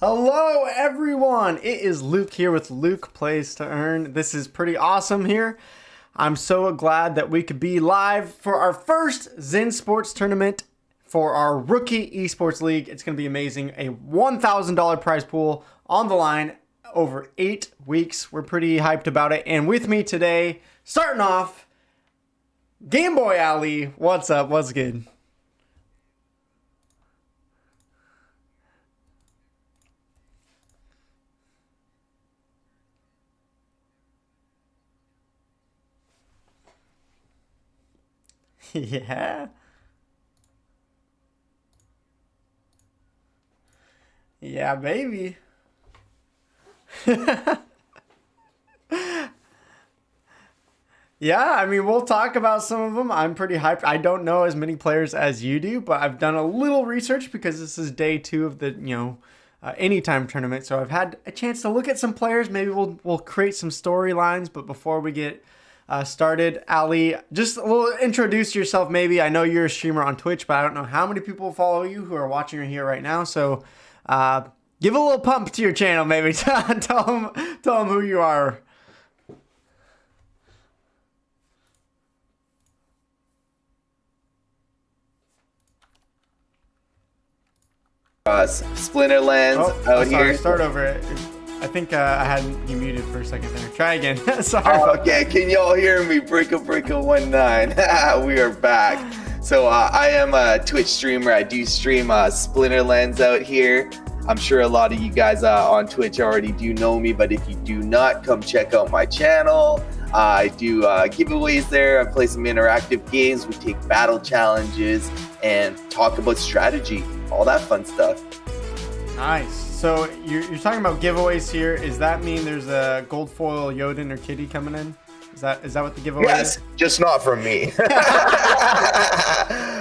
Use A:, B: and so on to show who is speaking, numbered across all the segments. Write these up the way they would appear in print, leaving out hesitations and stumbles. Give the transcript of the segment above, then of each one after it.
A: Hello everyone, it is Luke here with Luke Plays to Earn. This is pretty awesome here. I'm so glad that we could be live for our first Zensports tournament for our rookie esports league. It's going to be amazing. A $1,000 prize pool on the line over 8 weeks. We're pretty hyped about it. And with me today, starting off, Game Boy Ali. What's up? What's good? Yeah. Yeah, baby. Yeah, I mean, we'll talk about some of them. I'm pretty hyped. I don't know as many players as you do, but I've done a little research because this is day 2 of the, anytime tournament. So I've had a chance to look at some players. Maybe we'll create some storylines. But before we get started, Ali, just a little introduce yourself maybe. I know you're a streamer on Twitch, but I don't know how many people follow you who are watching or here right now. So give a little pump to your channel maybe. tell them who you are.
B: Splinterlands out here.
A: Start over. I think I had you muted for a second there. Try again. Sorry.
B: Okay, can y'all hear me? Breaker 19. We are back. So I am a Twitch streamer. I do stream Splinterlands out here. I'm sure a lot of you guys on Twitch already do know me, but if you do not, come check out my channel. I do giveaways there. I play some interactive games. We take battle challenges and talk about strategy, all that fun stuff.
A: Nice. So you're talking about giveaways here. Does that mean there's a gold foil Yoden or Kitty coming in? Is that what the giveaway
B: Yes,
A: is?
B: just not from me.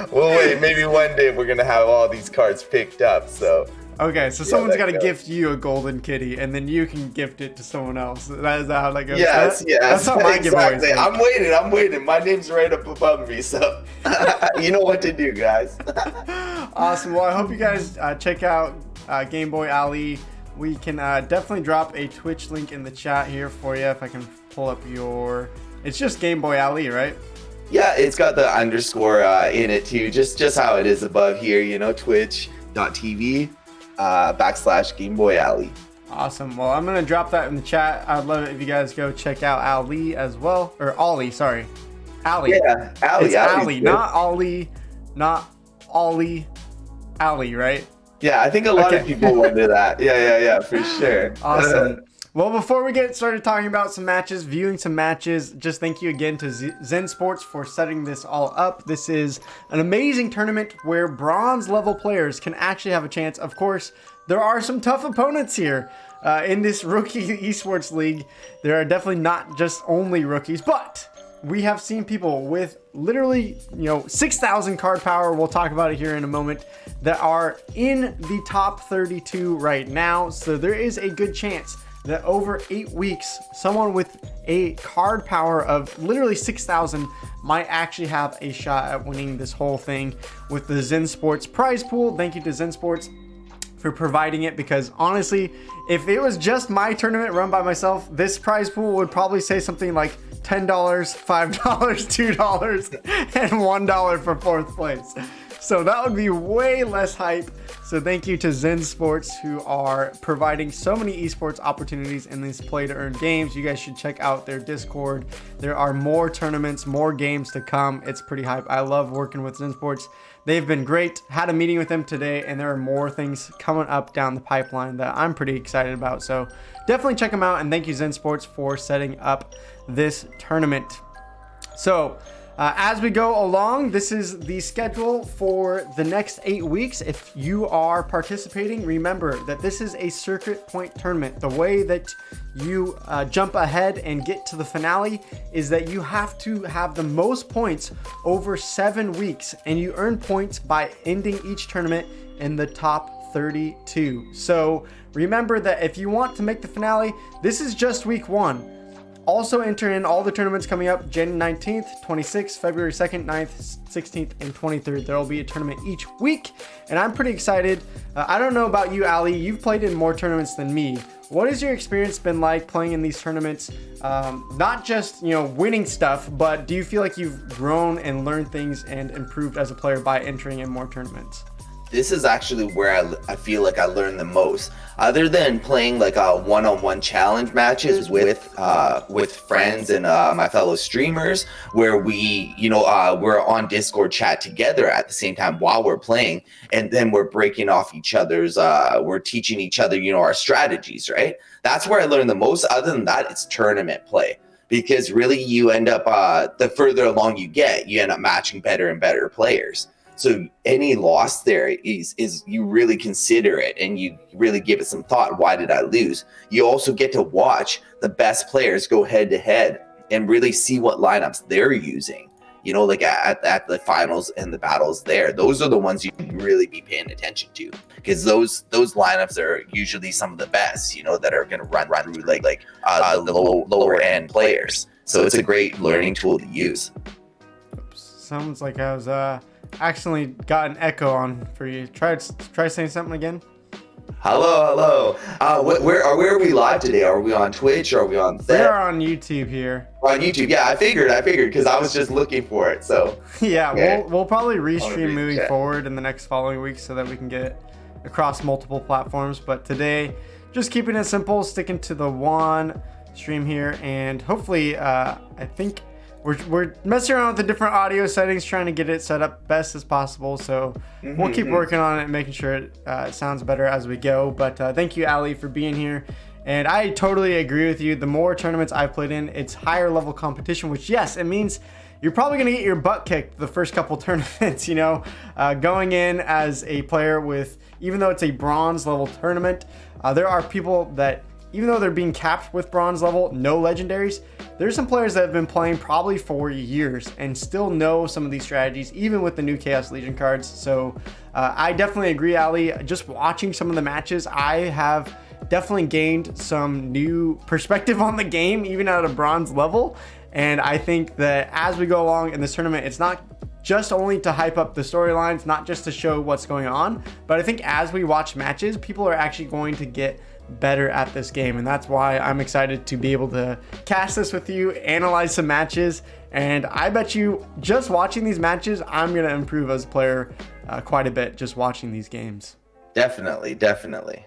B: Well, wait, maybe one day we're gonna have all these cards picked up. So
A: okay, so someone's got to gift you a golden kitty, and then you can gift it to someone else. That is how that goes.
B: Yes,
A: That's how my giveaways
B: exactly.
A: work.
B: I'm waiting. My name's right up above me, so you know what to do, guys.
A: Awesome. Well, I hope you guys check out Game Boy Ali. We can definitely drop a Twitch link in the chat here for you if I can pull up your. It's just Game Boy Ali, right?
B: Yeah, it's got the underscore in it too, just how it is above here. Twitch.tv / Game Boy Ali.
A: Awesome. Well, I'm gonna drop that in the chat. I'd love it if you guys go check out Ali as well, or Ollie. Sorry, Ali.
B: Yeah, Ali.
A: It's Ali, not Ollie, not Ollie. Ali, right?
B: Yeah, I think a lot of people wonder that. Yeah, for sure.
A: Awesome. Well, before we get started talking about some matches, viewing some matches, just thank you again to Zensports for setting this all up. This is an amazing tournament where bronze level players can actually have a chance. Of course, there are some tough opponents here in this rookie esports league. There are definitely not just only rookies, but we have seen people with literally, 6,000 card power. We'll talk about it here in a moment, that are in the top 32 right now. So there is a good chance that over 8 weeks, someone with a card power of literally 6,000 might actually have a shot at winning this whole thing with the Zensports prize pool. Thank you to Zensports for providing it, because honestly, if it was just my tournament run by myself, this prize pool would probably say something like $10, $5, $2, and $1 for 4th place. So that would be way less hype. So thank you to Zensports, who are providing so many esports opportunities in these play to earn games. You guys should check out their Discord. There are more tournaments, more games to come. It's pretty hype. I love working with Zensports. They've been great. Had a meeting with them today, and there are more things coming up down the pipeline that I'm pretty excited about. So definitely check them out, and thank you Zensports for setting up this tournament. So as we go along, this is the schedule for the next 8 weeks. If you are participating, remember that this is a circuit point tournament. The way that you jump ahead and get to the finale is that you have to have the most points over 7 weeks, and you earn points by ending each tournament in the top 32. So remember that if you want to make the finale, this is just week 1. also enter in all the tournaments coming up January 19th, 26th, February 2nd, 9th, 16th, and 23rd. There will be a tournament each week, and I'm pretty excited. I don't know about you, Ali. You've played in more tournaments than me. What has your experience been like playing in these tournaments? Not just, winning stuff, but do you feel like you've grown and learned things and improved as a player by entering in more tournaments?
B: This is actually where I feel like I learned the most. Other than playing like one-on-one challenge matches with friends and my fellow streamers, where we're on Discord chat together at the same time while we're playing, and then we're breaking off each other's, we're teaching each other, our strategies, right? That's where I learned the most. Other than that, it's tournament play. Because really you end up, the further along you get, you end up matching better and better players. So any loss there is you really consider it and you really give it some thought. Why did I lose? You also get to watch the best players go head to head and really see what lineups they're using. Like at the finals and the battles there, those are the ones you can really be paying attention to, because those lineups are usually some of the best, that are going to run through like the lower end players. So it's a great learning tool to use.
A: Oops, sounds like I was accidentally got an echo on for you. Try saying something again.
B: Hello. Where are we live today? Are we on Twitch? Or are we on set?
A: We're on YouTube here.
B: We're on YouTube. Yeah, I figured because I was just looking for it. So
A: yeah,
B: okay.
A: We'll probably restream moving forward in the next following weeks so that we can get across multiple platforms. But today, just keeping it simple, sticking to the one stream here, and hopefully, I think we're messing around with the different audio settings, trying to get it set up best as possible. So we'll keep working on it and making sure it sounds better as we go. But thank you, Ali, for being here. And I totally agree with you. The more tournaments I've played in, it's higher level competition, which, yes, it means you're probably going to get your butt kicked the first couple tournaments, going in as a player with, even though it's a bronze level tournament, there are people that, even though they're being capped with bronze level, no legendaries, there's some players that have been playing probably for years and still know some of these strategies, even with the new Chaos Legion cards. So I definitely agree, Ali. Just watching some of the matches, I have definitely gained some new perspective on the game, even at a bronze level. And I think that as we go along in this tournament, it's not just only to hype up the storylines, not just to show what's going on, but I think as we watch matches, people are actually going to get better at this game, and that's why I'm excited to be able to cast this with you, analyze some matches, and I bet you just watching these matches, I'm gonna improve as a player quite a bit just watching these games.
B: Definitely.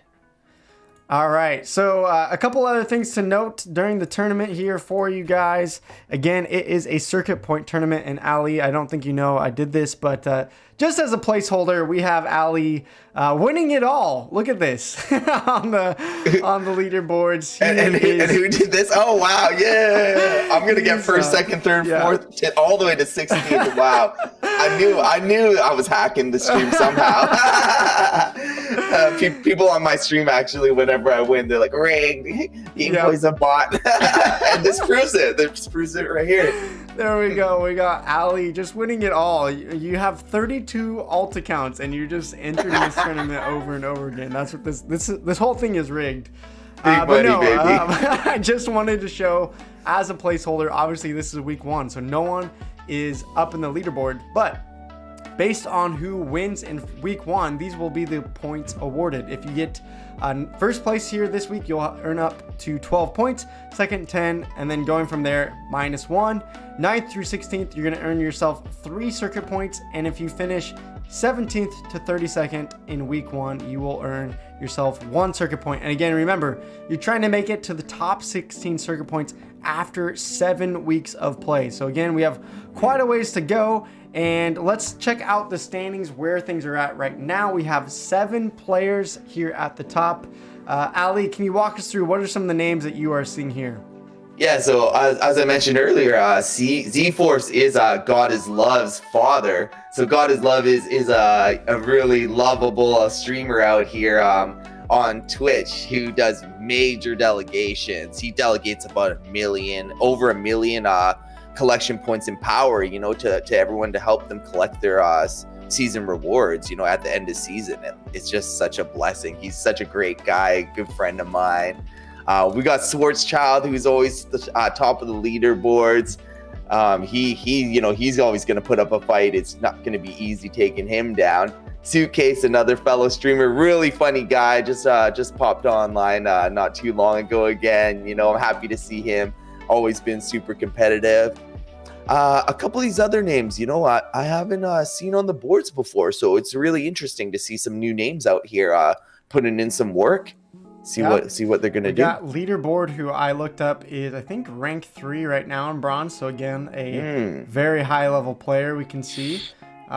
A: All right, so a couple other things to note during the tournament here for you guys. Again, it is a circuit point tournament, and Ali, I don't think you know I did this, but just as a placeholder, we have Ali winning it all. Look at this on the leaderboards.
B: And who did this? Oh wow, yeah! I'm gonna get first, second, third, fourth, all the way to 16th. Wow, I knew I was hacking the stream somehow. People on my stream actually, whenever I win, they're like, "Rigged, Game Boy's a bot," and this proves it. This proves it right here.
A: There we go. We got Ali just winning it all. You have 32 alt accounts, and you're just entering this tournament over and over again. That's what this whole thing is rigged.
B: Big money, baby.
A: I just wanted to show as a placeholder. Obviously, this is week 1, so no one is up in the leaderboard, but based on who wins in week 1, these will be the points awarded. If you get first place here this week, you'll earn up to 12 points, second 10, and then going from there, -1. 9th through 16th, you're going to earn yourself 3 circuit points, and if you finish 17th to 32nd in week 1, you will earn yourself 1 circuit point. And again, remember, you're trying to make it to the top 16 circuit points after 7 weeks of play. So again, we have quite a ways to go. And let's check out the standings where things are at right now. We have 7 players here at the top. Ali, can you walk us through what are some of the names that you are seeing here?
B: Yeah, so as I mentioned earlier, Z-Force is God is Love's father. So God is Love is a really lovable streamer out here on Twitch who does major delegations. He delegates about over a million collection points in power, to everyone to help them collect their season rewards, at the end of season. And it's just such a blessing. He's such a great guy, good friend of mine. We got Schwartz Child, who's always the top of the leaderboards. He's always going to put up a fight. It's not going to be easy taking him down. Suitcase, another fellow streamer, really funny guy, just popped online not too long ago again. I'm happy to see him. Always been super competitive. A couple of these other names, I haven't seen on the boards before, so it's really interesting to see some new names out here putting in some work. See what they're gonna do.
A: Got Leaderboard, who I looked up, is I think rank 3 right now in bronze. So again, a very high level player we can see.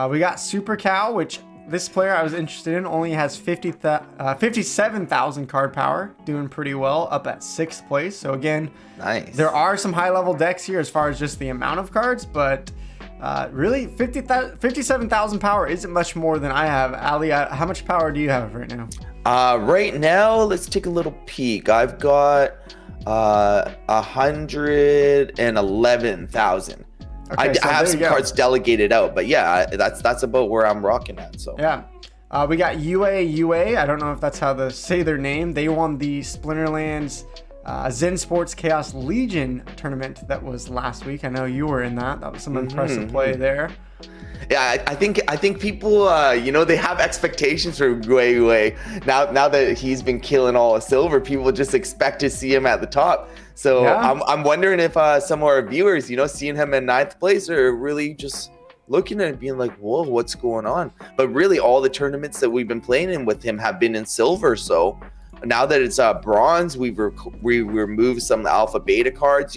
A: We got Super Cow, which this player I was interested in, only has 57,000 card power, doing pretty well, up at 6th place. So again,
B: nice.
A: There are some high level decks here as far as just the amount of cards, but really 57,000 power isn't much more than I have. Ali, how much power do you have right now?
B: Right now, let's take a little peek. I've got 111,000.
A: Okay,
B: I have some cards delegated out, but yeah, that's about where I'm rocking at. So
A: yeah, we got Uaua. I don't know if that's how to say their name. They won the Splinterlands Zensports Chaos Legion tournament that was last week. I know you were in that. That was some impressive play there.
B: Yeah, I think people, they have expectations for Uaua. Now that he's been killing all of silver, people just expect to see him at the top. So yeah. I'm wondering if some of our viewers, seeing him in 9th place are really just looking at it being like, whoa, what's going on? But really, all the tournaments that we've been playing in with him have been in silver. So now that it's bronze, we removed some alpha beta cards,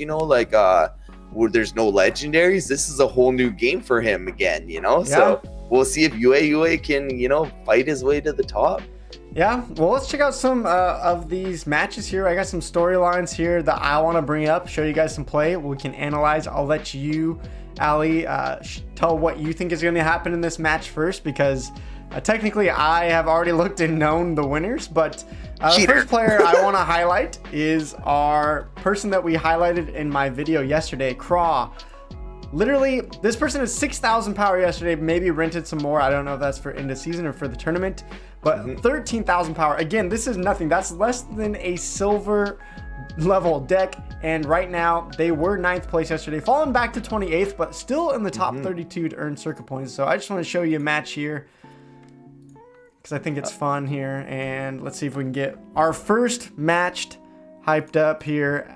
B: where there's no legendaries. This is a whole new game for him again,
A: Yeah.
B: So we'll see if Uaua can, fight his way to the top.
A: Yeah, well, let's check out some of these matches here. I got some storylines here that I want to bring up, show you guys some play. We can analyze. I'll let you, Ali, tell what you think is going to happen in this match first, because technically I have already looked and known the winners, but the first player I want to highlight is our person that we highlighted in my video yesterday, Craw. Literally, this person has 6,000 power yesterday, maybe rented some more. I don't know if that's for end of season or for the tournament, but 13,000 power. Again, this is nothing. That's less than a silver level deck. And right now, they were 9th place yesterday, falling back to 28th, but still in the top 32 to earn circuit points. So I just want to show you a match here, because I think it's fun here. And let's see if we can get our first match hyped up here.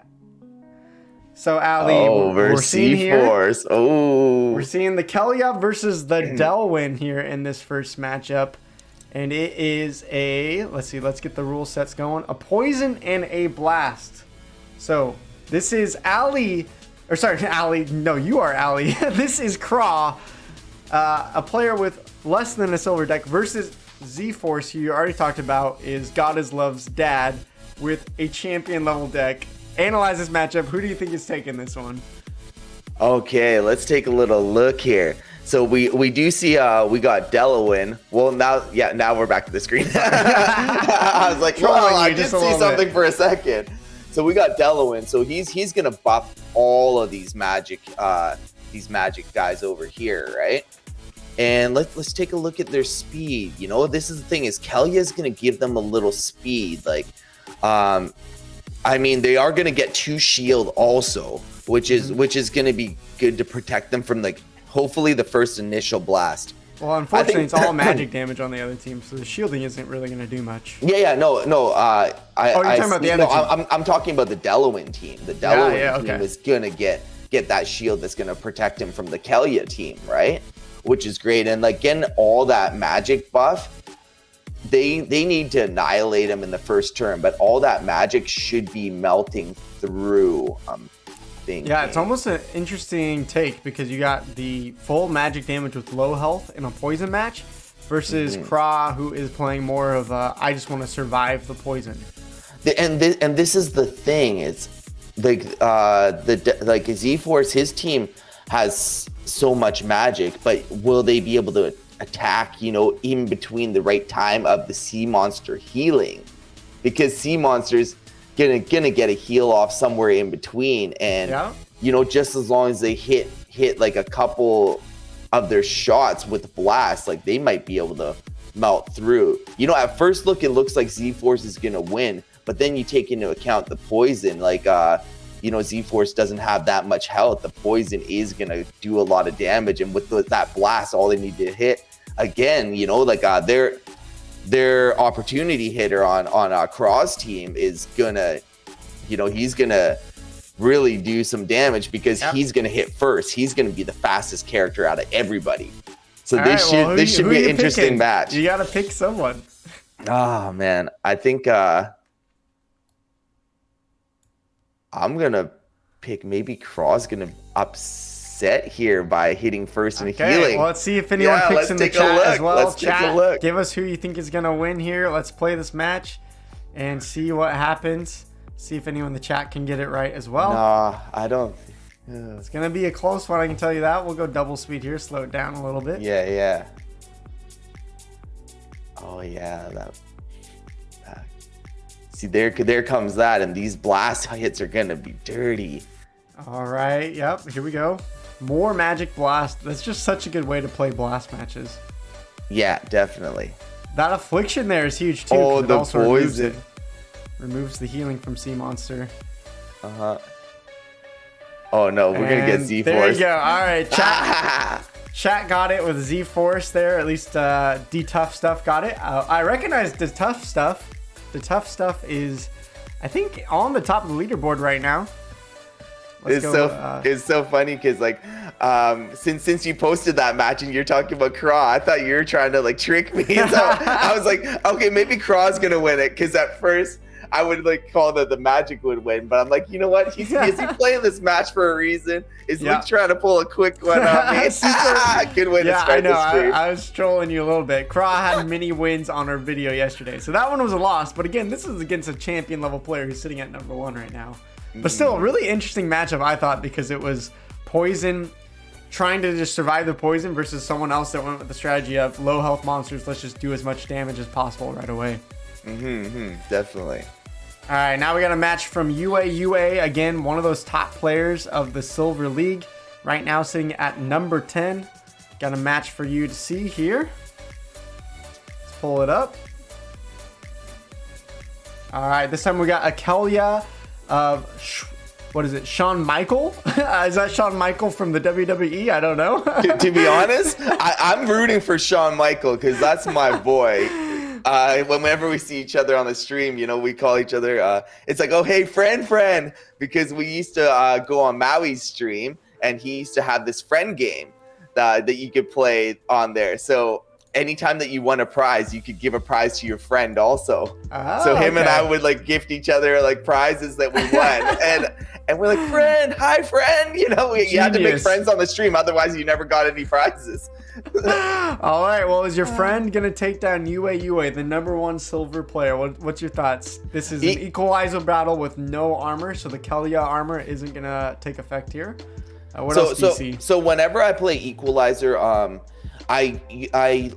A: So Ali, we're seeing
B: Zensports.
A: We're seeing the Kelia versus the Delwyn here in this first matchup. And it is let's get the rule sets going. A poison and a blast. So this is Ali, or sorry, Ali, no, you are Ali. This is Craw, a player with less than a silver deck, versus Z-Force, who you already talked about, is God is Love's dad with a champion level deck. Analyze this matchup. Who do you think is taking this one?
B: Okay, let's take a little look here. So we do see we got Delawin. Well, now we're back to the screen. I was like, well, I did see something for a second. So we got Delawin. So he's gonna buff all of these magic guys over here, right? And let's take a look at their speed. This is the thing, is Kelia is gonna give them a little speed. Like, I mean, they are gonna get 2 shield also, which is going to be good to protect them from, like, hopefully the first initial blast.
A: Well, unfortunately, it's all magic damage on the other team, so the shielding isn't really going to do much.
B: No.
A: You're talking about the other team.
B: I'm talking about the Delawin team. The Delawin team is going to get that shield that's going to protect him from the Kelia team, right? Which is great. And, like, getting all that magic buff, they need to annihilate him in the first turn, but all that magic should be melting through.
A: Yeah, it's almost an interesting take, because you got the full magic damage with low health in a poison match versus Craw, who is playing more of a, I just want to survive the poison.
B: And this is the thing, it's like like Z-Force, his team has so much magic, but will they be able to attack, in between the right time of the sea monster healing? Because sea monsters gonna get a heal off somewhere in between, and just as long as they hit like a couple of their shots with blast, like, they might be able to melt through. At first look, it looks like Z-Force is gonna win, But then you take into account the poison, like you know, Z-Force doesn't have that much health. The poison is gonna do a lot of damage, and with that blast, all they need to hit again, you know, like their opportunity hitter on Craw's team is gonna, you know, he's gonna really do some damage because he's gonna hit first. He's gonna be the fastest character out of everybody. So this should be an interesting match.
A: You gotta pick someone.
B: Oh man, I think I'm gonna pick maybe Craw's gonna upset here by hitting first and healing.
A: Well, let's see if anyone picks in the chat as well. Chat, give us who you think is gonna win here. Let's play this match and see what happens. See if anyone in the chat can get it right as well.
B: Nah, I don't.
A: It's gonna be a close one, I can tell you that. We'll go double speed here, slow it down a little bit.
B: Yeah. Oh yeah, that. See, there comes that, and these blast hits are gonna be dirty.
A: All right, yep, here we go. More magic blast. That's just such a good way to play blast matches.
B: Yeah, definitely.
A: That affliction there is huge too.
B: Oh, the poison.
A: Removes the healing from Sea Monster.
B: Oh no, we're gonna get Z-Force.
A: There you go. All right, chat. Chat got it with Z-Force there. At least D-Tough Stuff got it. I recognize the Tough Stuff. The Tough Stuff is, I think, on the top of the leaderboard right now.
B: It's so funny because like since you posted that match and you're talking about Craw, I thought you were trying to like trick me. So I was like, okay, maybe Craw's gonna win it, because at first I would like call that the Magic would win, but I'm like, you know what? Is he playing this match for a reason? Is Luke trying to pull a quick one on me? Good way to start the stream.
A: I was trolling you a little bit. Craw had many wins on our video yesterday, so that one was a loss. But again, this is against a champion level player who's sitting at #1 right now. But still, a really interesting matchup, I thought, because it was poison trying to just survive the poison versus someone else that went with the strategy of low health monsters. Let's just do as much damage as possible right away.
B: Definitely.
A: All right, now we got a match from Uaua. Again, one of those top players of the Silver League. Right now sitting at number 10. Got a match for you to see here. Let's pull it up. All right, this time we got Akelia of, what is it, Shawn Michael? Is that Shawn Michael from the WWE? I don't know.
B: To be honest, I'm rooting for Shawn Michael because that's my boy. Whenever we see each other on the stream, you know, we call each other, it's like, oh, hey, friend, because we used to go on Maui's stream, and he used to have this friend game that you could play on there. So anytime that you won a prize, you could give a prize to your friend also. So him and I would like gift each other like prizes that we won. and we're like, hi friend, you know, you had to make friends on the stream, otherwise you never got any prizes.
A: All right, well, is your friend gonna take down Uaua, the #1 silver player? What's your thoughts? This is an equalizer battle with no armor, so the Kelia armor isn't gonna take effect here. What else do you see?
B: So whenever I play equalizer, I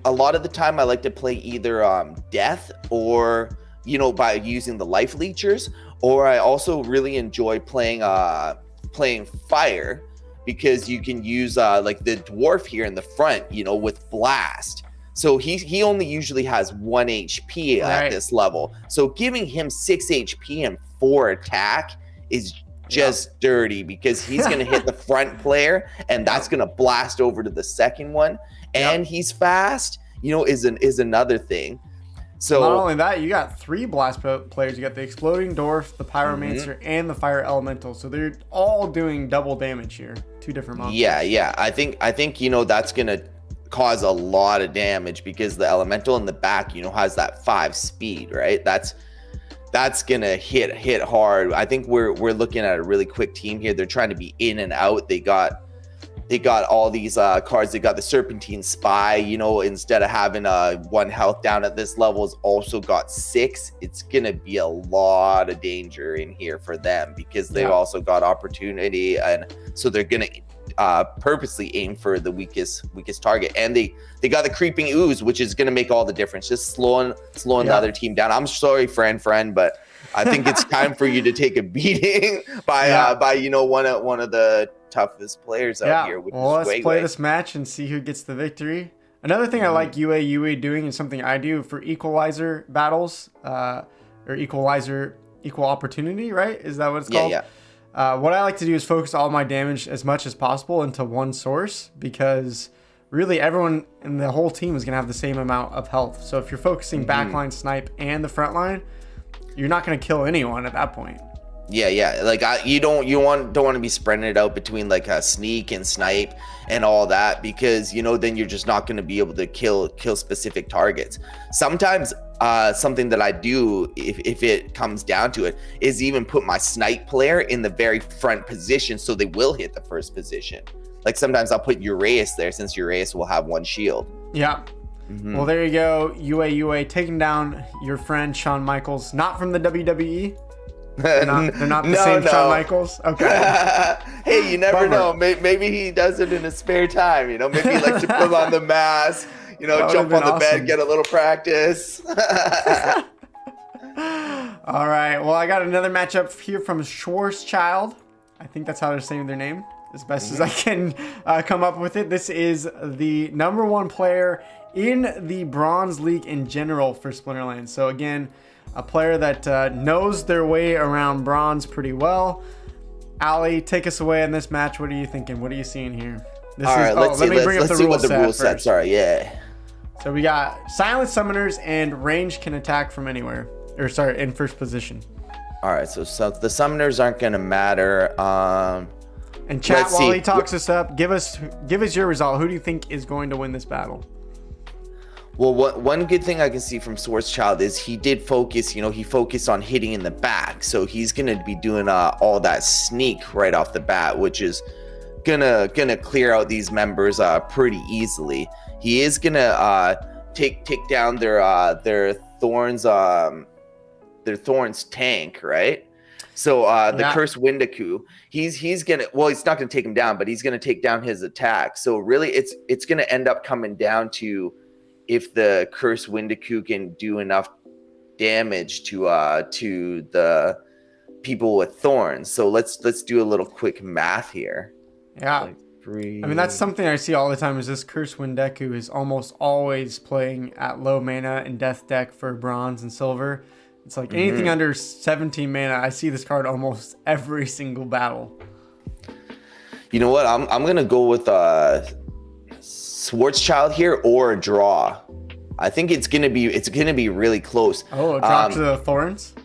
B: a lot of the time I like to play either death, or you know, by using the life leechers, or I also really enjoy playing fire, because you can use like the dwarf here in the front, you know, with blast. So he only usually has 1 HP at this level. So giving him 6 HP and 4 attack is just dirty, because he's going to hit the front player, and that's going to blast over to the second one. And he's fast, you know, is another thing. So
A: not only that, you got 3 blast players. You got the exploding dwarf, the pyromancer, and the fire elemental. So they're all doing double damage here. 2 different monsters.
B: Yeah. I think you know, that's gonna cause a lot of damage, because the elemental in the back, you know, has that 5 speed, right? That's gonna hit hard. I think we're looking at a really quick team here. They're trying to be in and out. They got all these cards. They got the Serpentine Spy, you know, instead of having 1 health down at this level, has also got 6. It's gonna be a lot of danger in here for them, because they've also got opportunity, and so they're gonna purposely aim for the weakest target. And they got the creeping ooze, which is gonna make all the difference, just slowing the other team down. I'm sorry, friend, but I think it's time for you to take a beating by you know, one of the toughest players out here.
A: Let's play this match and see who gets the victory. Another thing I like Uaua doing, and something I do for equalizer battles, or equalizer, equal opportunity, right? Is that what it's called?
B: Yeah.
A: What I like to do is focus all my damage as much as possible into one source, because really everyone in the whole team is going to have the same amount of health. So if you're focusing backline, snipe, and the front line, you're not going to kill anyone at that point.
B: Yeah. Like you don't want to be spreading it out between like a sneak and snipe and all that, because then you're just not going to be able to kill specific targets. Sometimes something that I do, if it comes down to it, is even put my snipe player in the very front position so they will hit the first position. Like sometimes I'll put Uraeus there, since Uraeus will have one shield.
A: Yeah. Well, there you go. Uaua taking down your friend Shawn Michaels, not from the WWE. They're not the same Shawn Michaels. Okay.
B: Hey, you never know. Maybe he does it in his spare time. Maybe he likes to put on the mask. Jump on the bed, get a little practice.
A: All right. Well, I got another matchup here from Schwartz Child. I think that's how they're saying their name, as best as I can come up with it. This is the #1 player in the Bronze League in general for Splinterlands. So again, a player that knows their way around bronze pretty well. Ali, take us away in this match. What are you thinking? What are you seeing here?
B: Let's see what the rule sets are. Yeah.
A: So we got silent summoners and range can attack from anywhere. Or sorry, in first position.
B: All right, so the summoners aren't going to matter.
A: And chat, while he talks us up, give us your result. Who do you think is going to win this battle?
B: Well, one good thing I can see from Schwartz Child is he did focus, he focused on hitting in the back. So he's going to be doing all that sneak right off the bat, which is gonna clear out these members pretty easily. He is going to take down their Thorns tank, right? So the Cursed Windaku, he's gonna, well, he's not gonna take him down, but he's gonna take down his attack. So really it's gonna end up coming down to if the Cursed Windaku can do enough damage to the people with thorns. So let's do a little quick math here.
A: Yeah. Like I mean, that's something I see all the time, is this Cursed Windaku is almost always playing at low mana and death deck for bronze and silver. It's like anything under 17 mana, I see this card almost every single battle.
B: You know what? I'm gonna go with Schwartz Child here or a draw. I think it's gonna be really close.
A: Oh, a draw to the thorns?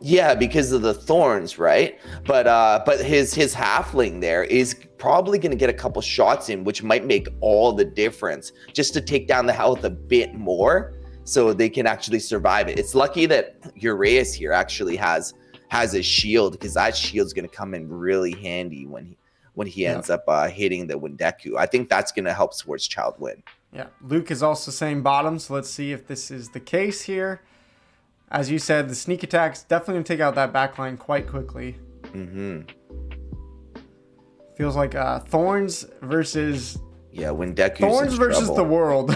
B: Yeah, because of the thorns, right? But his halfling there is probably gonna get a couple shots in, which might make all the difference, just to take down the health a bit more, so they can actually survive it. It's lucky that Uraeus here actually has a shield, because that shield's gonna come in really handy when he ends up hitting the Windaku. I think that's gonna help Schwartz Child win.
A: Yeah, Luke is also saying bottom, so let's see if this is the case here. As you said, the sneak attack's definitely gonna take out that backline quite quickly. Feels like Thorns versus
B: Windaku's
A: Thorns versus the world.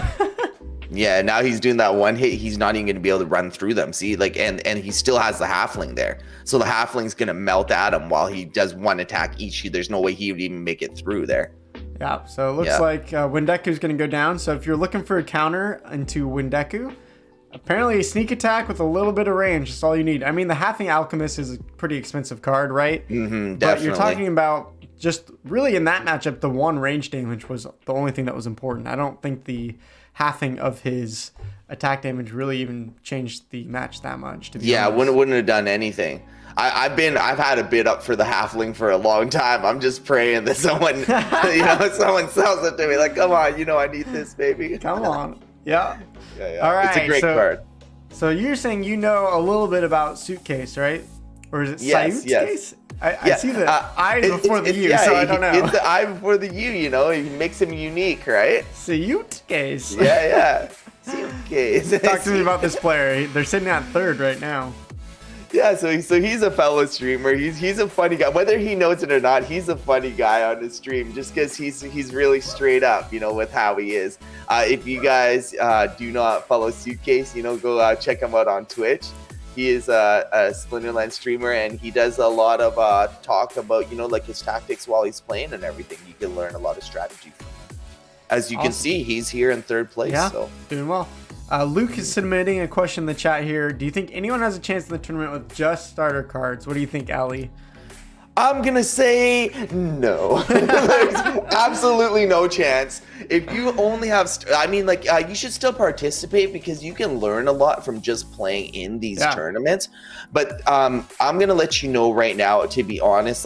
B: Yeah, now he's doing that one hit. He's not even going to be able to run through them. See, like, and he still has the halfling there. So the halfling's going to melt at him while he does one attack each. There's no way he would even make it through there.
A: Yeah, so it looks like Windeku's going to go down. So if you're looking for a counter into Windeku, apparently a sneak attack with a little bit of range is all you need. I mean, the Halfling Alchemist is a pretty expensive card, right?
B: Definitely.
A: But you're talking about just really in that matchup, the one range damage was the only thing that was important. I don't think the halving of his attack damage really even changed the match that much, to be honest.
B: wouldn't have done anything. I've had a bid up for the halfling for a long time. I'm just praying that someone someone sells it to me, like, come on, I need this, baby.
A: Come on. Yeah. All right,
B: it's a great card.
A: So you're saying a little bit about Suitcase, right? Or is it
B: Suitcase?
A: Yes. I see the I before the U, so I don't know.
B: It's the I before the U, It makes him unique, right?
A: Suitcase.
B: Yeah. Suitcase.
A: Talk to me about this player. They're sitting at third right now.
B: Yeah, so he's a fellow streamer. He's a funny guy. Whether he knows it or not, he's a funny guy on his stream, just because he's really straight up, with how he is. If you guys do not follow Suitcase, go check him out on Twitch. He is a Splinterlands streamer, and he does a lot of talk about, like his tactics while he's playing and everything. You can learn a lot of strategy from him. As you can see, he's here in third place.
A: Yeah,
B: so
A: doing well. Luke is submitting a question in the chat here. Do you think anyone has a chance in the tournament with just starter cards? What do you think, Ali?
B: I'm gonna say no. There's absolutely no chance. If you only have, you should still participate because you can learn a lot from just playing in these tournaments. But I'm gonna let you know right now, to be honest,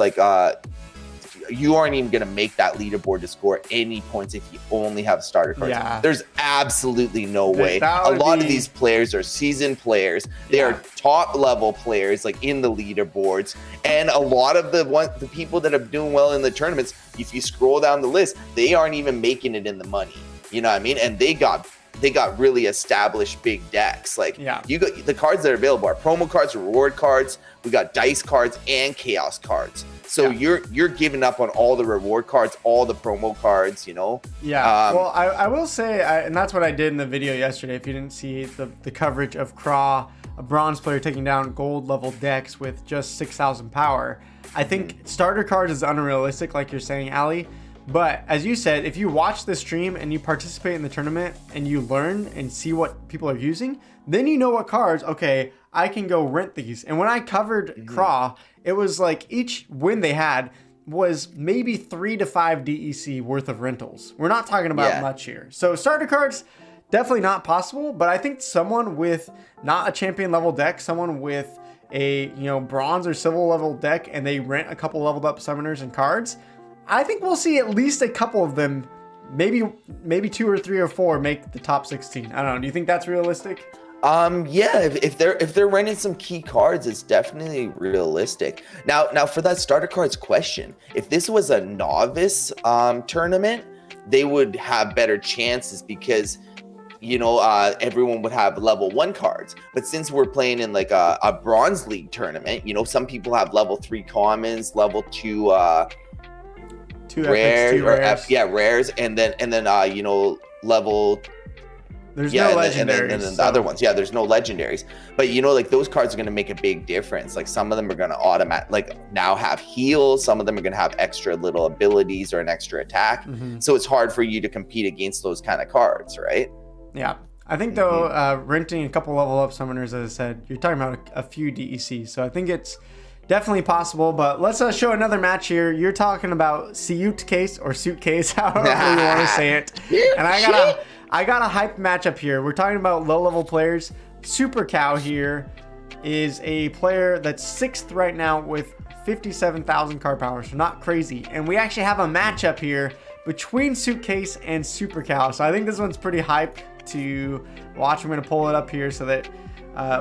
B: you aren't even going to make that leaderboard to score any points if you only have starter cards.
A: Yeah.
B: There's absolutely no way. A lot of these players are seasoned players. They are top level players, like in the leaderboards. And a lot of the people that are doing well in the tournaments, if you scroll down the list, they aren't even making it in the money. You know what I mean? And they got really established big decks. You got the cards that are available are promo cards, reward cards. We got dice cards and chaos cards. So you're giving up on all the reward cards, all the promo cards,
A: Yeah. Well, I will say, and that's what I did in the video yesterday. If you didn't see the coverage of Craw, a bronze player taking down gold level decks with just 6,000 power. I think starter cards is unrealistic, like you're saying, Ali. But as you said, if you watch the stream and you participate in the tournament and you learn and see what people are using, then you know what cards, okay, I can go rent these. And when I covered Craw, it was like each win they had was maybe 3 to 5 DEC worth of rentals. We're not talking about much here. So starter cards, definitely not possible. But I think someone with not a champion level deck, someone with a bronze or silver level deck, and they rent a couple leveled up summoners and cards, I think we'll see at least a couple of them, maybe 2 or 3 or 4 make the top 16. I don't know. Do you think that's realistic?
B: Yeah, if they're renting some key cards, it's definitely realistic. Now for that starter cards question, if this was a novice tournament, they would have better chances because everyone would have level 1 cards. But since we're playing in like a bronze league tournament, some people have level 3 commons, level 2 rares, rares, and then level.
A: There's no legendaries.
B: And then the other ones, there's no legendaries. But those cards are going to make a big difference. Like some of them are going to now have heals. Some of them are going to have extra little abilities or an extra attack. So it's hard for you to compete against those kind of cards, right?
A: Yeah. I think though, renting a couple level up summoners, as I said, you're talking about a few DECs. So I think it's definitely possible, but let's show another match here. You're talking about Suitcase or Suitcase, however you want to say it. And I got a hype matchup here. We're talking about low-level players. Super Cow here is a player that's 6th right now with 57,000 card power, so not crazy. And we actually have a matchup here between Suitcase and Super Cow. So I think this one's pretty hype to watch. I'm going to pull it up here so that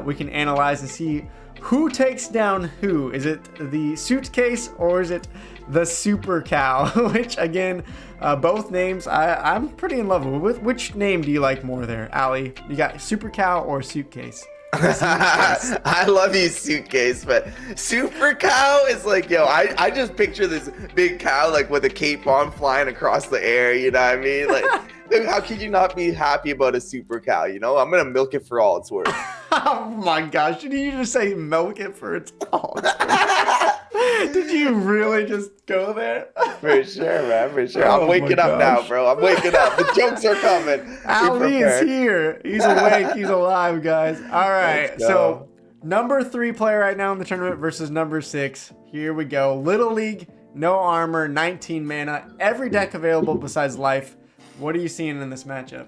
A: we can analyze and see who takes down who. Is it the Suitcase or is it the Super Cow? Which again, both names I'm pretty in love with. Which name do you like more there, Ali? You got Super Cow or Suitcase?
B: I love you, Suitcase, but Super Cow is like, I just picture this big cow like with a cape on flying across the air, you know what I mean? Like, how could you not be happy about a Super Cow, I'm gonna milk it for all it's worth.
A: Oh my gosh, did you just say milk it for its all it's worth? Did you really just go there?
B: For sure, man, for sure. I'm waking up now, bro. I'm waking up. The jokes are coming.
A: Ali is here. He's awake. He's alive, guys. All right. So, number 3 player right now in the tournament versus number 6. Here we go. Little League, no armor, 19 mana. Every deck available besides life. What are you seeing in this matchup?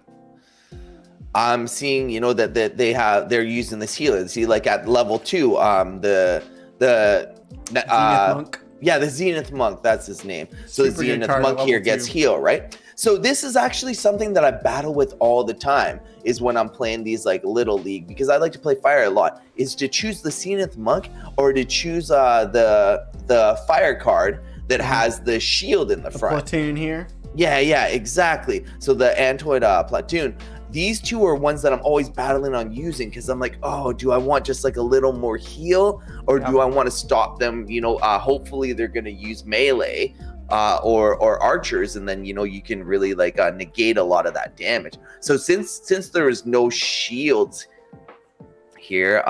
B: I'm seeing, that they're using this healer. See, like at level 2, the
A: Zenith Monk.
B: Yeah, the Zenith Monk, that's his name. So the Zenith Monk here gets heal, right? So this is actually something that I battle with all the time, is when I'm playing these like Little League, because I like to play fire a lot, is to choose the Zenith Monk or to choose the fire card that has the shield in the front.
A: Platoon here.
B: Yeah, exactly. So the Antoid platoon. These two are ones that I'm always battling on using because I'm like, oh, do I want just like a little more heal or do I want to stop them? Hopefully they're going to use melee or archers, and then, you can really like negate a lot of that damage. So since there is no shields here,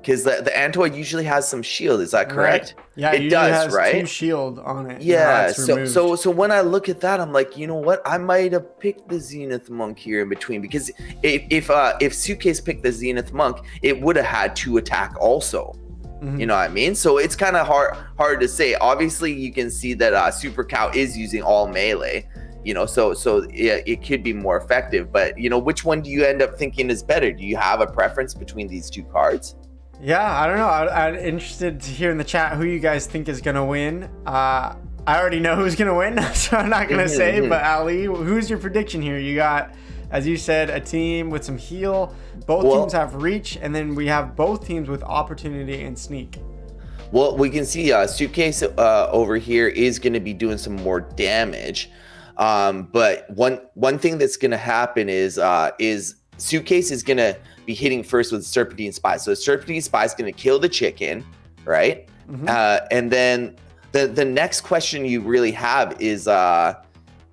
B: Because the Antoid usually has some shield. Is that correct?
A: Right. Yeah,
B: it
A: usually
B: does,
A: has
B: right?
A: 2 shield on it.
B: Yeah. So when I look at that, I'm like, you know what? I might have picked the Zenith Monk here in between, because if Suitcase picked the Zenith Monk, it would have had 2 attack also. You know what I mean? So it's kind of hard to say. Obviously, you can see that Super Cow is using all melee. You know, so yeah, it could be more effective. But you know, which one do you end up thinking is better? Do you have a preference between these 2 cards?
A: Yeah, I don't know. I'm interested to hear in the chat who you guys think is gonna win. I already know who's gonna win, so I'm not gonna say. But Ali, who's your prediction here? You got, as you said, a team with some heal. Both teams have reach, and then we have both teams with opportunity and sneak.
B: Well, we can see Suitcase over here is going to be doing some more damage. But one thing that's going to happen is Suitcase is going to be hitting first with Serpentine Spy. So Serpentine Spy is going to kill the chicken, right? And then the next question you really have is the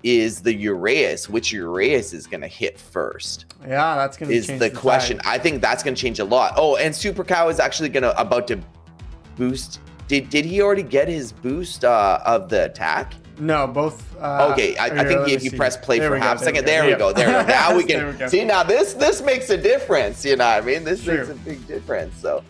B: Uraeus. Which Uraeus is going to hit first?
A: Yeah, that's going to change
B: the question. I think that's going to change a lot. Oh, and Super Cow is actually about to boost. Did he already get his boost of the attack?
A: No, both.
B: Okay, I think if you press play for half a second, there we go. Now we can see. Now this makes a difference. You know what I mean? This makes a big difference. So,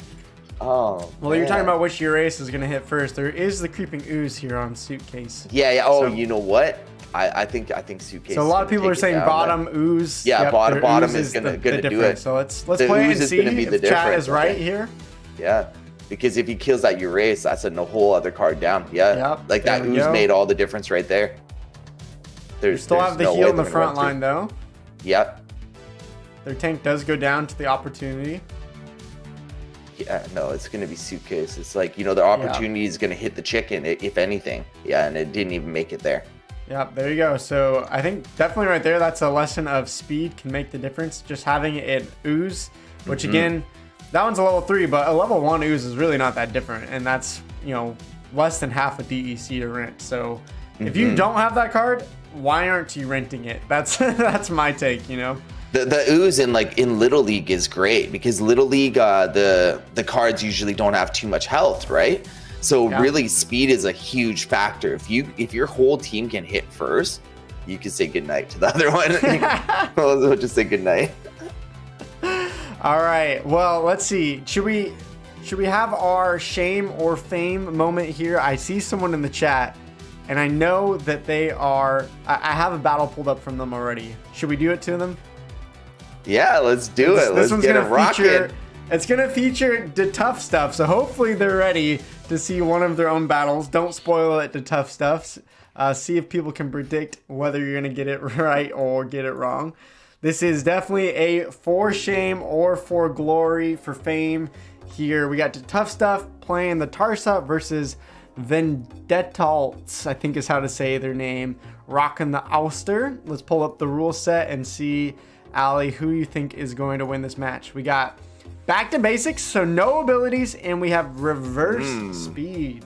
B: well,
A: you're talking about which Uraeus is going to hit first. There is the creeping ooze here on Suitcase.
B: Yeah. Oh, so, you know what? I think Suitcase.
A: So a lot of people are saying bottom ooze.
B: Yeah,
A: yep,
B: bottom is gonna do it.
A: So let's play and see if chat is right here.
B: Yeah. Because if he kills that Uraeus, that's a whole other card down. Yeah,
A: yep,
B: like that ooze made all the difference right there.
A: There's still have the heal in the front line though.
B: Yep.
A: Their tank does go down to the opportunity.
B: Yeah, no, it's going to be Suitcase. It's like, you know, the opportunity is going to hit the chicken, if anything. Yeah, and it didn't even make it there.
A: Yep, there you go. So I think definitely right there, that's a lesson of speed can make the difference. Just having it ooze, which again, that one's a level 3, but a level 1 ooze is really not that different. And that's, you know, less than half a DEC to rent. So if you don't have that card, why aren't you renting it? That's my take, you know?
B: The ooze in Little League is great because Little League, the cards usually don't have too much health, right? So really speed is a huge factor. If your whole team can hit first, you can say goodnight to the other one. We'll just say goodnight.
A: All right. Well, let's see. Should we have our shame or fame moment here? I see someone in the chat, and I know that they are. I have a battle pulled up from them already. Should we do it to them? Yeah,
B: let's do it. Let's get it rocking.
A: It's gonna feature the tough stuff, so hopefully they're ready to see one of their own battles. Don't spoil it to tough stuff. See if people can predict whether you're gonna get it right or get it wrong. This is definitely a for shame or for glory, for fame. Here we got the tough stuff playing the Tarsa versus Vendettalts, I think is how to say their name. Rocking the Ouster. Let's pull up the rule set and see, Ali, who you think is going to win this match. We got back to basics, so no abilities, and we have reverse speed.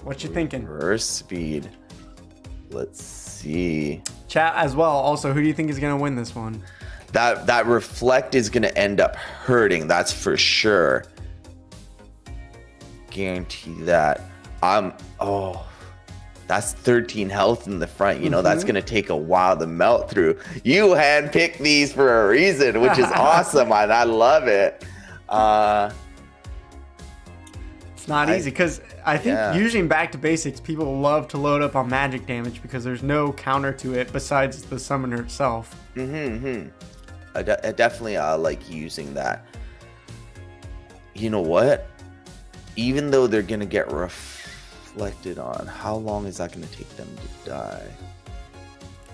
A: What you thinking?
B: Reverse speed. Let's see.
A: Chat as well. Also, who do you think is going to win this one?
B: That reflect is going to end up hurting. That's for sure. Guarantee that. That's 13 health in the front. You know, that's going to take a while to melt through. You handpicked these for a reason, which is awesome. And I love it.
A: It's not easy because I think using back to basics, people love to load up on magic damage because there's no counter to it besides the summoner itself.
B: I definitely like using that. You know what? Even though they're going to get reflected on, how long is that going to take them to die?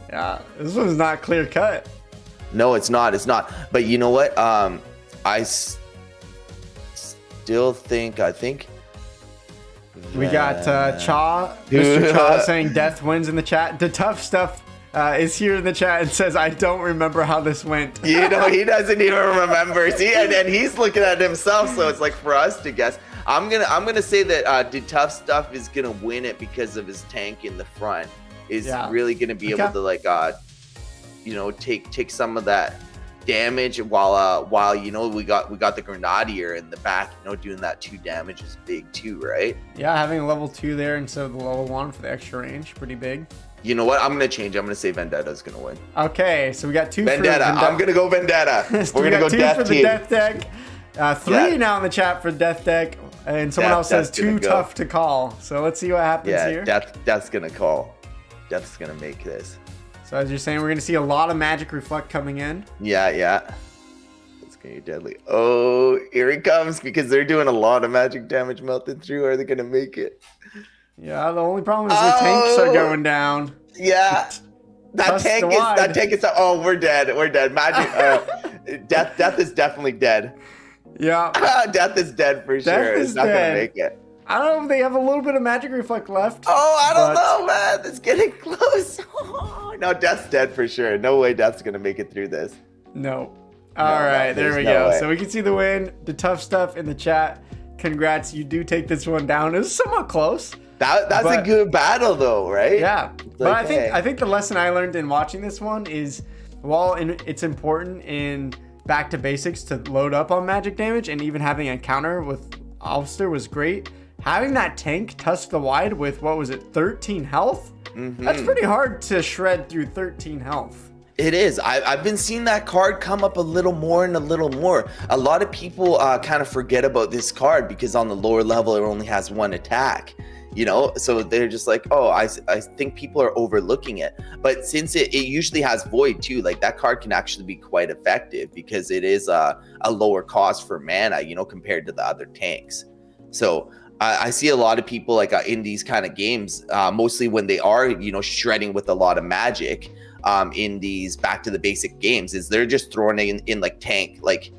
A: Yeah, this one's not clear cut.
B: No, it's not. But you know what? I still think.
A: We got Chaw, Mr. Chaw saying death wins in the chat. The tough stuff is here in the chat and says, I don't remember how this went.
B: You know, he doesn't even remember. See, and he's looking at himself, so it's like for us to guess. I'm gonna say that the tough stuff is gonna win it because of his tank in the front. Is really gonna be able to take some of that damage while you know we got the Grenadier in the back, you know, doing that 2 damage is big too, right?
A: Yeah, having a level 2 there instead of the level 1 for the extra range, pretty big.
B: You know what? I'm gonna change. I'm gonna say Vendetta's gonna win.
A: Okay, so we got 2
B: Vendetta. I'm gonna go Vendetta. We're gonna go
A: 2
B: Death
A: for
B: Team.
A: the Death deck. 3 now in the chat for Death deck, and someone else says too tough to call. So let's see what happens here.
B: Death's gonna call. Death's gonna make this.
A: So as you're saying, we're gonna see a lot of magic reflect coming in.
B: Yeah. It's gonna be deadly. Oh, here he comes, because they're doing a lot of magic damage melting through. Are they gonna make it?
A: Yeah, the only problem is the tanks are going down.
B: Yeah. That tank is oh, we're dead. Magic Death is definitely dead.
A: Yeah.
B: Death is dead for sure. It's not gonna make it.
A: I don't know if they have a little bit of magic reflect left.
B: Oh, I don't know, man. It's getting close. No, Death's dead for sure. No way Death's gonna make it through this.
A: No. All right, there we go. So we can see the win. The tough stuff in the chat. Congrats, you do take this one down. It was somewhat close.
B: That's a good battle though, right?
A: Yeah. But I think the lesson I learned in watching this one is, while it's important in back to basics to load up on magic damage, and even having a counter with Ulster was great, having that tank Tusk the Wide with, what was it, 13 health? That's pretty hard to shred through 13 health.
B: It is. I've been seeing that card come up a little more and a little more. A lot of people kind of forget about this card because on the lower level it only has 1 attack. You know, so they're just like, oh, I think people are overlooking it. But since it usually has Void too, like that card can actually be quite effective because it is a lower cost for mana, you know, compared to the other tanks. So I see a lot of people like in these kind of games, mostly when they are, you know, shredding with a lot of magic in these back to the basic games, is they're just throwing in like tank, like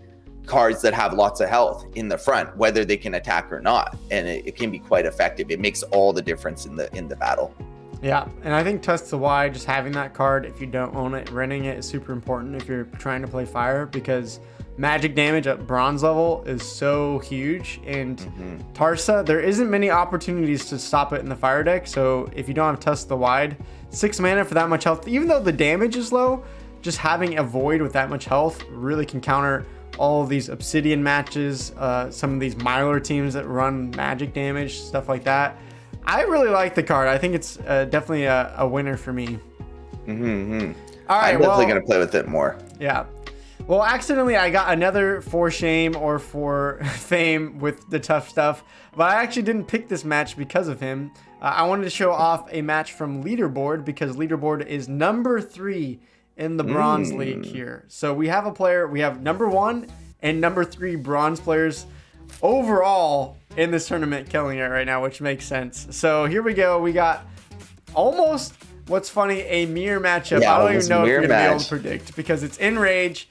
B: cards that have lots of health in the front, whether they can attack or not, and it can be quite effective. It makes all the difference in the battle.
A: Yeah, and I think Tusk the Wide, just having that card, if you don't own it, renting it is super important if you're trying to play fire, because magic damage at bronze level is so huge, and Tarsa, there isn't many opportunities to stop it in the fire deck. So if you don't have Tusk the Wide, 6 mana for that much health, even though the damage is low, just having a Void with that much health really can counter all of these Obsidian matches, some of these Mylar teams that run magic damage, stuff like that. I really like the card. I think it's definitely a winner for me. All right,
B: I'm definitely going to play with it more.
A: Yeah. Well, accidentally, I got another for shame or for fame with the tough stuff, but I actually didn't pick this match because of him. I wanted to show off a match from Leaderboard, because Leaderboard is number 3 in the bronze league here. So we have a player, we have number 1 and number 3 bronze players overall in this tournament killing it right now, which makes sense. So here we go. We got almost, what's funny, a mirror matchup.
B: Yeah,
A: I don't even know if you're gonna be able
B: match.
A: to predict, because it's in rage,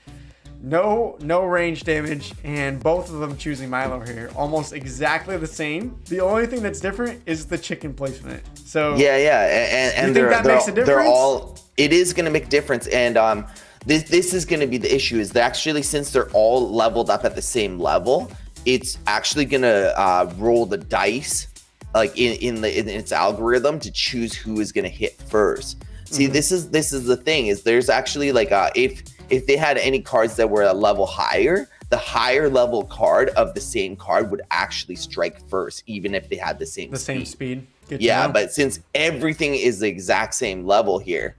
A: no range damage, and both of them choosing Milo here. Almost exactly the same. The only thing that's different is the chicken placement. So
B: yeah, and
A: you think that makes a difference?
B: They're all. It is going to make a difference, and this is going to be the issue. Is that actually, since they're all leveled up at the same level, it's actually going to roll the dice like in its algorithm to choose who is going to hit first. See, this is the thing, is there's actually like if they had any cards that were a level higher, the higher level card of the same card would actually strike first, even if they had the same
A: speed.
B: Yeah, but since everything is the exact same level here,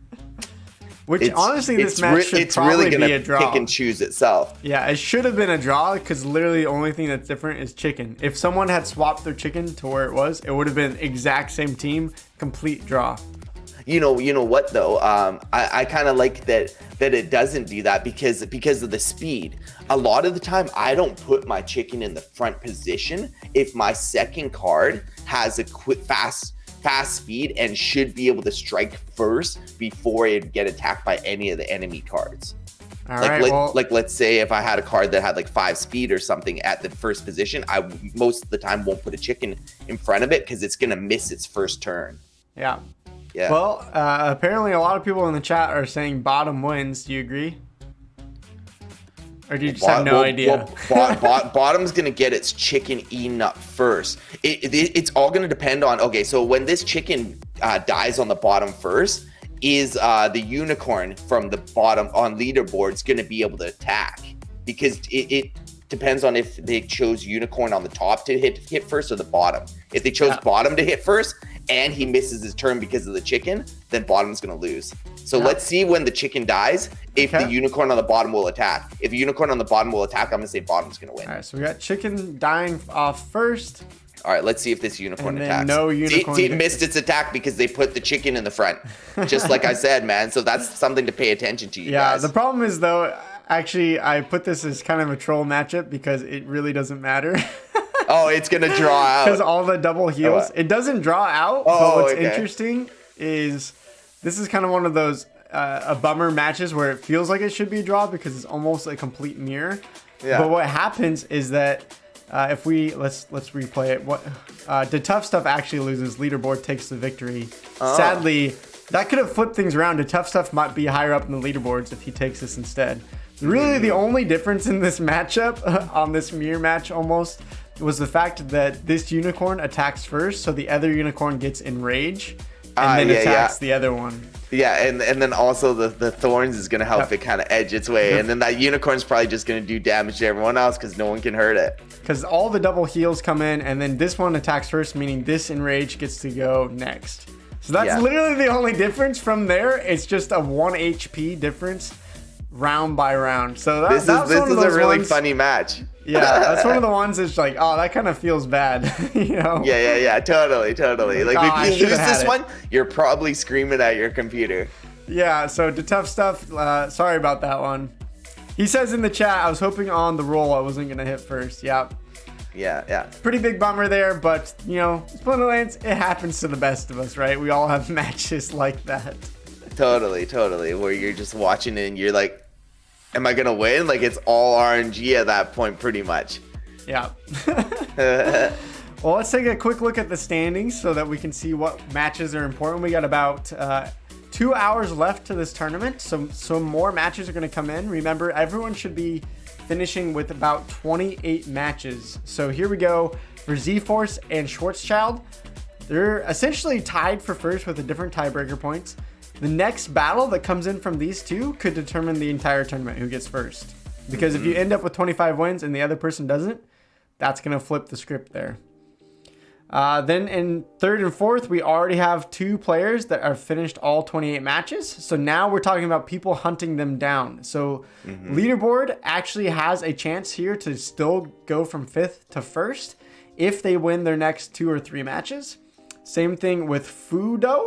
A: which honestly, this match should probably be a draw.
B: Pick and choose itself.
A: Yeah, it should have been a draw, because literally the only thing that's different is chicken. If someone had swapped their chicken to where it would have been exact same team, complete draw.
B: You know what though? I kind of like that it doesn't do that because of the speed. A lot of the time, I don't put my chicken in the front position if my second card has a quick, fast speed and should be able to strike first before it get attacked by any of the enemy cards. Like let's say if I had a card that had like 5 speed or something at the first position, I most of the time won't put a chicken in front of it because it's gonna miss its first turn.
A: Yeah.
B: Yeah.
A: Well, apparently a lot of people in the chat are saying bottom wins. Do you agree? Or do you just have no idea?
B: Bottom's going to get its chicken eaten up first. It's all going to depend on, okay, so when this chicken dies on the bottom first, is the unicorn from the bottom on leaderboards going to be able to attack? Because it depends on if they chose unicorn on the top to hit first or the bottom. If they chose bottom to hit first and he misses his turn because of the chicken, then bottom's going to lose. So let's see when the chicken dies, if the unicorn on the bottom will attack. If the unicorn on the bottom will attack, I'm going to say bottom's going to win.
A: All right, so we got chicken dying off first.
B: All right, let's see if this unicorn attacks.
A: No unicorn.
B: It missed its attack because they put the chicken in the front. Just like I said, man. So that's something to pay attention to, you guys.
A: The problem is, though, actually, I put this as kind of a troll matchup because it really doesn't matter.
B: Oh, it's going to draw out.
A: Because all the double heals. It doesn't draw out, but what's interesting is this is kind of one of those a bummer matches where it feels like it should be a draw because it's almost a complete mirror. Yeah. But what happens is that if we let's replay it. The tough stuff actually loses. Leaderboard takes the victory. Sadly, that could have flipped things around. The tough stuff might be higher up in the leaderboards if he takes this instead. Really, the only difference in this matchup on this mirror match almost was the fact that this unicorn attacks first, so the other unicorn gets enraged and then attacks the other one.
B: Yeah, and then also the thorns is going to help it kind of edge its way. And then that unicorn's probably just going to do damage to everyone else because no one can hurt it.
A: Because all the double heals come in, and then this one attacks first, meaning this enrage gets to go next. So that's literally the only difference from there. It's just a 1 HP difference round by round. So this is
B: a really funny match.
A: Yeah, that's one of the ones that's like, oh, that kind of feels bad, you know?
B: Yeah, totally. Like, if you lose this one, you're probably screaming at your computer.
A: Yeah, so the tough stuff, sorry about that one. He says in the chat, I was hoping on the roll I wasn't going to hit first. Yeah. Pretty big bummer there, but, you know, Splinterlands, it happens to the best of us, right? We all have matches like that.
B: Totally, where you're just watching it and you're like, am I gonna win? Like, it's all RNG at that point, pretty much.
A: Yeah. Well, let's take a quick look at the standings so that we can see what matches are important. We got about 2 hours left to this tournament, so some more matches are going to come in. Remember, everyone should be finishing with about 28 matches. So here we go for Z-Force and Schwartz Child. They're essentially tied for first with a different tiebreaker points. The next battle that comes in from these two could determine the entire tournament, who gets first. Because if you end up with 25 wins and the other person doesn't, that's going to flip the script there. Then in third and fourth, we already have 2 players that are finished all 28 matches. So now we're talking about people hunting them down. So Leaderboard actually has a chance here to still go from 5th to 1st if they win their next 2 or 3 matches. Same thing with Fadu,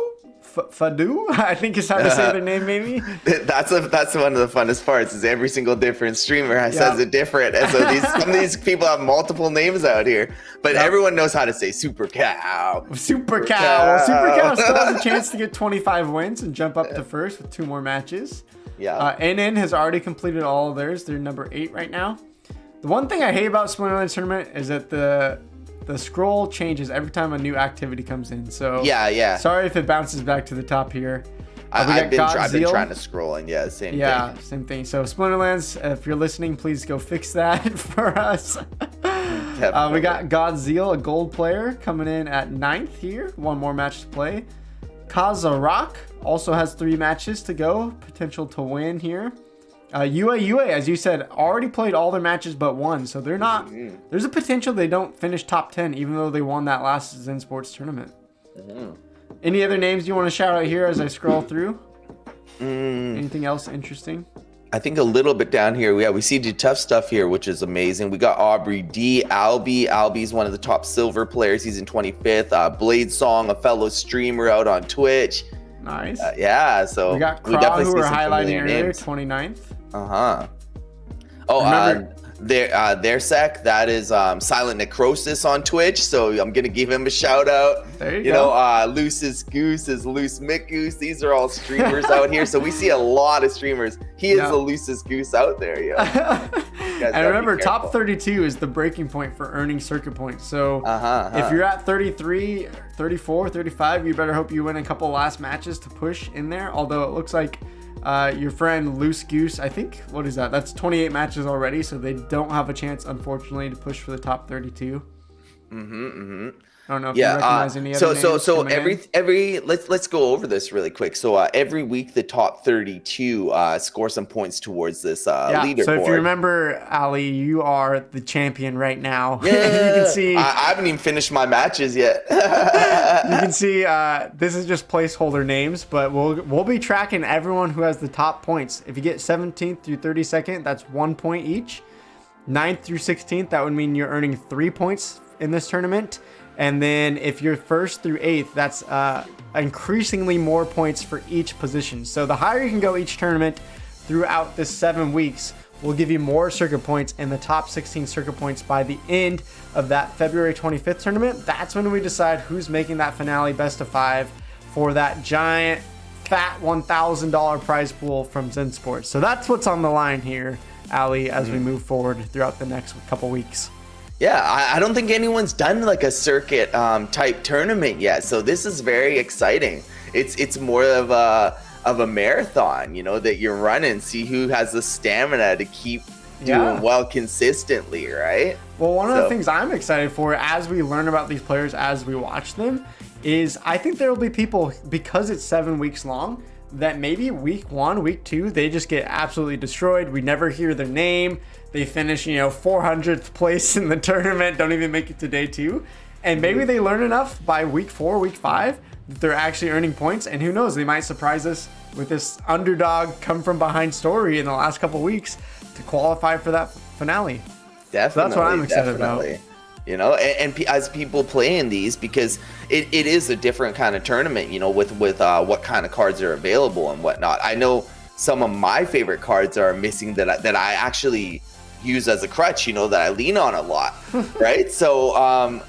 A: I think is how to say their name, maybe.
B: That's one of the funnest parts. Is every single different streamer says it different, and so some of these people have multiple names out here. But everyone knows how to say Super Cow.
A: Super Cow. Well, Super Cow still has a chance to get 25 wins and jump up to first with 2 more matches. Yeah. NN has already completed all of theirs. They're number 8 right now. The one thing I hate about Splinterlands tournament is that the scroll changes every time a new activity comes in. So sorry if it bounces back to the top here.
B: I've been trying to scroll and same thing.
A: Same thing. So Splinterlands, if you're listening, please go fix that for us. We got Godzilla, a gold player, coming in at 9th here. 1 more match to play. Kazarak also has 3 matches to go. Potential to win here. Uaua, as you said, already played all their matches but 1, so they're not. There's a potential they don't finish top 10, even though they won that last Zensports tournament. Any other names you want to shout out here as I scroll through? Anything else interesting?
B: I think a little bit down here, we see the tough stuff here, which is amazing. We got Aubrey D, Albie's one of the top silver players. He's in 25th. Blade Song, a fellow streamer out on Twitch.
A: Nice.
B: So
A: we got Craw, who were highlighting earlier, 29th.
B: Their sec, that is Silent Necrosis on Twitch, so I'm gonna give him a shout out.
A: There you go.
B: Loosest Goose is Loose Mick Goose. These are all streamers out here, so we see a lot of streamers. He is the loosest goose out there,
A: And remember, top 32 is the breaking point for earning circuit points. So if you're at 33, 34, 35, you better hope you win a couple last matches to push in there. Although it looks like your friend Loose Goose, I think, what is that? That's 28 matches already, so they don't have a chance, unfortunately, to push for the top 32. I don't know if you recognize any other names
B: so
A: coming in.
B: every let's go over this really quick. So every week the top 32 score some points towards this leaderboard.
A: So if you remember, Ali, you are the champion right now.
B: Yeah,
A: you can see.
B: I haven't even finished my matches yet.
A: You can see this is just placeholder names, but we'll be tracking everyone who has the top points. If you get 17th through 32nd, that's 1 point each. 9th through 16th, that would mean you're earning 3 points in this tournament. And then if you're 1st through 8th, that's increasingly more points for each position. So the higher you can go each tournament throughout this 7 weeks will give you more circuit points, and the top 16 circuit points by the end of that February 25th tournament. That's when we decide who's making that finale best of 5 for that giant fat $1,000 prize pool from Zensports. So that's what's on the line here, Ali, as we move forward throughout the next couple weeks.
B: Yeah, I don't think anyone's done like a circuit type tournament yet, so this is very exciting. It's more of a marathon, you know, that you're running, see who has the stamina to keep doing well consistently, right?
A: Well, one of the things I'm excited for as we learn about these players, as we watch them, is I think there will be people, because it's 7 weeks long, that maybe week 1, week 2, they just get absolutely destroyed. We never hear their name. They finish, 400th place in the tournament, don't even make it to day 2. And maybe they learn enough by week 4, week 5, that they're actually earning points. And who knows, they might surprise us with this underdog come from behind story in the last couple weeks to qualify for that finale.
B: Definitely.
A: So that's what I'm excited about.
B: You know, and as people play in these, because it is a different kind of tournament, you know, with what kind of cards are available and whatnot. I know some of my favorite cards are missing that I actually use as a crutch, you know, that I lean on a lot, right? So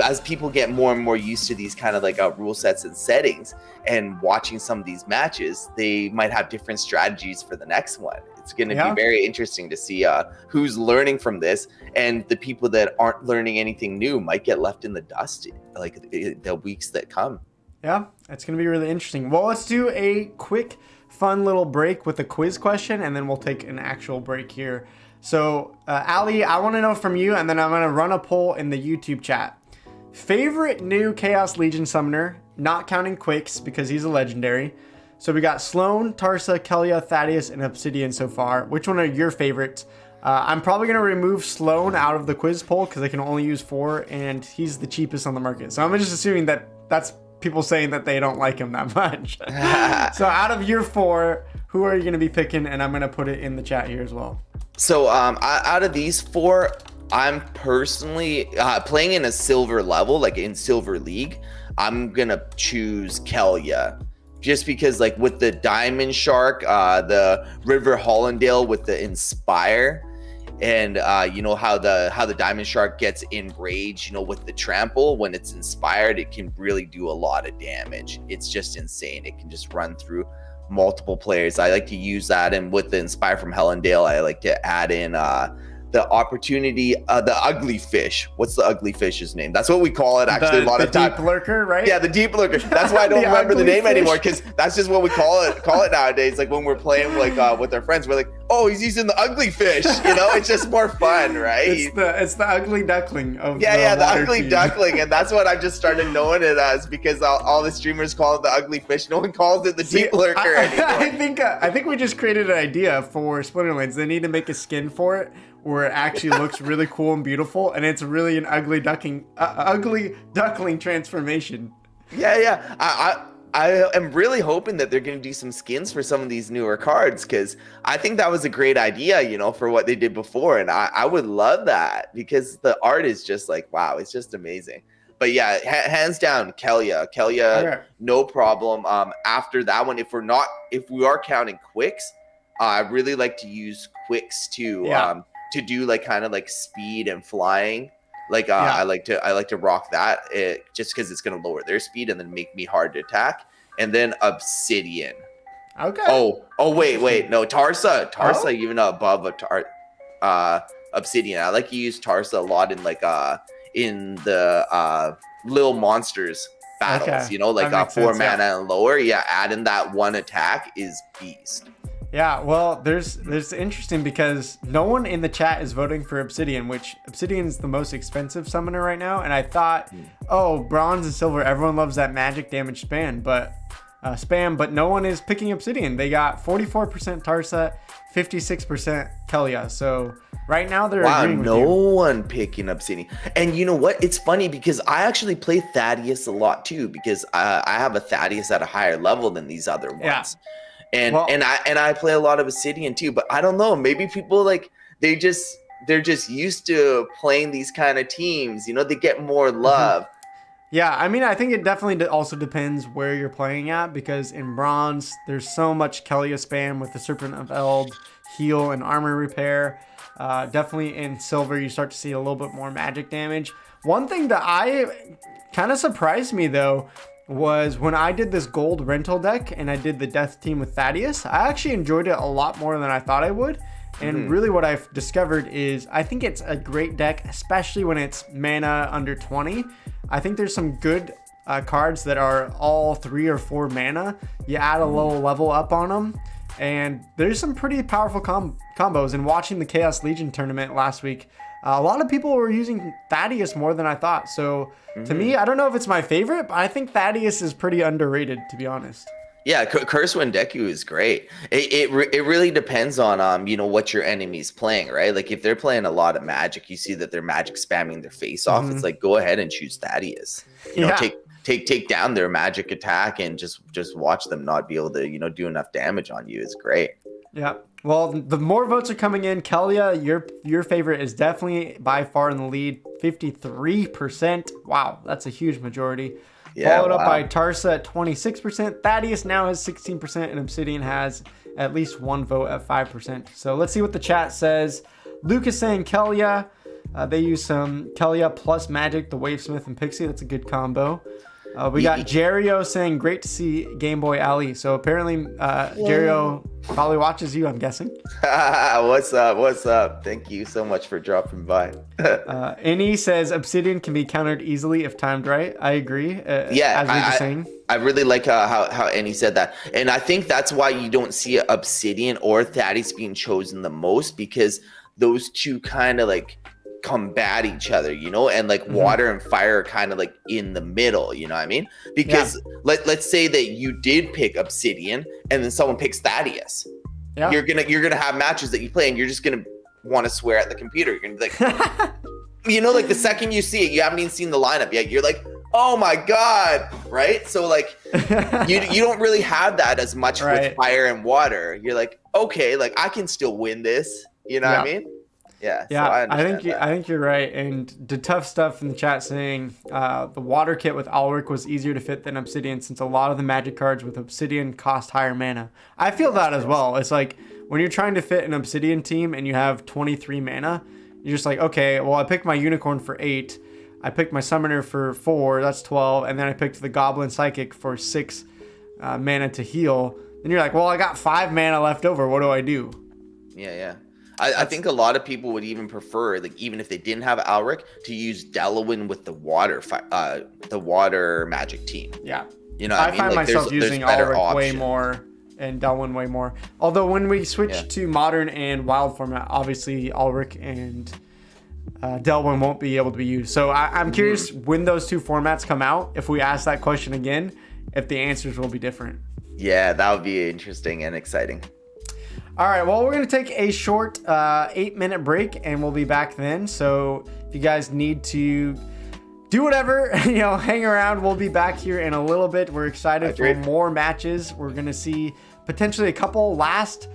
B: as people get more and more used to these kind of like rule sets and settings and watching some of these matches, they might have different strategies for the next one. It's going to be very interesting to see who's learning from this, and the people that aren't learning anything new might get left in the dust like the weeks that come. Yeah,
A: it's going to be really interesting. Well, let's do a quick, fun little break with a quiz question, and then we'll take an actual break here. So, Ali, I want to know from you, and then I'm going to run a poll in the YouTube chat. Favorite new Chaos Legion summoner, not counting Quicks because he's a legendary. So we got Sloan, Tarsa, Kelia, Thaddeus, and Obsidian so far. Which one are your favorites? I'm probably going to remove Sloan out of the quiz poll because I can only use 4, and he's the cheapest on the market. So I'm just assuming that that's people saying that they don't like him that much. So out of your 4, who are you going to be picking? And I'm going to put it in the chat here as well.
B: So out of these 4, I'm personally playing in a silver level, like in Silver League. I'm going to choose Kelia. Just because, like, with the Diamond Shark, the River Hollandale with the Inspire, and you know how the Diamond Shark gets enraged, you know, with the Trample. When it's inspired, it can really do a lot of damage. It's just insane. It can just run through multiple players. I like to use that, and with the Inspire from Hollandale, I like to add in the opportunity, the ugly fish. What's the ugly fish's name? That's what we call it, actually. A lot of time.
A: Deep lurker, right?
B: Yeah, the deep lurker. That's why I don't remember the name anymore, because that's just what we call it nowadays. Like when we're playing like with our friends, we're like, oh, he's using the ugly fish. You know, it's just more fun, right?
A: It's the ugly duckling of
B: the ugly duckling, and that's what I've just started knowing it as, because all the streamers call it the ugly fish. No one calls it the deep lurker anymore.
A: I think we just created an idea for Splinterlands. They need to make a skin for it where it actually looks really cool and beautiful, and it's really an ugly duckling transformation.
B: Yeah. I am really hoping that they're going to do some skins for some of these newer cards, because I think that was a great idea, you know, for what they did before, and I would love that, because the art is just like, wow, it's just amazing. But yeah, hands down, Kelia, okay. No problem. After that one, if we are counting Quicks, I really like to use Quicks to do like kind of like speed and flying. Like I like to rock that just because it's going to lower their speed and then make me hard to attack. And then Obsidian.
A: Okay.
B: Oh wait, no, Tarsa even above Obsidian. I like to use Tarsa a lot in like in the little monsters battles. Okay. You know, like 4 mana and lower. Yeah, adding that one attack is beast.
A: Yeah, well, there's interesting because no one in the chat is voting for Obsidian, which Obsidian is the most expensive summoner right now. And I thought, oh, bronze and silver, everyone loves that magic damage spam, but no one is picking Obsidian. They got 44% Tarsa, 56% Kelia. So right now they're agreeing with
B: no
A: you.
B: one picking Obsidian. And you know what? It's funny because I actually play Thaddeus a lot too, because I have a Thaddeus at a higher level than these other ones.
A: Yeah.
B: And I play a lot of Obsidian too, but I don't know, maybe people like they're just used to playing these kind of teams, you know, they get more love.
A: Yeah, I mean, I think it definitely also depends where you're playing at, because in bronze there's so much Kelia spam with the Serpent of Eld, heal, and armor repair. Definitely in silver you start to see a little bit more magic damage. One thing that I kind of surprised me though was when I did this gold rental deck and I did the death team with Thaddeus, I actually enjoyed it a lot more than I thought I would. And really what I've discovered is I think it's a great deck, especially when it's mana under 20. I think there's some good cards that are all 3 or 4 mana. You add a low level up on them, and there's some pretty powerful combos. And watching the Chaos Legion tournament last week, a lot of people were using Thaddeus more than I thought. So to me, I don't know if it's my favorite, but I think Thaddeus is pretty underrated, to be honest.
B: Yeah, Curse Wendeku is great. It really depends on you know, what your enemy's playing, right? Like if they're playing a lot of magic, you see that they're magic spamming their face off. It's like, go ahead and choose Thaddeus. You know, take down their magic attack and just watch them not be able to, you know, do enough damage on you. It's great.
A: Yeah. Well, the more votes are coming in. Kelia, your favorite is definitely by far in the lead, 53%. Wow, that's a huge majority.
B: Yeah,
A: Followed up by Tarsa at 26%. Thaddeus now has 16%, and Obsidian has at least 1 vote at 5%. So let's see what the chat says. Lucas saying Kelia. They use some Kelia plus Magic, the Wavesmith, and Pixie. That's a good combo. We got Jerio saying, great to see Game Boy Ali. So apparently Jerio probably watches you, I'm guessing.
B: What's up? Thank you so much for dropping by.
A: Any says Obsidian can be countered easily if timed right. I agree. As we were saying.
B: I really like how Annie said that. And I think that's why you don't see Obsidian or Thaddeus being chosen the most, because those two kind of like combat each other, you know, and like water and fire are kind of like in the middle, you know what I mean? Because let's say that you did pick Obsidian and then someone picks Thaddeus. Yeah. You're gonna have matches that you play and you're just gonna want to swear at the computer. You're gonna be like, you know, like the second you see it, you haven't even seen the lineup yet. You're like, oh my God, right? So like you don't really have that as much with fire and water. You're like, okay, like I can still win this, you know what I mean? Yeah,
A: so I think you're right. And the tough stuff in the chat saying the water kit with Alric was easier to fit than Obsidian, since a lot of the magic cards with Obsidian cost higher mana. I feel that as well. It's like when you're trying to fit an Obsidian team and you have 23 mana, you're just like, okay, well, I picked my Unicorn for 8. I picked my Summoner for 4, that's 12. And then I picked the Goblin Psychic for 6 mana to heal. And you're like, well, I got 5 mana left over. What do I do?
B: Yeah. I think a lot of people would even prefer, like, even if they didn't have Alric, to use Delawin with the water magic team.
A: Yeah.
B: You know what I mean?
A: Find
B: like,
A: myself using Alric way more and Delawin way more. Although when we switch to modern and wild format, obviously Alric and Delawin won't be able to be used. So I'm curious when those two formats come out, if we ask that question again, if the answers will be different.
B: Yeah, that would be interesting and exciting.
A: All right, well, we're going to take a short 8-minute break, and we'll be back then. So if you guys need to do whatever, you know, hang around. We'll be back here in a little bit. We're excited for more matches. We're going to see potentially a couple last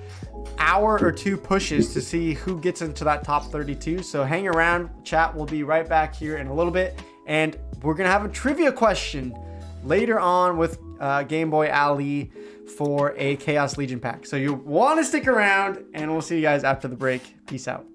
A: hour or two pushes to see who gets into that top 32. So hang around, chat. We'll be right back here in a little bit. And we're going to have a trivia question later on with Game Boy Ali for a Chaos Legion pack. So you want to stick around, and we'll see you guys after the break. Peace out.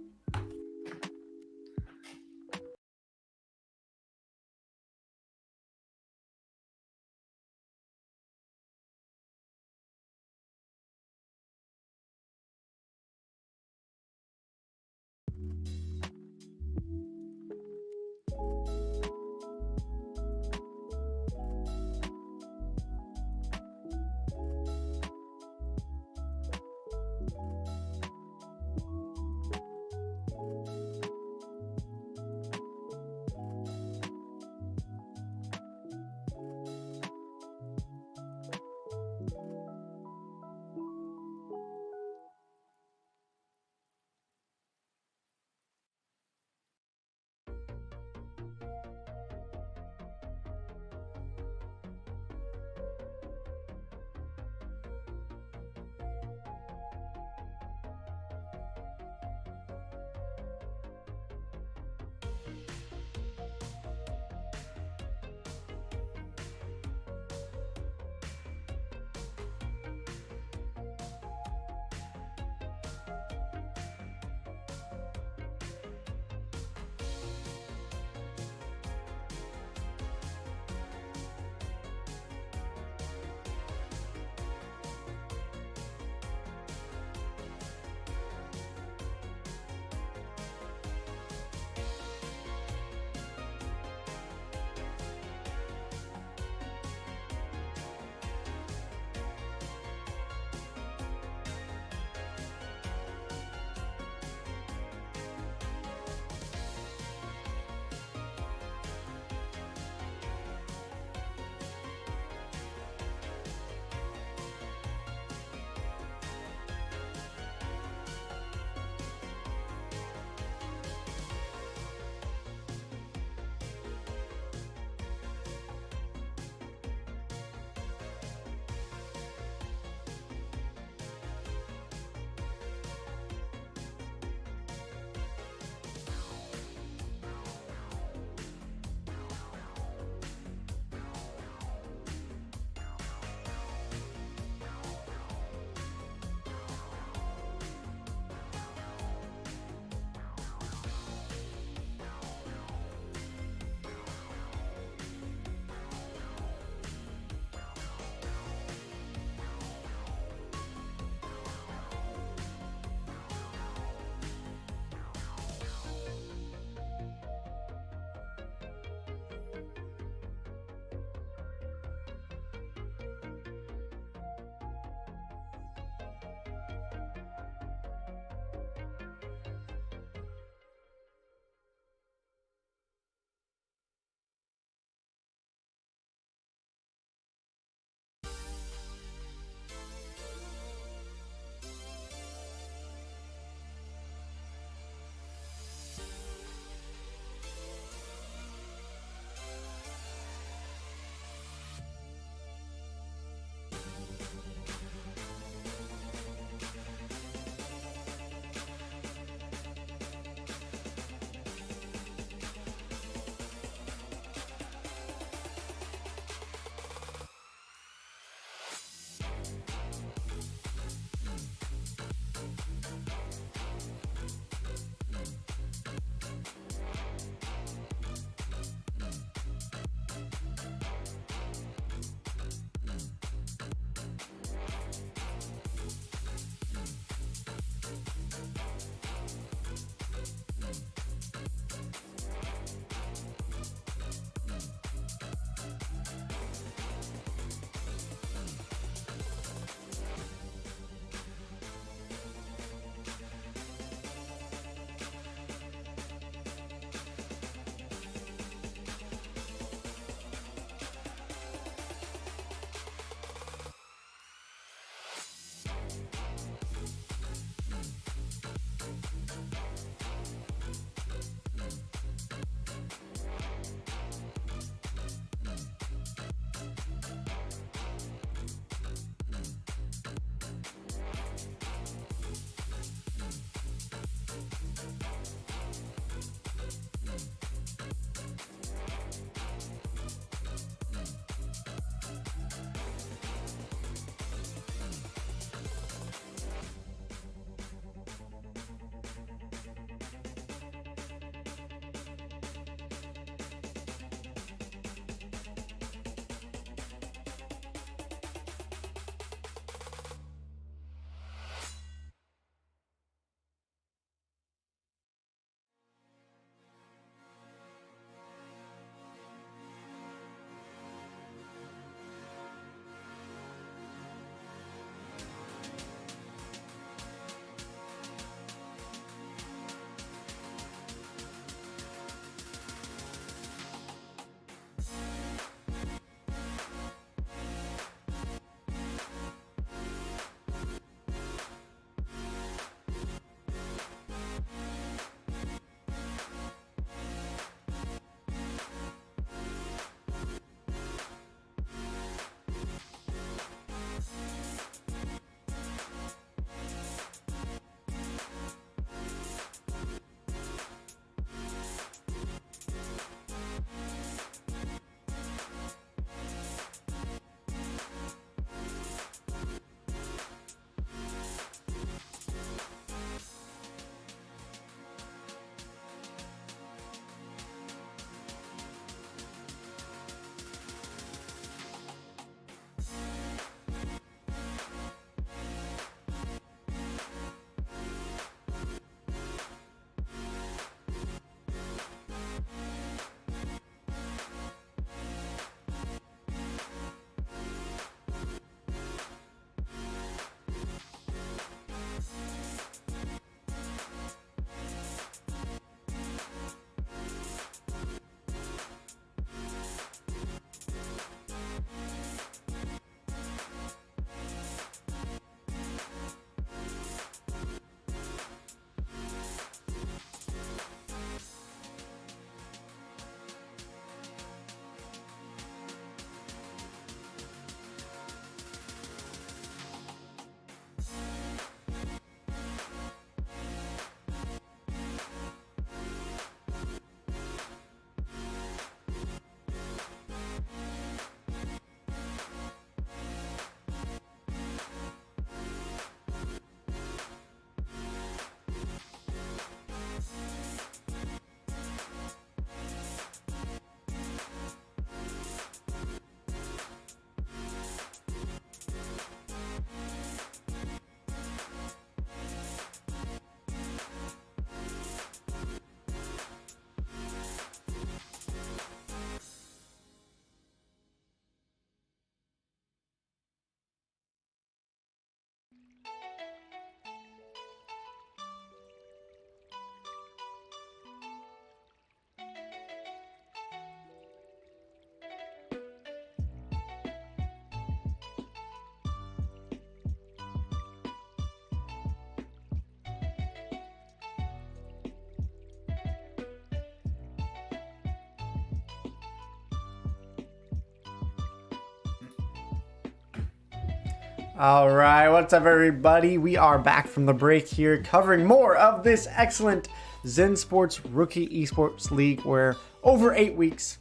A: All right, what's up, everybody? We are back from the break here, covering more of this excellent Zensports Rookie Esports League, where over 8 weeks,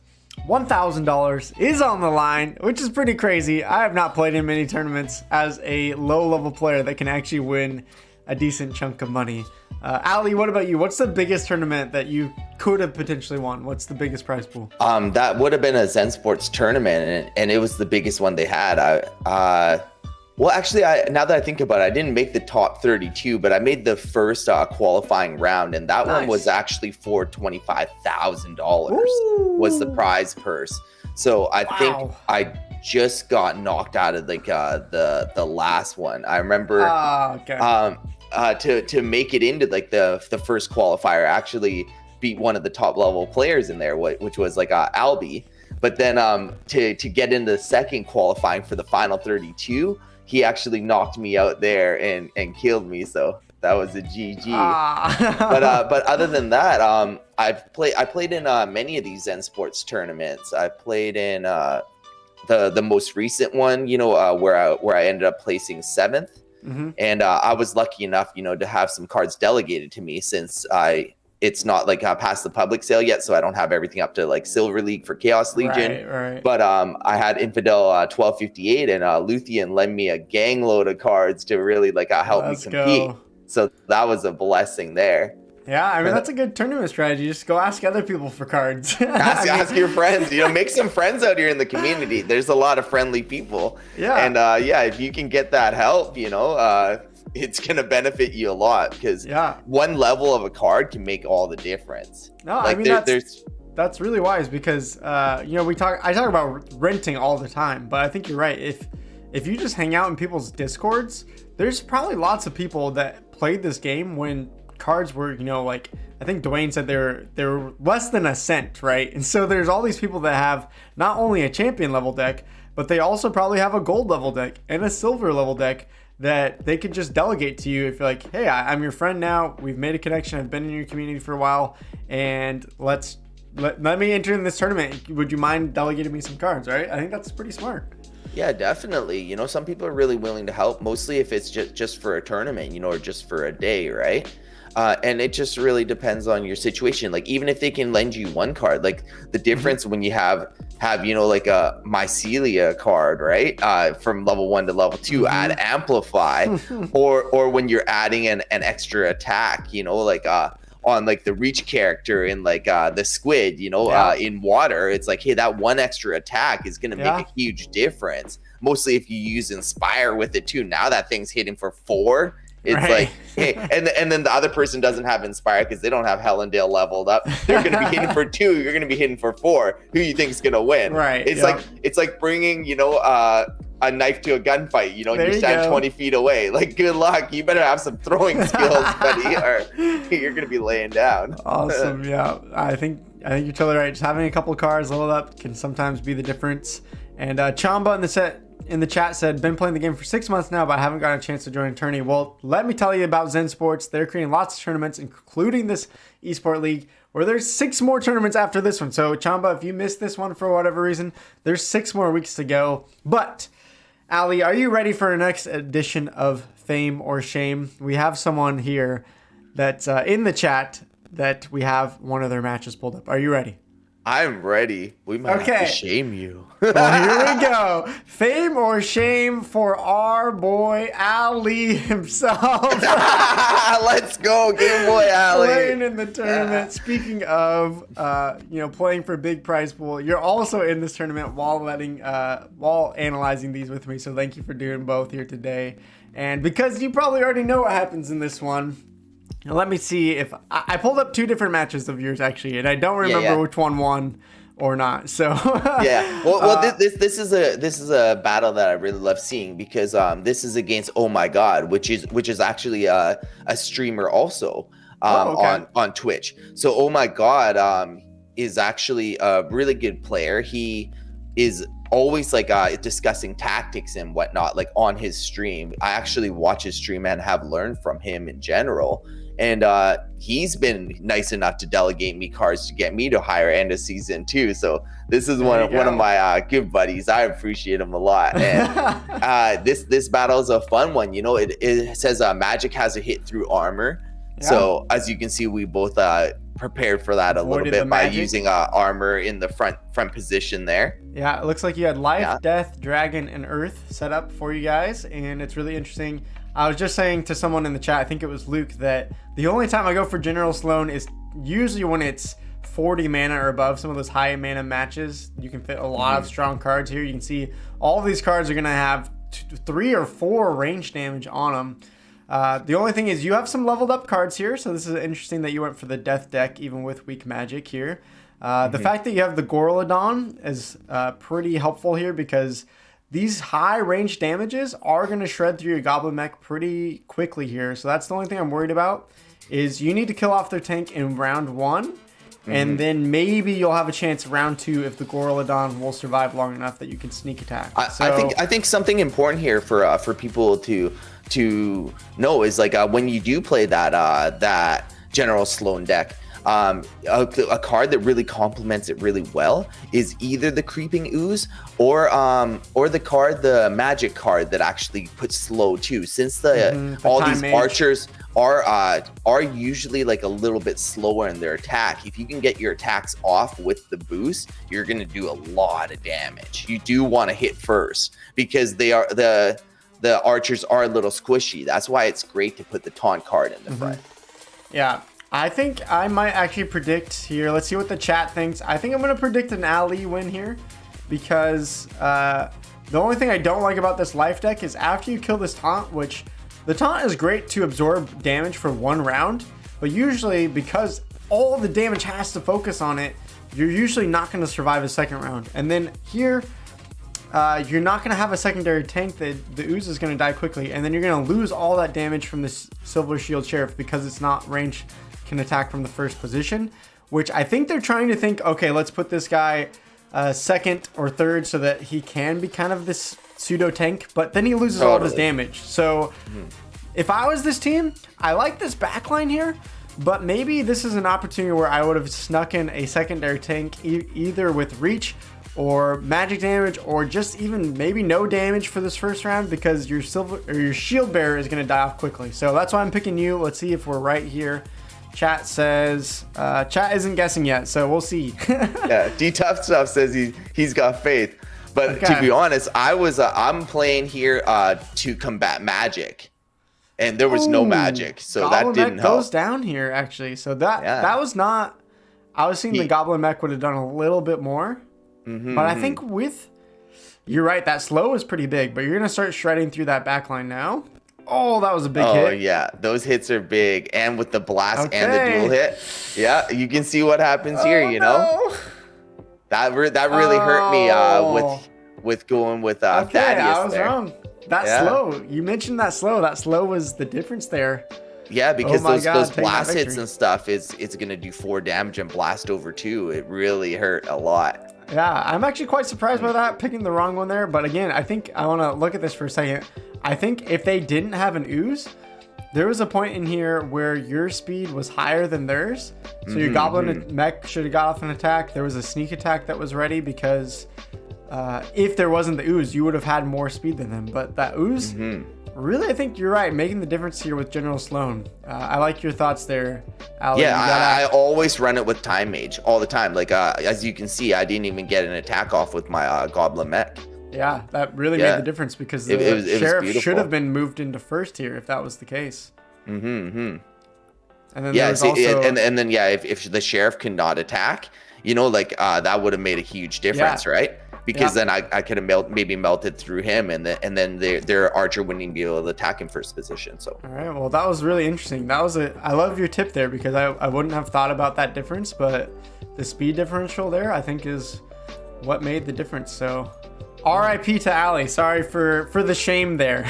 A: $1,000 is on the line, which is pretty crazy. I have not played in many tournaments as a low-level player that can actually win a decent chunk of money. Ali, what about you? What's the biggest tournament that you could have potentially won? What's the biggest prize pool?
B: That would have been a Zensports tournament, and it was the biggest one they had. Well, actually, now that I think about it, I didn't make the top 32, but I made the first qualifying round, and that one was actually for $25,000 was the prize purse. So I think I just got knocked out of like the last one. I remember to make it into like the first qualifier, I actually beat one of the top level players in there, which was like Albie. But then to get into the second qualifying for the final 32, he actually knocked me out there and killed me. So that was a GG. But other than that, I played in many of these Zensports tournaments. I played in the most recent one, where I ended up placing 7th. Mm-hmm. And I was lucky enough, to have some cards delegated to me, since it's not like past the public sale yet, so I don't have everything up to like Silver League for Chaos Legion. Right. But I had Infidel 1258 and Luthien lend me a gang load of cards to really like help me compete. So that was a blessing there. Yeah, I mean, that's a good tournament strategy. Just go ask other people for cards. ask your friends. Make some friends out here in the community. There's a lot of friendly people. Yeah. And if you can get that help, it's going to benefit you a lot, because one level of a card can make all the difference. No, like, I mean, that's really wise, because, I talk about renting all the time, but I think you're right. If you just hang out in people's Discords, there's probably lots of people that played this game when cards were, like, I think Dwayne said they're less than a cent, right? And so there's all these people that have not only a champion level deck, but they also probably have a gold level deck and a silver level deck that they could just delegate to you if you're like, hey, I'm your friend now. We've made a connection. I've been in your community for a while, and let me enter in this tournament. Would you mind delegating me some cards, right? I think that's pretty smart. Yeah, definitely. Some people are really willing to help, mostly if it's just for a tournament, or just for a day, right? And it just really depends on your situation. Like, even if they can lend you one card, like the difference when you have like a Mycelia card, right? From level 1 to level 2, add Amplify, or when you're adding an extra attack, like on like the Reach character in like the Squid, in water, it's like, hey, that one extra attack is going to make a huge difference. Mostly if you use Inspire with it too. Now that thing's hitting for 4. It's like, hey, and then the other person doesn't have Inspire because they don't have Hellendale leveled up. They're going to be hitting for 2. You're going to be hitting for 4. Who you think is going to win? Right. It's like bringing, a knife to a gunfight, and you stand 20 feet away. Like, good luck. You better have some throwing skills, buddy, or you're going to be laying down. Awesome. Yeah. I think you're totally right. Just having a couple of cards leveled up can sometimes be the difference. And Chamba in the chat said, been playing the game for 6 months now, but I haven't gotten a chance to join a tourney. Well, let me tell you about Zensports. They're creating lots of tournaments, including this Esport League, where there's 6 more tournaments after this one. So, Chamba, if you missed this one for whatever reason, there's 6 more weeks to go. But, Ali, are you ready for our next edition of Fame or Shame? We have someone here that's in the chat that we have one of their matches pulled up. Are you ready? I'm ready. We might have to shame you. Well, here we go. Fame or shame for our boy Ali himself. Let's go, Game Boy Ali. Playing in the tournament. Speaking of, playing for big prize pool, you're also in this tournament while analyzing these with me. So thank you for doing both here today. And because you probably already know what happens in this one, let me see if I pulled up 2 different matches of yours actually, and I don't remember which one won or not. So this is a battle that I really love seeing, because this is against Oh My God, which is actually a streamer also on Twitch. So Oh My God is actually a really good player. He is always like discussing tactics and whatnot, like on his stream. I actually watch his stream and have learned from him in general. and he's been nice enough to delegate me cards to get me to higher end of season 2. So this is one of my good buddies. I appreciate him a lot. And this battle is a fun one. You know, it says Magic has a hit through armor. Yeah. So as you can see, we both prepared for that a little bit by using armor in the front position there.
A: Yeah, it looks like you had life, death, dragon, and earth set up for you guys, and it's really interesting. I was just saying to someone in the chat, I think it was Luke, that the only time I go for General Sloan is usually when it's 40 mana or above. Some of those high mana matches, you can fit a lot of strong cards here. You can see all of these cards are going to have 3 or 4 range damage on them. The only thing is you have some leveled up cards here, so this is interesting that you went for the death deck even with weak magic here. The fact that you have the Gorladon is pretty helpful here, because these high range damages are going to shred through your Goblin mech pretty quickly here. So that's the only thing I'm worried about, is you need to kill off their tank in round 1. And then maybe you'll have a chance round 2 if the Gorladon will survive long enough that you can sneak attack.
B: I think something important here for people to know is, like, when you do play that General Sloan deck, a card that really complements it really well is either the Creeping Ooze or the magic card that actually puts slow too, since all these archers are usually like a little bit slower in their attack. If you can get your attacks off with the boost, you're going to do a lot of damage. You do want to hit first, because they are the archers are a little squishy. That's why it's great to put the taunt card in the front.
A: Yeah, I think I might actually predict here. Let's see what the chat thinks. I think I'm going to predict an Ali win here, because the only thing I don't like about this life deck is after you kill this taunt, which the taunt is great to absorb damage for 1 round, but usually because all the damage has to focus on it, you're usually not going to survive a second round. And then here, you're not going to have a secondary tank. The Ooze is going to die quickly, and then you're going to lose all that damage from this Silver Shield Sheriff because it's not range can attack from the first position, which I think they're trying to think, okay, let's put this guy second or third so that he can be kind of this pseudo tank, but then he loses all of his damage. So if I was this team, I like this backline here, but maybe this is an opportunity where I would have snuck in a secondary tank either with reach or magic damage, or just even maybe no damage for this first round, because your shield bearer is going to die off quickly. So that's why I'm picking you. Let's see if we're right here. Chat says chat isn't guessing yet, so we'll see.
B: Yeah, D Tough Stuff says he's got faith, but to be honest, I'm playing here to combat magic, and there was no magic, so
A: Goblin
B: that didn't
A: mech
B: help.
A: goes down here actually, so that was not. I was thinking the Goblin mech would have done a little bit more, but I think you're right, that slow is pretty big, but you're gonna start shredding through that backline now. Oh, that was a big hit. Oh,
B: yeah. Those hits are big. And with the blast and the dual hit. Yeah, you can see what happens here, you know? That really hurt me with going with Thaddeus
A: I was
B: there.
A: wrong. That slow. You mentioned that slow. That slow was the difference there.
B: Yeah, because those blast hits and stuff, it's going to do 4 damage and blast over 2. It really hurt a lot.
A: Yeah, I'm actually quite surprised by that, picking the wrong one there. But again, I think I want to look at this for a second. I think if they didn't have an Ooze, there was a point in here where your speed was higher than theirs. So your Goblin mech should have got off an attack. There was a sneak attack that was ready, because if there wasn't the Ooze, you would have had more speed than them. But that Ooze, really, I think you're right, making the difference here with General Sloan. I like your thoughts there, Ali.
B: Yeah, I always run it with Time Mage all the time. Like, as you can see, I didn't even get an attack off with my Goblin mech.
A: Yeah, that really made the difference, because the Sheriff should have been moved into first here if that was the case. And then if the Sheriff cannot attack, you know, like that would have made a huge difference, right? Because then I could have maybe melted through him, and then their archer wouldn't even be able to attack in first position. So all right, well, that was really interesting. I love your tip there, because I wouldn't have thought about that difference, but the speed differential there I think is what made the difference. So R.I.P. to Ali. Sorry for the shame there.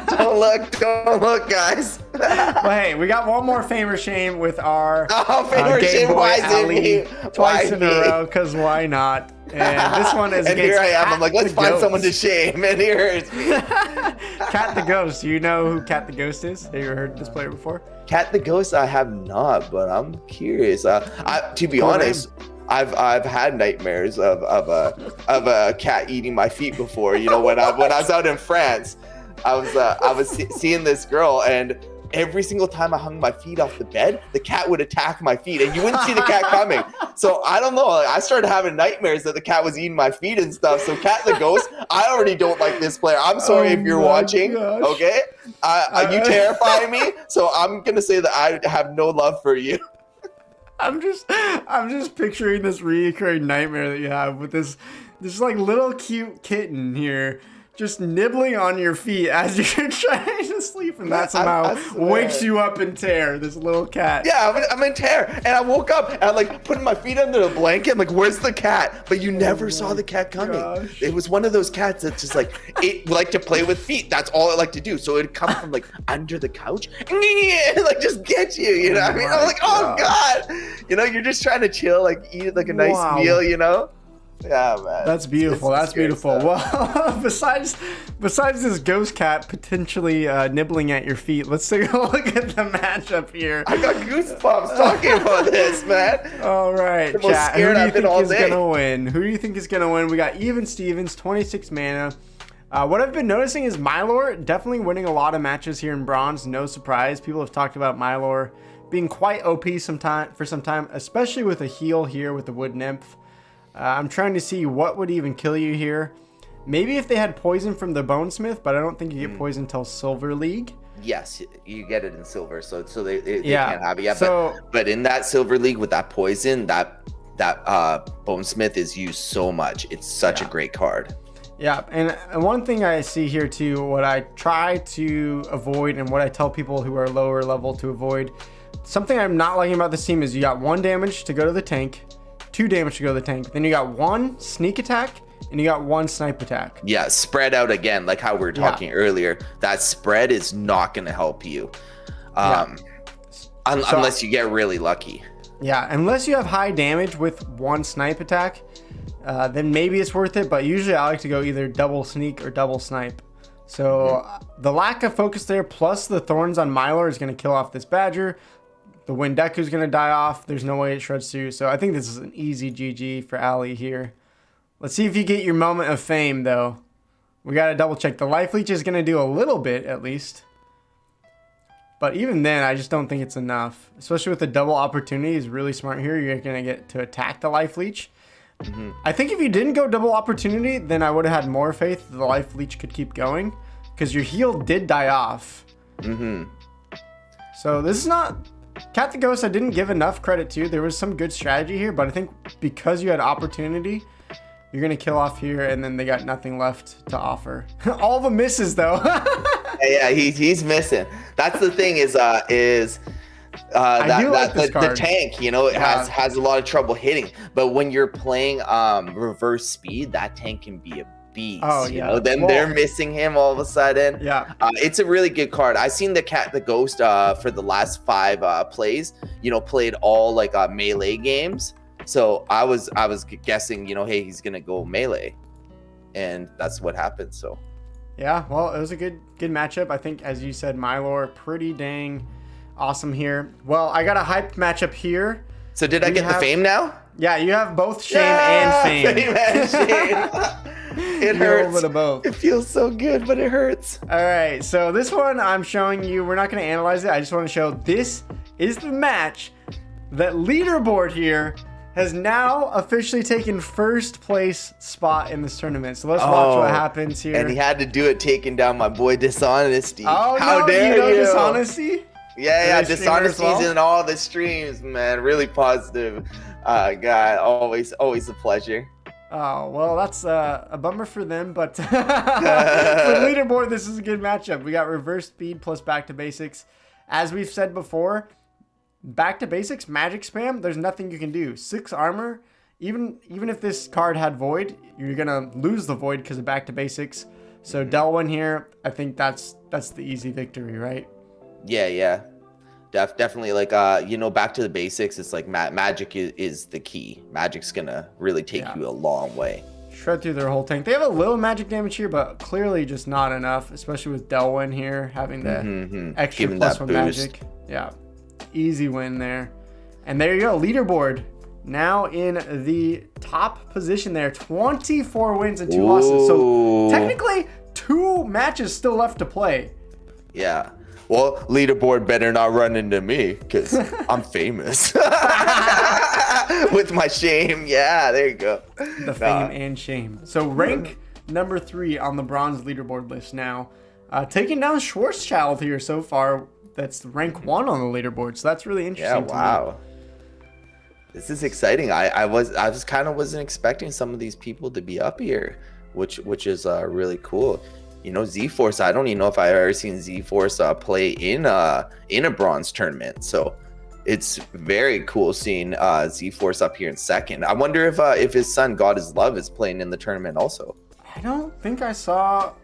B: Don't look, guys.
A: But hey, we got one more fame or shame with our
B: fame or
A: Game
B: shame.
A: Boy
B: Why is it
A: Ali
B: me?
A: twice
B: Why
A: in a
B: me?
A: row, because why not? And this one is
B: And
A: against
B: here I am.
A: Cat
B: I'm like, let's
A: the
B: find
A: Ghost.
B: someone to shame. And here it's me.
A: Cat the Ghost. Do you know who Cat the Ghost is? Have you ever heard this player before?
B: Cat the Ghost, I have not, but I'm curious. To be honest, I've had nightmares of a cat eating my feet before. You know, when I was out in France, I was seeing this girl, and every single time I hung my feet off the bed, the cat would attack my feet, and you wouldn't see the cat coming. So I don't know. Like, I started having nightmares that the cat was eating my feet and stuff. So Cat the Ghost, I already don't like this player. I'm sorry if you're watching.
A: Gosh.
B: Okay, you terrify me. So I'm gonna say that I have no love for you.
A: I'm just picturing this recurring nightmare that you have with this like little cute kitten here, just nibbling on your feet as you're trying to sleep, and that somehow wakes you up in terror. This little cat.
B: Yeah, I'm in terror, and I woke up and I'm like putting my feet under the blanket. I'm like, "Where's the cat?" But you never saw the cat coming.
A: Gosh.
B: It was one of those cats that just like it liked to play with feet. That's all it liked to do. So it'd come from like under the couch and like just get you. You know what I mean? I'm like, "Oh God!" You know, you're just trying to chill, like eat like a nice meal. You know? Yeah, man.
A: That's beautiful. That's beautiful.
B: Stuff.
A: Well, besides this ghost cat potentially nibbling at your feet, let's take a look at the matchup here.
B: I got goosebumps talking about this, man.
A: All right,
B: The most
A: chat. Who
B: scared
A: do you
B: I've been
A: think
B: all
A: is
B: day.
A: gonna win? Who do you think is gonna win? We got Even Stevens, 26 mana. What I've been noticing is Mylor definitely winning a lot of matches here in Bronze. No surprise. People have talked about Mylor being quite OP for some time, especially with a heal here with the Wood Nymph. I'm trying to see what would even kill you here. Maybe if they had poison from the Bonesmith, but I don't think you get poison until Silver League.
B: Yes, you get it in silver, so they
A: Yeah,
B: can't have it yet.
A: so-
B: but in that Silver League with that poison, that Bonesmith is used so much. It's such a great card.
A: Yeah, and one thing I see here too, what I try to avoid and what I tell people who are lower level to avoid, something I'm not liking about this team is you got 1 damage to go to the tank, 2 damage to go to the tank, then you got 1 sneak attack, and you got 1 snipe attack.
B: Yeah, spread out again, like how we were talking earlier. That spread is not going to help you, unless you get really lucky.
A: Yeah, unless you have high damage with 1 snipe attack, then maybe it's worth it. But usually I like to go either double sneak or double snipe. So the lack of focus there, plus the thorns on Mylor is going to kill off this Badger. The Windeku is going to die off. There's no way it shreds through. So I think this is an easy GG for Ali here. Let's see if you get your moment of fame, though. We got to double check. The Life Leech is going to do a little bit, at least. But even then, I just don't think it's enough. Especially with the double opportunity is really smart here. You're going to get to attack the Life Leech. I think if you didn't go double opportunity, then I would have had more faith that the Life Leech could keep going. Because your heal did die off. So this is not... Cat the Ghost, I didn't give enough credit to. There was some good strategy here, but I think because you had opportunity, you're going to kill off here, and then they got nothing left to offer. All the misses, though.
B: Yeah, he's missing. That's the thing is the tank, you know, it has a lot of trouble hitting. But when you're playing reverse speed, that tank can be a beast.
A: Oh,
B: you know, then they're missing him all of a sudden.
A: Yeah.
B: It's a really good card. I've seen the Cat the Ghost for the last 5 plays, you know, played all like melee games. So I was guessing, you know, hey, he's gonna go melee, and that's what happened. So
A: yeah, well, it was a good matchup. I think, as you said, Mylor pretty dang awesome here. Well, I got a hyped matchup here.
B: So did I get the fame now?
A: Yeah, you have both shame and fame.
B: Fame and shame. It hurts.
A: A little bit of both.
B: It feels so good, but it hurts.
A: All right, so this one I'm showing you. We're not going to analyze it. I just want to show this is the match that Leaderboard here has now officially taken first place spot in this tournament. So let's watch what happens here.
B: And he had to do it taking down my boy Dishonesty.
A: Oh,
B: how
A: no,
B: dare
A: you know Dishonesty?
B: Yeah, Dishonesty's in all the streams, man. Really positive guy. Always a pleasure.
A: Oh, well, that's a bummer for them, but for Leaderboard, this is a good matchup. We got reverse speed plus back to basics. As we've said before, back to basics, magic spam, there's nothing you can do. 6 armor even if this card had Void, you're gonna lose the Void because of Back to Basics. So Delwyn here, I think that's the easy victory, right?
B: Yeah. Definitely, like back to the basics. It's like magic is the key. Magic's gonna really take you a long way.
A: Shred through their whole tank. They have a little magic damage here, but clearly just not enough, especially with Delwyn here having the extra +1 magic. Yeah, easy win there. And there you go, leaderboard. Now in the top position there, 24 wins and 2 losses. So technically 2 matches still left to play.
B: Yeah. Well, leaderboard better not run into me because I'm famous. With my shame. Yeah, there you go.
A: The fame and shame. So rank number 3 on the bronze leaderboard list now. Taking down Schwartz Child here so far. That's rank 1 on the leaderboard. So that's really interesting.
B: Yeah, wow. This is exciting. I wasn't expecting some of these people to be up here, which is really cool. Z-Force, I don't even know if I've ever seen Z-Force play in a bronze tournament. So it's very cool seeing Z-Force up here in second. I wonder if his son God Is Love is playing in the tournament also.
A: I don't think I saw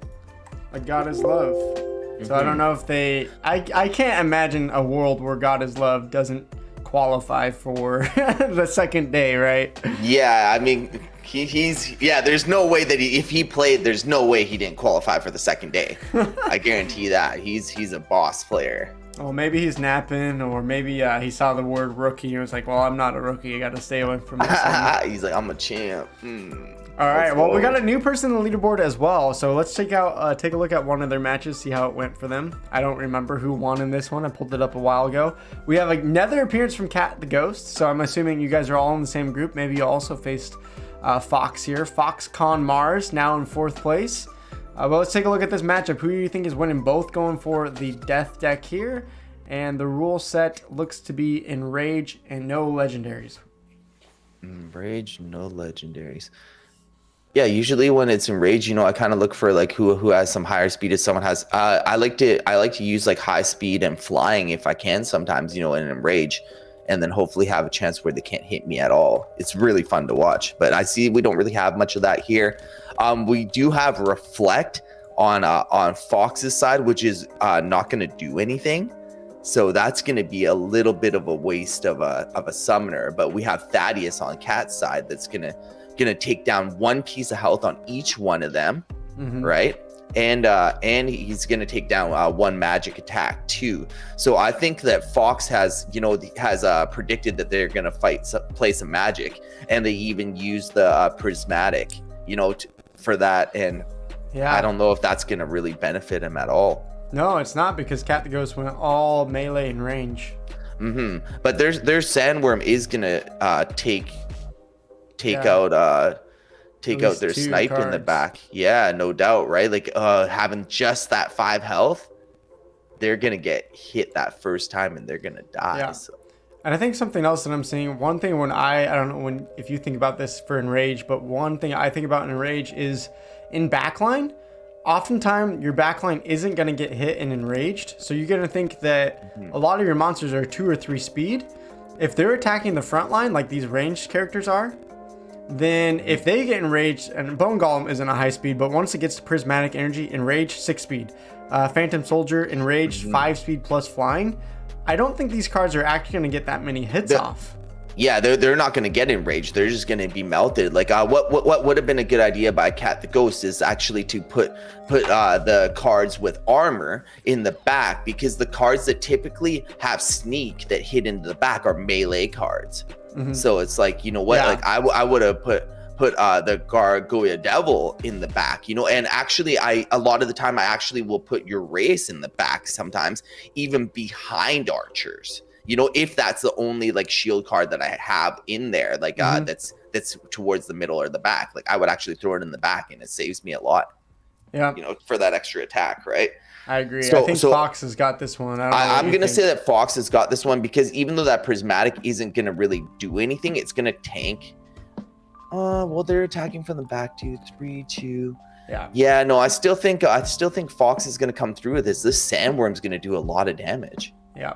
A: a God Is Love. So I don't know if I can't imagine a world where God Is Love doesn't qualify for the second day, right?
B: Yeah, I mean, there's no way that if he played, there's no way he didn't qualify for the second day. I guarantee that. He's a boss player.
A: Well, maybe he's napping, or maybe he saw the word rookie and was like, well, I'm not a rookie. I got to stay away from this.
B: He's like, I'm a champ.
A: All right, well, we got a new person on the leaderboard as well. So let's take a look at one of their matches, see how it went for them. I don't remember who won in this one. I pulled it up a while ago. We have another appearance from Cat the Ghost. So I'm assuming you guys are all in the same group. Maybe you also faced Fox here. Foxconn Mars now in 4th place. Well, let's take a look at this matchup. Who do you think is winning? Both going for the death deck here. And the rule set looks to be Enrage and no legendaries.
B: Enrage, no legendaries. Yeah, usually when it's Enrage, I kind of look for like who has some higher speed. If someone has, I like to use like high speed and flying if I can sometimes, in Enrage, and then hopefully have a chance where they can't hit me at all. It's really fun to watch, but I see we don't really have much of that here. We do have Reflect on Fox's side, which is not going to do anything. So that's going to be a little bit of a waste of a summoner, but we have Thaddeus on Cat's side that's going to take down 1 piece of health on each one of them, right? And he's going to take down 1 magic attack too. So I think that Fox has predicted that they're going to play some magic, and they even use the prismatic, for that. And I don't know if that's going to really benefit him at all.
A: No, it's not, because Cat the Ghost went all melee and range.
B: But their Sandworm is going to take out their snipe in the back. Yeah, no doubt, right? Like having just that 5 health, they're gonna get hit that first time and they're gonna die.
A: Yeah.
B: So.
A: And I think something else that I'm seeing, one thing when I don't know if you think about this for Enrage, but one thing I think about in Enrage is in backline, oftentimes your backline isn't going to get hit and enraged. So you're going to think that a lot of your monsters are 2 or 3 speed. If they're attacking the front line like these ranged characters are, then if they get enraged, and Bone Golem isn't a high speed, but once it gets to prismatic energy, enraged 6 speed. Phantom Soldier enraged 5 speed plus flying. I don't think these cards are actually going to get that many hits off.
B: Yeah, they're not going to get enraged. They're just going to be melted. Like what would have been a good idea by Cat the Ghost is actually to put the cards with armor in the back, because the cards that typically have sneak that hit into the back are melee cards. So it's like, you know what? Yeah. Like I would have put the Gargoyle Devil in the back, and actually a lot of the time I actually will put Uraeus in the back sometimes, even behind archers. If that's the only like shield card that I have in there, like that's towards the middle or the back, like I would actually throw it in the back and it saves me a lot.
A: Yeah.
B: For that extra attack, right?
A: I agree. I think Fox has got this one.
B: I'm going to say that Fox has got this one, because even though that prismatic isn't going to really do anything, it's going to tank. Well, they're attacking from the back, 2, 3, 2. Yeah, no, I still think Fox is going to come through with this. This Sandworm's going to do a lot of damage.
A: Yeah.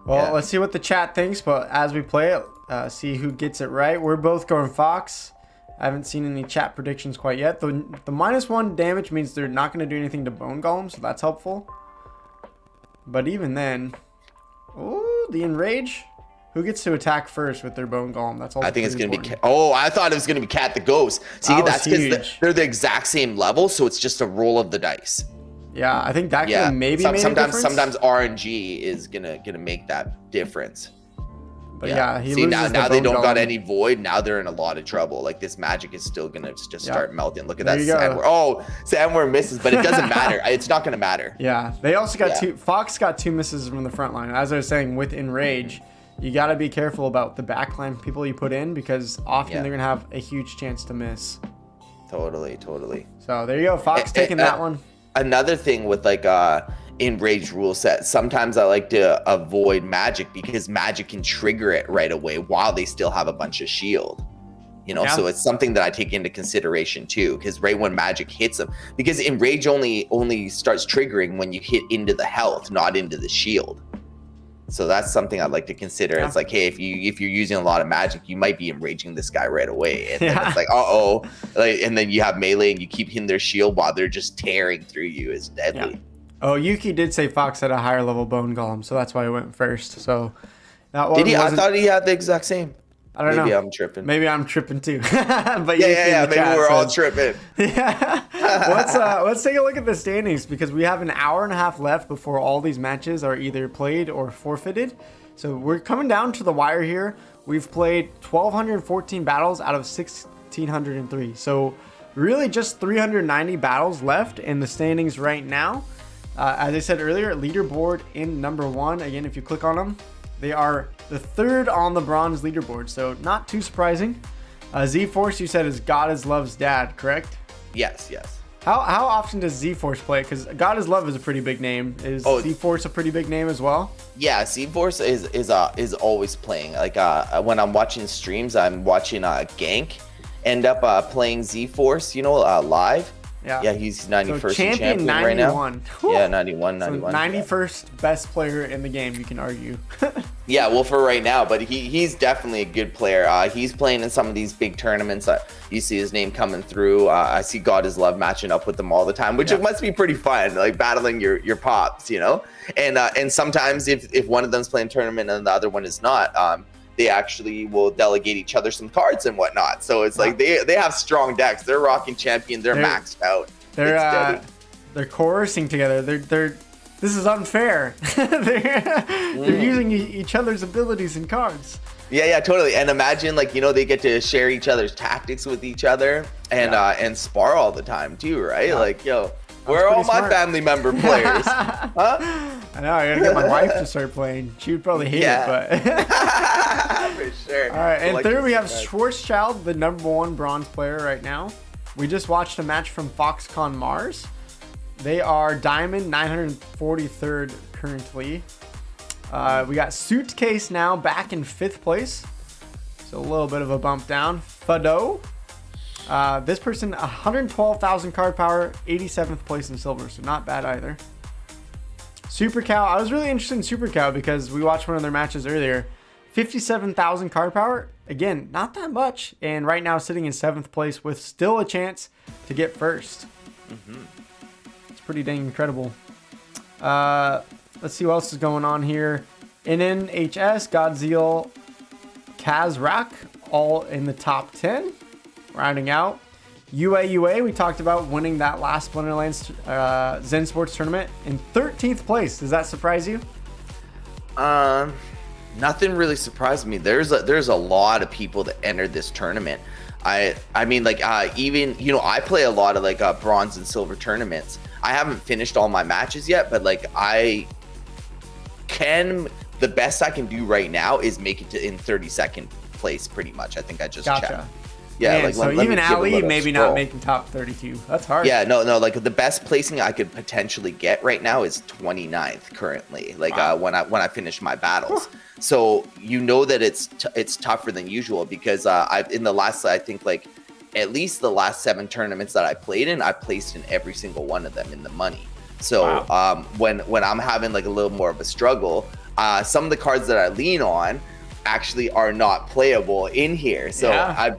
A: Well, let's see what the chat thinks, but as we play it, see who gets it right. We're both going Fox. I haven't seen any chat predictions quite yet. The -1 damage means they're not going to do anything to Bone Golem, so that's helpful. But even then, ooh, the Enrage. Who gets to attack first with their Bone Golem? That's also
B: I think it's going to be...
A: important.
B: Oh, I thought it was going to be Cat the Ghost. See, that's because they're the exact same level, so it's just a roll of the dice.
A: Yeah, I think that could maybe make a difference.
B: Sometimes RNG is gonna make that difference.
A: But yeah, he
B: see,
A: loses
B: now
A: the
B: they
A: Bone
B: don't got
A: Golem.
B: any void. Now they're in a lot of trouble. Like, this magic is still gonna just start melting. Look at
A: There
B: that
A: you go.
B: Sandworm. Oh, Sandworm misses, but it doesn't matter. It's not gonna matter.
A: Yeah, they also got two. Fox got 2 misses from the front line. As I was saying, with Enrage, you got to be careful about the backline people you put in, because often they're gonna have a huge chance to miss.
B: Totally.
A: So there you go, Fox taking that one.
B: Another thing with like Enraged rule set, sometimes I like to avoid magic because magic can trigger it right away while they still have a bunch of shield. You know, so it's something that I take into consideration too, because right when magic hits them, because Enrage only starts triggering when you hit into the health, not into the shield. So that's something I'd like to consider. It's like, hey, if you're using a lot of magic, you might be enraging this guy right away, and then it's like, and then you have melee and you keep hitting their shield while they're just tearing through you. Is deadly.
A: Oh, Yuki did say Fox had a higher level Bone Golem, so that's why he went first. So that one
B: did he? I thought he had the exact same.
A: I don't know.
B: Maybe I'm tripping.
A: Maybe I'm tripping too. But
B: yeah. Maybe we're all tripping.
A: Yeah. Let's take a look at the standings, because we have an hour and a half left before all these matches are either played or forfeited. So we're coming down to the wire here. We've played 1,214 battles out of 1,603. So really just 390 battles left in the standings right now. As I said earlier, Leaderboard in #1. Again, if you click on them, they are the 3rd on the bronze leaderboard, so not too surprising. Z-Force, you said, is God is Love's dad, correct?
B: Yes.
A: How often does Z-Force play? Because God is Love is a pretty big name. Is Z-Force a pretty big name as well?
B: Yeah, Z-Force is always playing. Like when I'm watching streams, I'm watching Gank end up playing Z-Force, live. Yeah, he's 91st champion right now. Yeah, 91.
A: 91st best player in the game, you can argue.
B: Yeah, well, for right now, but he's definitely a good player. He's playing in some of these big tournaments. You see his name coming through. I see God is Love matching up with them all the time, which it must be pretty fun, like battling your pops, And sometimes if one of them's playing tournament and the other one is not, they actually will delegate each other some cards and whatnot. So it's like they have strong decks. They're rocking champion. They're maxed out.
A: They're coercing together. This is unfair. They're using each other's abilities and cards.
B: Yeah, totally. And imagine, they get to share each other's tactics with each other and spar all the time too, right? Yeah. Where are all my family member players? Huh?
A: I know, I gotta get my wife to start playing. She would probably hate it, but...
B: For sure.
A: All right, and third we have Schwartz Child, the #1 bronze player right now. We just watched a match from Foxconn Mars. They are Diamond 943rd currently. We got Suitcase now back in 5th place. So a little bit of a bump down. Fado. This person, 112,000 card power, 87th place in silver, so not bad either. Super Cow, I was really interested in Super Cow because we watched one of their matches earlier. 57,000 card power, again, not that much, and right now sitting in 7th place with still a chance to get first. It's pretty dang incredible. Let's see what else is going on here. NNHS, Godzilla, Kazrak, all in the top 10. Rounding out, Uaua, we talked about winning that last Splinterlands Zensports tournament in 13th place. Does that surprise you?
B: Nothing really surprised me. There's a lot of people that entered this tournament. I mean, even, I play a lot of bronze and silver tournaments. I haven't finished all my matches yet, but the best I can do right now is make it to in 32nd place pretty much. I think I just checked. Yeah,
A: man, so even Ali maybe not making top 32. That's hard.
B: Yeah, no, the best placing I could potentially get right now is 29th currently. When I finish my battles. So that it's tougher than usual because in the last, I think at least the last 7 tournaments that I played in, I placed in every single one of them in the money. So when I'm having a little more of a struggle, some of the cards that I lean on actually are not playable in here. So
A: Yeah.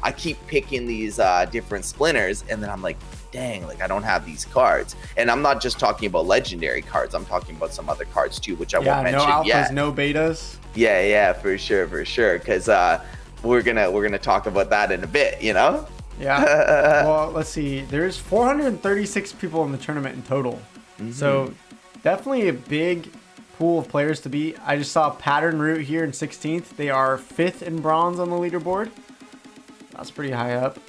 B: I keep picking these different splinters, and then I'm like, dang, like I don't have these cards. And I'm not just talking about legendary cards. I'm talking about some other cards too, which I won't mention
A: no alphas,
B: yet.
A: no betas.
B: Yeah, for sure, because we're gonna talk about that in a bit, you know.
A: Yeah. Well, let's see. There's 436 people in the tournament in total. So definitely a big pool of players to beat. I just saw Pattern Root here in 16th. They are 5th in bronze on the leaderboard. That's pretty high up.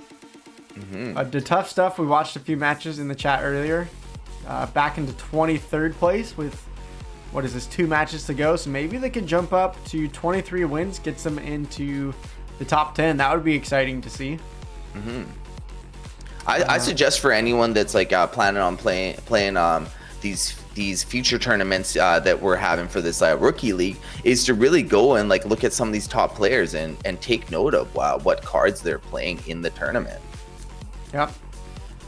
A: The tough stuff, we watched a few matches in the chat earlier. Back into 23rd place with, what is this, 2 matches to go. So maybe they could jump up to 23 wins, gets them into the top 10. That would be exciting to see.
B: I suggest for anyone that's like planning on playing these future tournaments that we're having for this rookie league is to really go and like look at some of these top players and take note of what cards they're playing in the tournament.
A: Yep.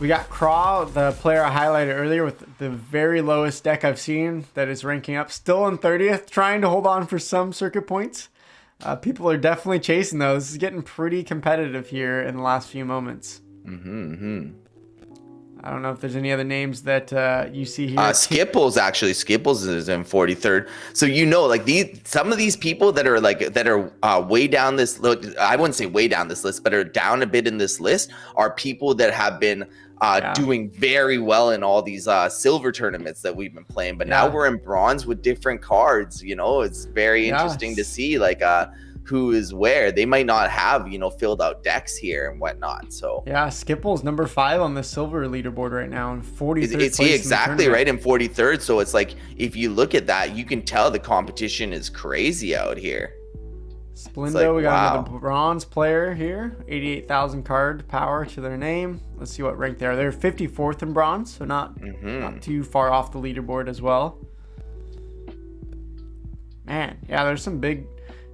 A: We got Craw, the player I highlighted earlier, with the very lowest deck I've seen that is ranking up, still in 30th, trying to hold on for some circuit points. People are definitely chasing those. This is getting pretty competitive here in the last few moments. I don't know if there's any other names that you see here.
B: Skipples is in 43rd. So like some of these people that are way down this look, I wouldn't say way down this list, but are down a bit in this list are people that have been doing very well in all these silver tournaments that we've been playing. But now we're in bronze with different cards. It's very interesting to see like who is where. They might not have filled out decks here and whatnot. So
A: Skipple's number 5 on the silver leaderboard right now, and 43rd.
B: Is he exactly right in 43rd? So it's like if you look at that, you can tell the competition is crazy out here.
A: Splindo, we got another bronze player here, 88,000 card power to their name. Let's see what rank they are. They're 54th in bronze, so not too far off the leaderboard as well. Man, there's some big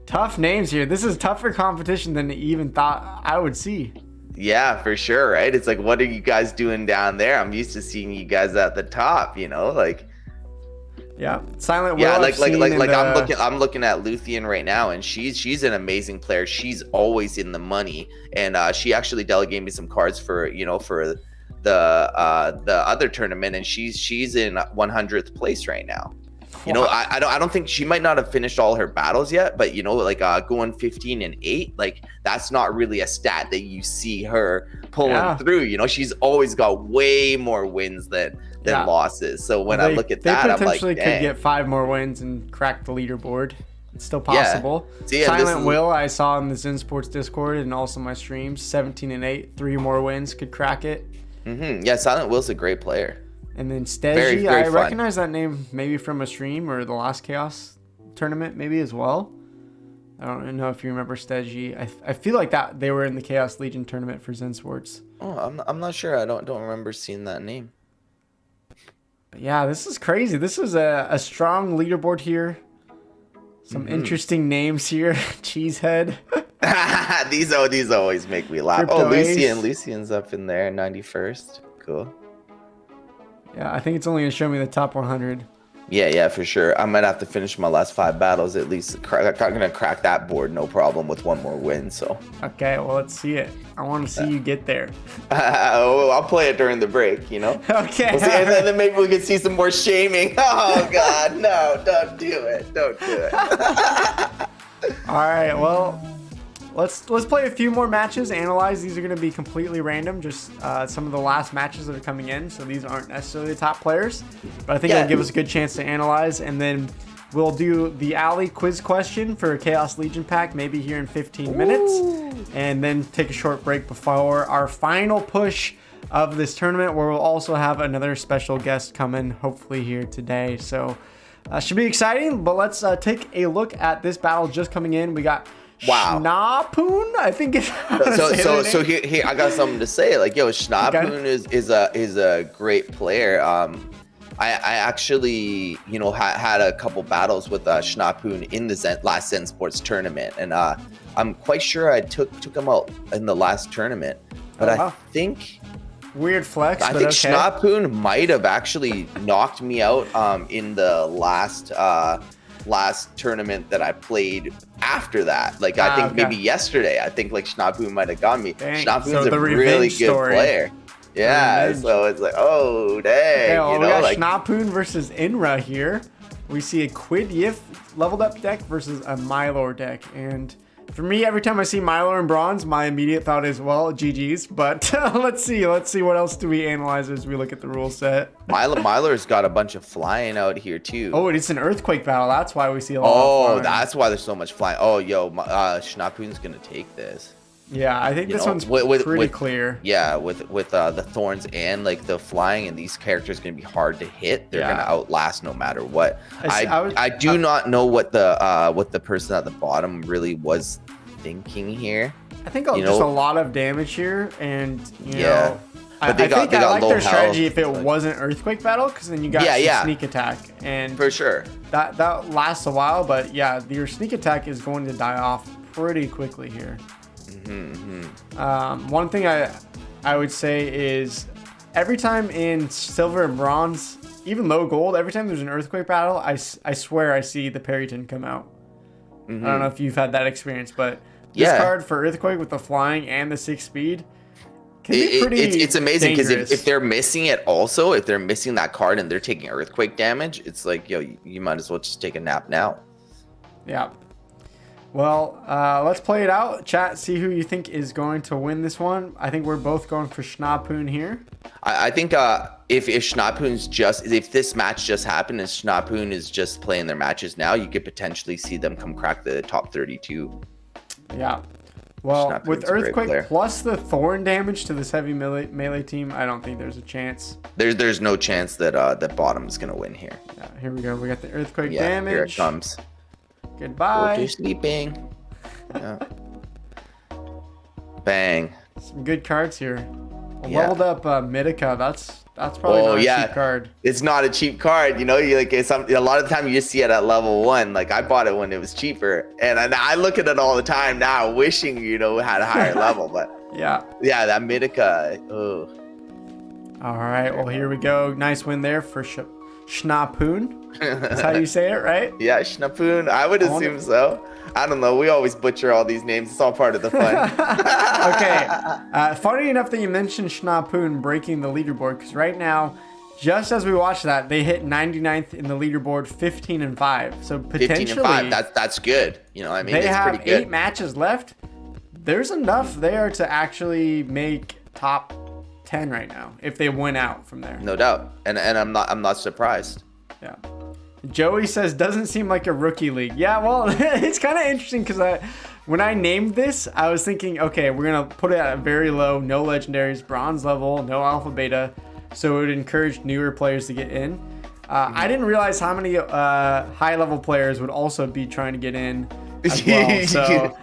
A: tough names here. This is tougher competition than I even thought I would see.
B: Yeah, for sure, right? It's like, what are you guys doing down there? I'm used to seeing you guys at the top, like.
A: Yeah, Silent Will.
B: Yeah, I'm looking at Luthien right now, and she's an amazing player. She's always in the money, and she actually delegated me some cards for for the other tournament, and she's in 100th place right now. I don't think she might not have finished all her battles yet, but going 15-8, like that's not really a stat that you see her pulling through. She's always got way more wins than losses. So when I look at that, I'm like,
A: potentially could get 5 more wins and crack the leaderboard. It's still possible. Silent Will, I saw in the Zensports Discord and also my streams, 17-8, 3 more wins could crack it.
B: Yeah, Silent Will's a great player.
A: And then Stegi, I recognize that name maybe from a stream or the last Chaos tournament maybe as well. I don't know if you remember Stegi. I feel like that they were in the Chaos Legion tournament for Zensports.
B: Oh, I'm not sure. I don't remember seeing that name.
A: But yeah, this is crazy. This is a strong leaderboard here. Some interesting names here. Cheesehead.
B: These always make me laugh.
A: Crypto
B: Lucian's up in there, 91st. Cool.
A: Yeah, I think it's only going to show me the top 100.
B: Yeah, for sure. I might have to finish my last 5 battles at least. I'm going to crack that board, no problem, with 1 more win. So. Okay,
A: well, let's see it. I want to see you get there.
B: I'll play it during the break,
A: Okay.
B: We'll see, and then maybe we can see some more shaming. Oh, God, no, don't do it. Don't do it.
A: All right, well, let's play a few more matches, analyze. These are going to be completely random, just some of the last matches that are coming in. So these aren't necessarily the top players, but I think it'll give us a good chance to analyze. And then we'll do the alley quiz question for a Chaos Legion pack, maybe here in 15 minutes. And then take a short break before our final push of this tournament, where we'll also have another special guest coming, hopefully here today. So should be exciting, but let's take a look at this battle just coming in. We got Schnapoon, I think it's
B: so here I got something to say. Like, Schnapoon is a great player. I actually had a couple battles with Schnapoon in the last Zensports tournament, and I'm quite sure I took him out in the last tournament. But I think
A: weird flex.
B: I think Schnapoon might have actually knocked me out in the last last tournament that I played after that. Like I think maybe yesterday. I think like Schnapoon might have got me. Schnapoon's a really good player. Yeah, so it's like, oh dang.
A: Okay, well, we got Schnapoon versus Inra here. We see a Quid Yif leveled up deck versus a Mylor deck, and for me, every time I see Mylor in bronze, my immediate thought is, well, GG's. But let's see what else do we analyze as we look at the rule set.
B: Mylor's got a bunch of flying out here too.
A: Oh, it's an earthquake battle. That's why we see a lot of flying.
B: That's why there's so much flying. Oh, yo, Schnapoon's gonna take this.
A: Yeah, I think this one's pretty clear.
B: Yeah, with the thorns and like the flying, and these characters gonna be hard to hit. They're gonna outlast no matter what. I do not know what the person at the bottom really was thinking here.
A: I think just a lot of damage here, and you know. I think I like their strategy if it wasn't earthquake battle, because then you got sneak attack, and
B: for sure
A: that lasts a while. But yeah, your sneak attack is going to die off pretty quickly here. One thing I would say is every time in silver and bronze, even low gold, every time there's an earthquake battle, I swear I see the Perryton come out. I don't know if you've had that experience, but this card for earthquake with the flying and the 6 speed can be pretty
B: it's amazing, because if they're missing it also, if they're missing that card and they're taking earthquake damage, it's like, yo, you might as well just take a nap now.
A: Yeah. Well, let's play it out. Chat, see who you think is going to win this one. I think we're both going for Schnapoon here.
B: I think if Schnapoon's if this match just happened and Schnapoon is just playing their matches now, you could potentially see them come crack the top 32.
A: Yeah. Well, with Earthquake plus the Thorn damage to this heavy melee team, I don't think there's a chance.
B: There's no chance that that bottom's going to win here.
A: Yeah, here we go. We got the Earthquake damage.
B: Here it comes.
A: Goodbye.
B: Go to sleeping. Yeah. Bang.
A: Some good cards here. Leveled up Mitika. That's probably not a cheap card.
B: It's not a cheap card. You know, a lot of the time you just see it at level 1. Like I bought it when it was cheaper, and I look at it all the time now, wishing it had a higher level. But yeah, that Mitika. Oh.
A: All right. Well, here we go. Nice win there for Schnapoon. That's how you say it, right?
B: Yeah, Schnapoon. I would assume so. I don't know. We always butcher all these names. It's all part of the fun.
A: Okay. Funny enough that you mentioned Schnapoon breaking the leaderboard, because right now, just as we watch that, they hit 99th in the leaderboard, 15-5. So potentially
B: 15-5. That's good. You know, I mean,
A: they have
B: pretty good.
A: 8 matches left. There's enough there to actually make top 10 right now if they win out from there.
B: No doubt. And I'm not surprised.
A: Yeah. Joey says, doesn't seem like a rookie league. Yeah, well, it's kind of interesting because when I named this, I was thinking, okay, we're going to put it at a very low, no legendaries, bronze level, no alpha beta. So it would encourage newer players to get in. I didn't realize how many high level players would also be trying to get in as well. So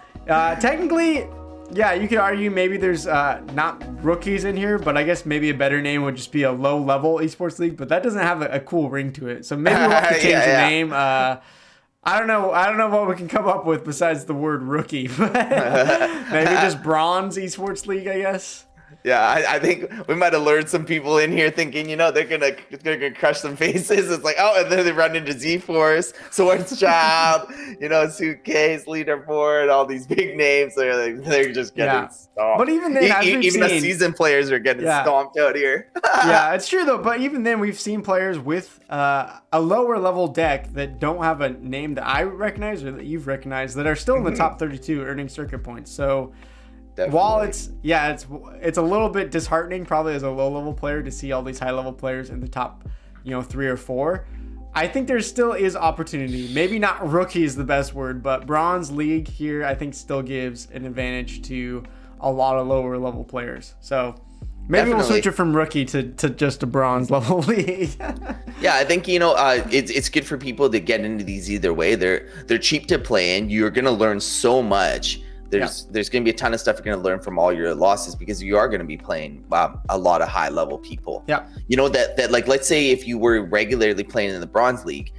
A: technically, yeah, you could argue maybe there's not rookies in here, but I guess maybe a better name would just be a low-level esports league, but that doesn't have a cool ring to it. So maybe we'll have to change the name. I don't know what we can come up with besides the word rookie. Maybe just bronze esports league, I guess.
B: Yeah, I think we might have lured some people in here thinking, they're gonna crush some faces. It's like, oh, and then they run into Z-Force, Schwartz Child, Suitcase, Leaderboard, all these big names. They're just getting stomped.
A: But even then,
B: even the seasoned players are getting stomped out here.
A: Yeah, it's true though. But even then, we've seen players with a lower level deck that don't have a name that I recognize or that you've recognized that are still in the top 32 earning circuit points. So. Definitely. While it's a little bit disheartening probably as a low level player to see all these high level players in the top 3 or 4, I think there still is opportunity. Maybe not rookie is the best word, but bronze league here I think still gives an advantage to a lot of lower level players. So maybe we'll switch it from rookie to just a bronze level league.
B: Yeah, I think it's good for people to get into these either way. They're cheap to play in. You're gonna learn so much. There's going to be a ton of stuff you're going to learn from all your losses because you are going to be playing a lot of high level people.
A: Yeah.
B: That like, let's say if you were regularly playing in the bronze league,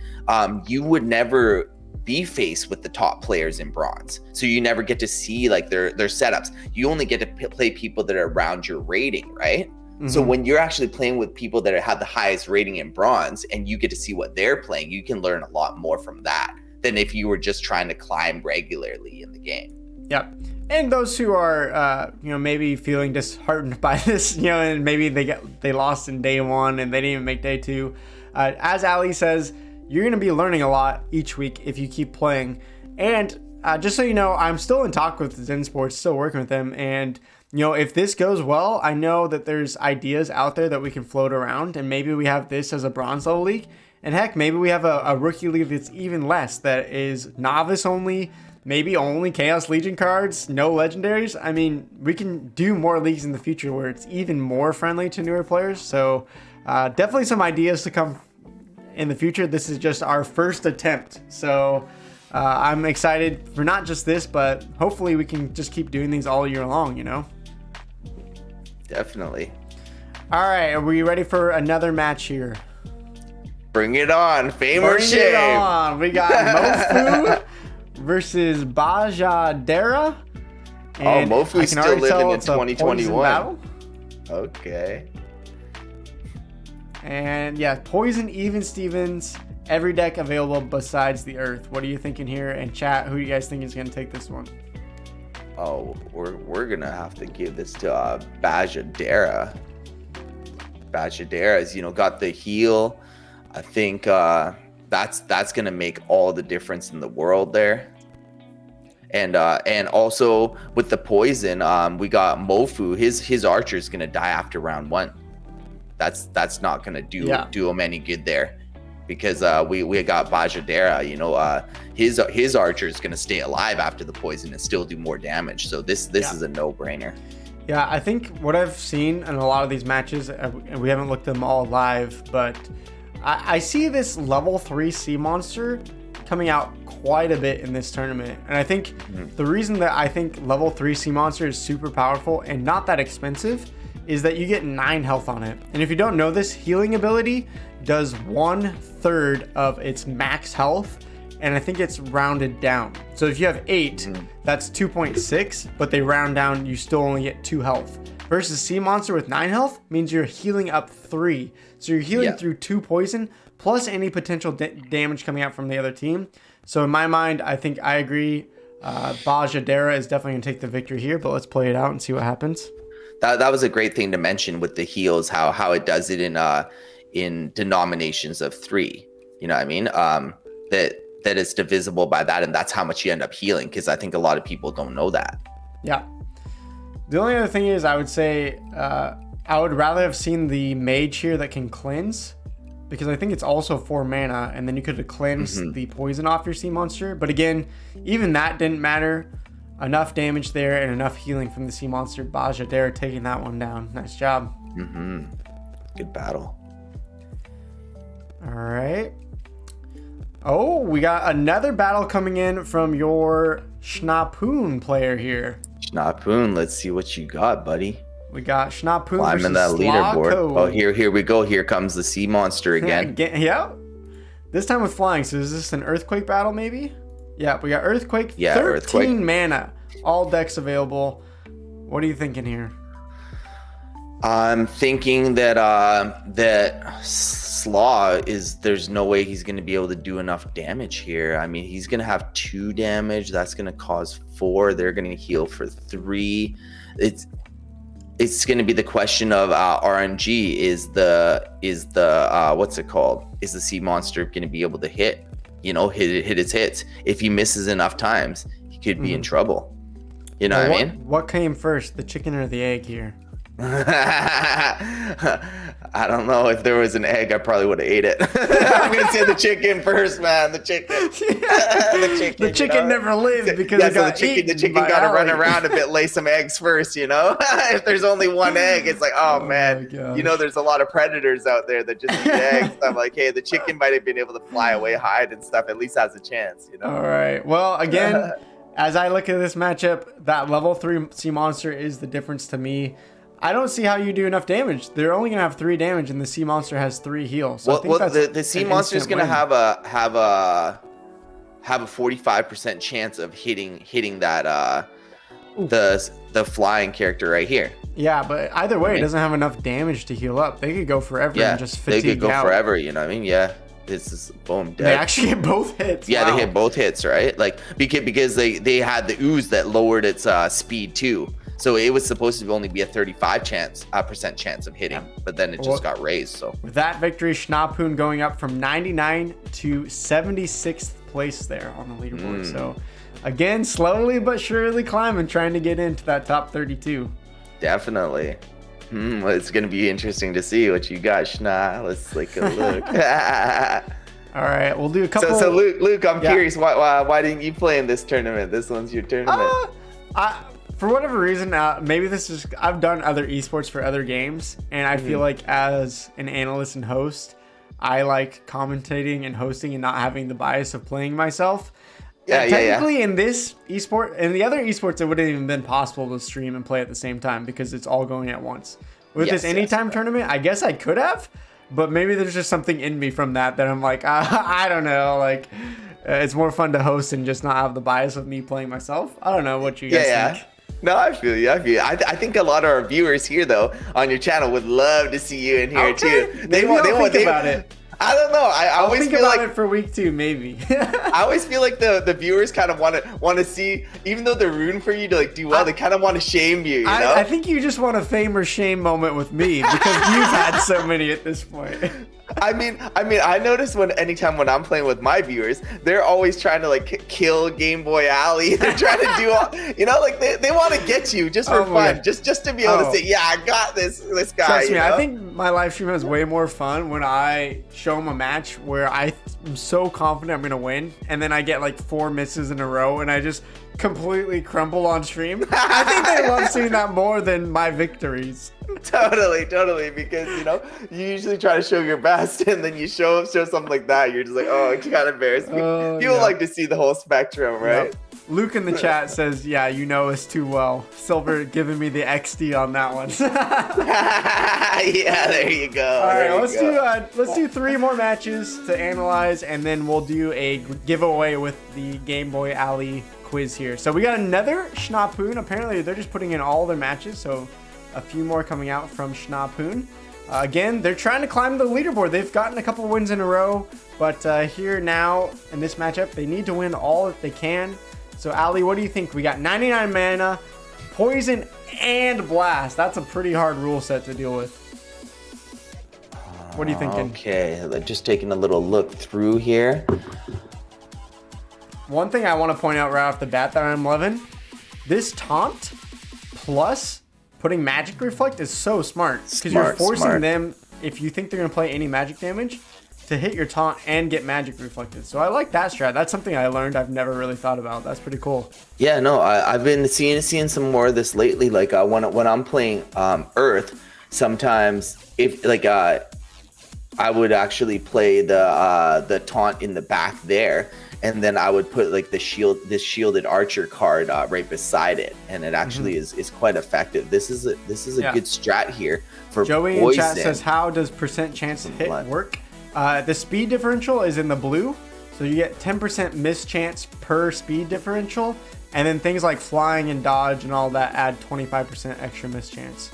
B: you would never be faced with the top players in bronze. So you never get to see like their setups. You only get to play people that are around your rating, right? Mm-hmm. So when you're actually playing with people that have the highest rating in bronze and you get to see what they're playing, you can learn a lot more from that than if you were just trying to climb regularly in the game.
A: Yep. And those who are, maybe feeling disheartened by this, and maybe they lost in day 1 and they didn't even make day 2. As Ali says, you're going to be learning a lot each week if you keep playing. And just so you know, I'm still in talk with Zensports, still working with them. And, if this goes well, I know that there's ideas out there that we can float around. And maybe we have this as a bronze level league. And heck, maybe we have a rookie league that's even less, that is novice only. Maybe only Chaos Legion cards, no legendaries. I mean, we can do more leagues in the future where it's even more friendly to newer players. So definitely some ideas to come in the future. This is just our first attempt. So I'm excited for not just this, but hopefully we can just keep doing these all year long,
B: Definitely.
A: All right, are we ready for another match here?
B: Bring it on, fame or shame.
A: Bring it on. We got Mofu versus Bajadera. And
B: Mofu's still living in
A: it's a poison
B: 2021.
A: battle.
B: Okay.
A: And yeah, Poison, Even Stevens, every deck available besides the Earth. What are you thinking here? And chat, who do you guys think is going to take this one?
B: Oh, we're gonna have to give this to Bajadera. Bajadera's, got the heal. I think that's gonna make all the difference in the world there. And also with the poison, we got Mofu. His archer is gonna die after round 1. That's not gonna do him any good there, because we got Bajadera. His archer is gonna stay alive after the poison and still do more damage. So this is a no-brainer.
A: Yeah, I think what I've seen in a lot of these matches, and we haven't looked them all live, but I see this level 3 sea monster coming out quite a bit in this tournament. And I think the reason that I think level 3 sea monster is super powerful and not that expensive is that you get 9 health on it. And if you don't know this, healing ability does 1/3 of its max health. And I think it's rounded down. So if you have 8, that's 2.6, but they round down, you still only get 2 health. Versus Sea Monster with 9 health means you're healing up 3. So you're healing through 2 poison, plus any potential damage coming out from the other team. So in my mind, I think I agree. Bajadera is definitely going to take the victory here, but let's play it out and see what happens.
B: That was a great thing to mention with the heals, how it does it in denominations of 3. You know what I mean? That it's divisible by that, and that's how much you end up healing, because I think a lot of people don't know that.
A: Yeah. The only other thing is, I would say I would rather have seen the mage here that can cleanse, because I think it's also 4 mana, and then you could have cleansed the poison off your sea monster. But again, even that didn't matter. Enough damage there and enough healing from the sea monster. Bajadera taking that one down. Nice job.
B: Good battle.
A: All right. Oh, we got another battle coming in from your Schnapoon player here.
B: Schnapoon, let's see what you got, buddy.
A: We got Schnapoon
B: versus I'm in that leaderboard.
A: Slawko.
B: Oh, here we go. Here comes the sea monster again.
A: Yeah. This time with flying. So is this an earthquake battle maybe? Yeah, we got earthquake.
B: Yeah,
A: 13
B: earthquake.
A: mana. All decks available. What are you thinking here?
B: I'm thinking that Slaw there's no way he's going to be able to do enough damage here. I mean, he's going to have 2 damage. That's going to cause 4. They're going to heal for 3. It's going to be the question of RNG. Is the what's it called? Is the sea monster going to be able to hit his hits? If he misses enough times, he could be in trouble. You know what I mean?
A: What came first, the chicken or the egg here?
B: I don't know. If there was an egg, I probably would have ate it. I'm gonna say the chicken first, man. The chicken.
A: The chicken never lived because it got
B: the chicken got to run around a bit, lay some eggs first. If there's only one egg, it's like, oh man. There's a lot of predators out there that just eat eggs. I'm like, hey, the chicken might have been able to fly away, hide and stuff. At least has a chance.
A: All right. Well, again, as I look at this matchup, that level 3 sea monster is the difference to me. I don't see how you do enough damage. They're only gonna have 3 damage, and the sea monster has 3 heals. So
B: the sea monster is gonna have a 45% chance of hitting that the flying character right here.
A: Yeah, but either way, it doesn't have enough damage to heal up. They could go forever and just fatigue out.
B: They could go forever. You know what I mean? Yeah. This is boom dead.
A: They actually hit both hits.
B: Yeah,
A: wow.
B: They hit both hits, right? Like because they had the ooze that lowered its speed too. So it was supposed to only be a 35% chance of hitting, but then it just got raised. So
A: with that victory, Schnapoon going up from 99 to 76th place there on the leaderboard. So again, slowly but surely climbing, trying to get into that top 32.
B: Definitely. Well, it's gonna be interesting to see what you got, Schna. Let's take a look.
A: All right, we'll do a couple.
B: So Luke, I'm curious, why didn't you play in this tournament? This one's your tournament.
A: For whatever reason, maybe this is, I've done other esports for other games, and I feel like as an analyst and host, I like commentating and hosting and not having the bias of playing myself. Technically, in this esport, in the other esports, it wouldn't even been possible to stream and play at the same time because it's all going at once. With this anytime tournament, I guess I could have, but maybe there's just something in me from that I'm like, I don't know, like it's more fun to host and just not have the bias of me playing myself. I don't know what you guys think.
B: No, I feel you. I think a lot of our viewers here, though, on your channel would love to see you in here too.
A: They want about it.
B: I don't know. I always
A: think
B: feel
A: about
B: like
A: it for week 2, maybe.
B: I always feel like the viewers kind of want to see, even though they're rooting for you to like do well, they kind of want to shame you. You know?
A: I think you just want a fame or shame moment with me because you've had so many at this point.
B: I mean, I notice anytime when I'm playing with my viewers, they're always trying to like kill Game Boy Alley. They're trying to do all, like they want to get you just for fun, just to be able to say, yeah, I got this guy.
A: Trust me, I think my live stream has way more fun when I show them a match where I'm so confident I'm gonna win, and then I get like 4 misses in a row, and I just completely crumble on stream. I think they love seeing that more than my victories.
B: Totally, because you usually try to show your best, and then you show something like that, you're just like, oh, it kind of embarrassing. People like to see the whole spectrum, right?
A: Yep. Luke in the chat says, yeah, you know us too well. Silver giving me the XD on that one.
B: Yeah, there you go.
A: All right, let's do 3 more matches to analyze, and then we'll do a giveaway with the Game Boy Alley quiz here. So we got another Schnapoon. Apparently, they're just putting in all their matches, so a few more coming out from Schnapoon. Again, they're trying to climb the leaderboard. They've gotten a couple wins in a row, but here now in this matchup, they need to win all that they can. So, Ali, what do you think? We got 99 mana, poison, and blast. That's a pretty hard rule set to deal with. What are you thinking?
B: Okay, just taking a little look through here.
A: One thing I want to point out right off the bat that I'm loving, this taunt plus putting magic reflect is so smart because you're forcing them, if you think they're going to play any magic damage, to hit your taunt and get magic reflected. So I like that strat. That's something I learned I've never really thought about. That's pretty cool.
B: Yeah, no, I've been seeing some more of this lately. Like when I'm playing Earth, sometimes if like I would actually play the taunt in the back there, and then I would put like this shielded archer card right beside it, and it actually is quite effective. This is a good strat here for
A: Joey
B: poison.
A: in chat says, how does percent chance to hit work? The speed differential is in the blue, so you get 10% miss chance per speed differential, and then things like flying and dodge and all that add 25% extra miss chance.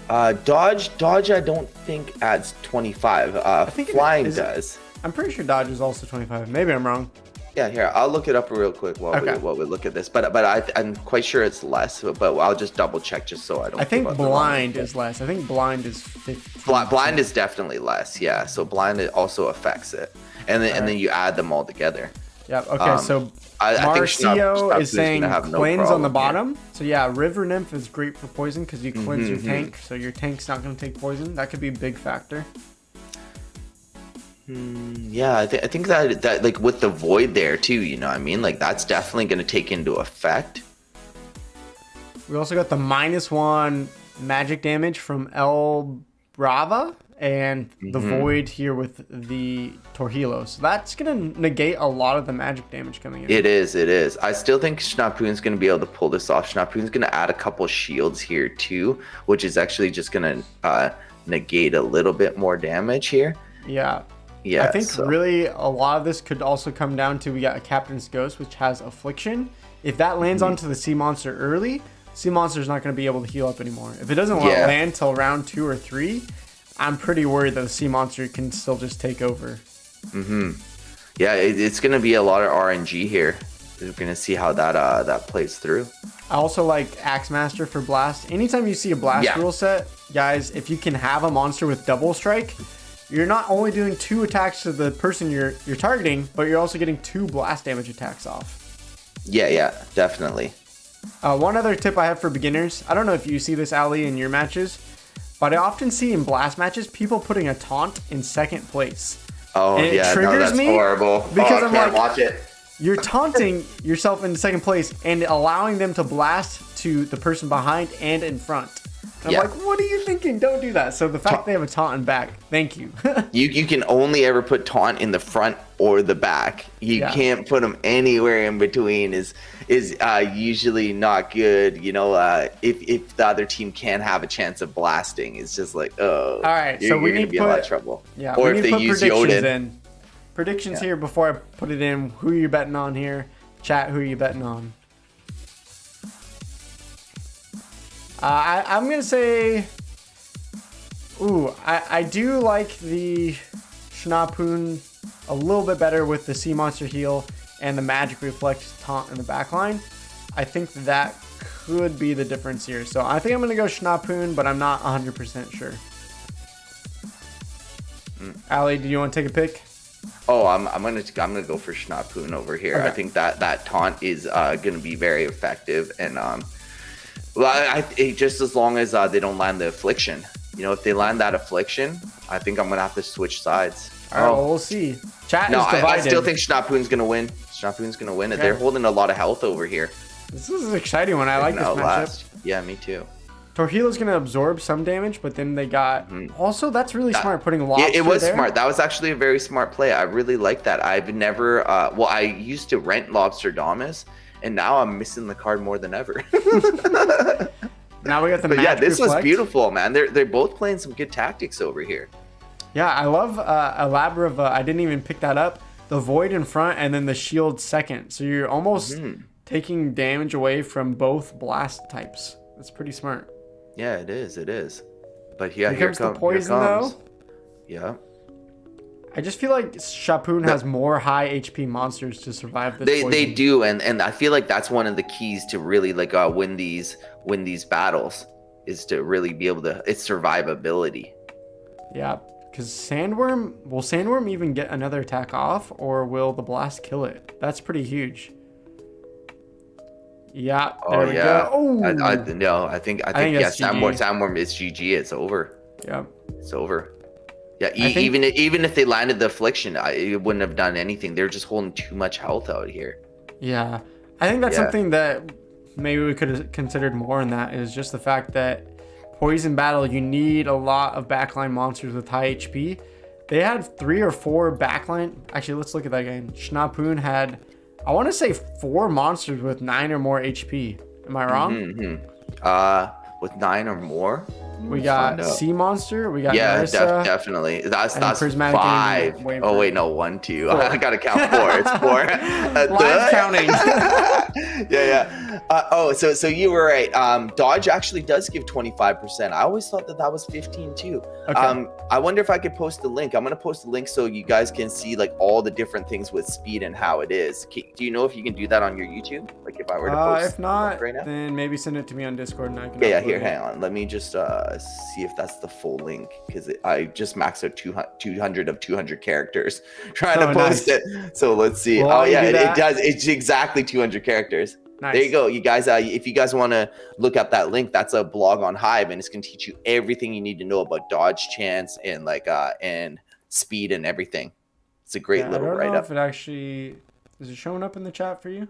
B: Dodge I don't think adds 25. I think flying does.
A: I'm pretty sure dodge is also 25. Maybe I'm wrong.
B: Yeah, here, I'll look it up real quick while we look at this. But I'm quite sure it's less, but I'll just double check just so I don't.
A: I think blind is less. I think blind is 50.
B: Blind is definitely less. Yeah, so blind also affects it, and then you add them all together.
A: Yep. Okay. So Marcio is saying cleanse on the bottom. Here. So yeah, River Nymph is great for poison because you cleanse your tank, so your tank's not going to take poison. That could be a big factor.
B: Yeah, I think that like with the void there too, you know what I mean? Like that's definitely going to take into effect.
A: We also got the -1 magic damage from El Brava and the void here with the Torhilo. So that's going to negate a lot of the magic damage coming in.
B: It is. I still think Schnapoon's going to be able to pull this off. Schnapoon's going to add a couple shields here too, which is actually just going to negate a little bit more damage here.
A: Yeah. Yeah, I think really a lot of this could also come down to we got a Captain's Ghost, which has Affliction. If that lands onto the Sea Monster early, Sea Monster's not going to be able to heal up anymore. If it doesn't land till round 2 or 3, I'm pretty worried that the Sea Monster can still just take over.
B: Yeah, it's gonna be a lot of RNG here. We're gonna see how that plays through.
A: I also like Axemaster for Blast. Anytime you see a Blast rule set, guys, if you can have a monster with double strike, you're not only doing 2 attacks to the person you're targeting, but you're also getting 2 blast damage attacks off.
B: Yeah, definitely.
A: One other tip I have for beginners, I don't know if you see this, Ali, in your matches, but I often see in blast matches people putting a taunt in second place.
B: Oh,
A: and it
B: triggers me
A: horrible. Because I'm like,
B: watch it.
A: You're taunting yourself in second place and allowing them to blast to the person behind and in front. I'm like, what are you thinking? Don't do that. So the fact they have a taunt in back, thank you.
B: you can only ever put taunt in the front or the back. You can't put them anywhere in between. Is usually not good. You know, if the other team can have a chance of blasting, it's just like, oh,
A: all right.
B: You're going to be in a lot of trouble.
A: Yeah,
B: or if they use Yoden.
A: Predictions here before I put it in. Who are you betting on here? Chat, who are you betting on? I'm going to say... Ooh, I do like the Schnapoon a little bit better with the Sea Monster heal and the Magic Reflect taunt in the backline. I think that could be the difference here. So I think I'm going to go Schnapoon, but I'm not 100% sure. Ali, do you want to take a pick?
B: Oh, I'm gonna go for Schnapoon over here. Okay. I think that taunt is gonna be very effective, and just as long as they don't land the affliction. You know, if they land that affliction, I think I'm gonna have to switch sides.
A: All right, well, we'll see. Chat is divided.
B: I still think Schnapoon's gonna win. Schnapoon's gonna win it. They're holding a lot of health over here.
A: This is an exciting one. I like this matchup.
B: Yeah, me too.
A: Torhila's gonna absorb some damage, but then they got also that's really smart putting lobster.
B: It was
A: there.
B: Smart. That was actually a very smart play. I really like that. I've never I used to rent Lobster Domus, and now I'm missing the card more than ever.
A: Now we got the Magic
B: this
A: Reflect.
B: Was beautiful, man. They're both playing some good tactics over here.
A: Yeah, I love Elaborate. I didn't even pick that up. The Void in front and then the Shield second. So you're almost taking damage away from both blast types. That's pretty smart.
B: Yeah, it is. It is. But here comes
A: the poison, though.
B: Yeah.
A: I just feel like Schnapoon has more high HP monsters to survive this poison.
B: They do, and I feel like that's one of the keys to really like win these battles is to really be able to it's survivability.
A: Yeah, because will Sandworm even get another attack off, or will the blast kill it? That's pretty huge. Yeah. There we go. Oh.
B: I think Sandworm is GG. It's over.
A: Yeah.
B: It's over. Yeah. Even if they landed the affliction, it wouldn't have done anything. They're just holding too much health out here.
A: Yeah. I think that's something that maybe we could have considered more in that is just the fact that Poison Battle, you need a lot of backline monsters with high HP. They had 3 or 4 backline. Actually, let's look at that again. Schnapoon had, I want to say 4 monsters with 9 or more HP. Am I wrong?
B: With 9 or more?
A: We got Sea Monster. We got Marissa,
B: definitely. That's
A: Prismatic
B: 5. Oh wait, no, 1, 2. I gotta count 4. It's 4.
A: Live counting.
B: Yeah. So you were right. Dodge actually does give 25%. I always thought that was 15 too. Okay. I wonder if I could post the link. I'm gonna post the link so you guys can see like all the different things with speed and how it is. Do you know if you can do that on your YouTube? Like if I were to post
A: if not,
B: right now?
A: then maybe send it to me on Discord and I can.
B: Yeah. Here, hang on. Let me just see if that's the full link because I just maxed out 200 of 200 characters trying to post it. So let's see.
A: Well,
B: it does. It's exactly 200 characters.
A: Nice.
B: There you go. You guys, if you guys want to look up that link, that's a blog on Hive, and it's going to teach you everything you need to know about dodge chance and like and speed and everything. It's a great little write-up. I don't know
A: if it actually is it showing up in the chat for you.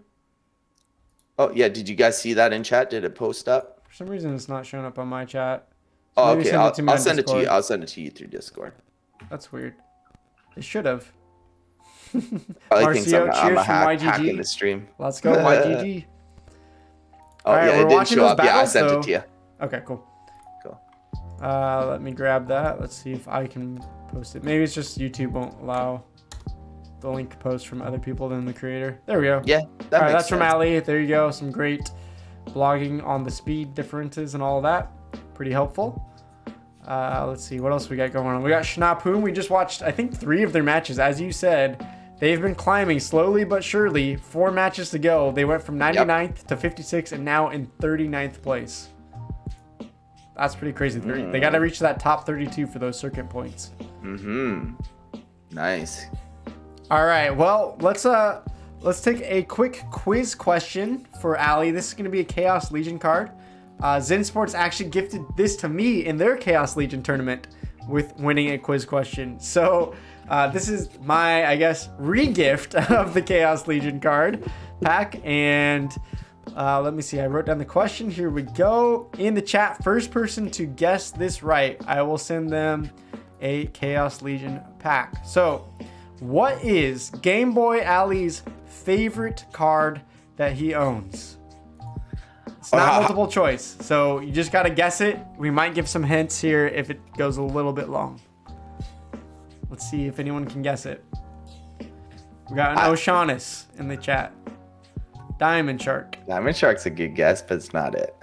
B: Oh yeah, did you guys see that in chat? Did it post up?
A: For some reason, it's not showing up on my chat.
B: So okay. I'll send it to you. I'll send it to you through Discord.
A: That's weird. It should have.
B: I think I'm hacking the stream.
A: Let's go, YGG.
B: Oh, right, yeah, it didn't show up. I sent it to you.
A: Okay, cool. Let me grab that. Let's see if I can post it. Maybe it's just YouTube won't allow the link post from other people than the creator. There we go.
B: Yeah,
A: that's from Ali. There you go. Some great blogging on the speed differences and all that. Pretty helpful. Let's see what else we got going on. We got Schnapoon. We just watched, I think, 3 of their matches. As you said, they've been climbing slowly but surely. 4 matches to go. They went from 99th to 56 and now in 39th place. That's pretty crazy. They got to reach that top 32 for those circuit points.
B: Nice.
A: All right. Well, let's take a quick quiz question for Ali. This is going to be a Chaos Legion card. Zensports actually gifted this to me in their Chaos Legion tournament with winning a quiz question. So this is my, I guess, re-gift of the Chaos Legion card pack. And let me see. I wrote down the question. Here we go. In the chat, first person to guess this right, I will send them a Chaos Legion pack. So what is Game Boy Ali's favorite card that he owns? It's not multiple choice, so you just got to guess it. We might give some hints here if it goes a little bit long. Let's see if anyone can guess it. We got an O'Shaughnessy in the chat. Diamond Shark.
B: Diamond Shark's a good guess, but it's not it.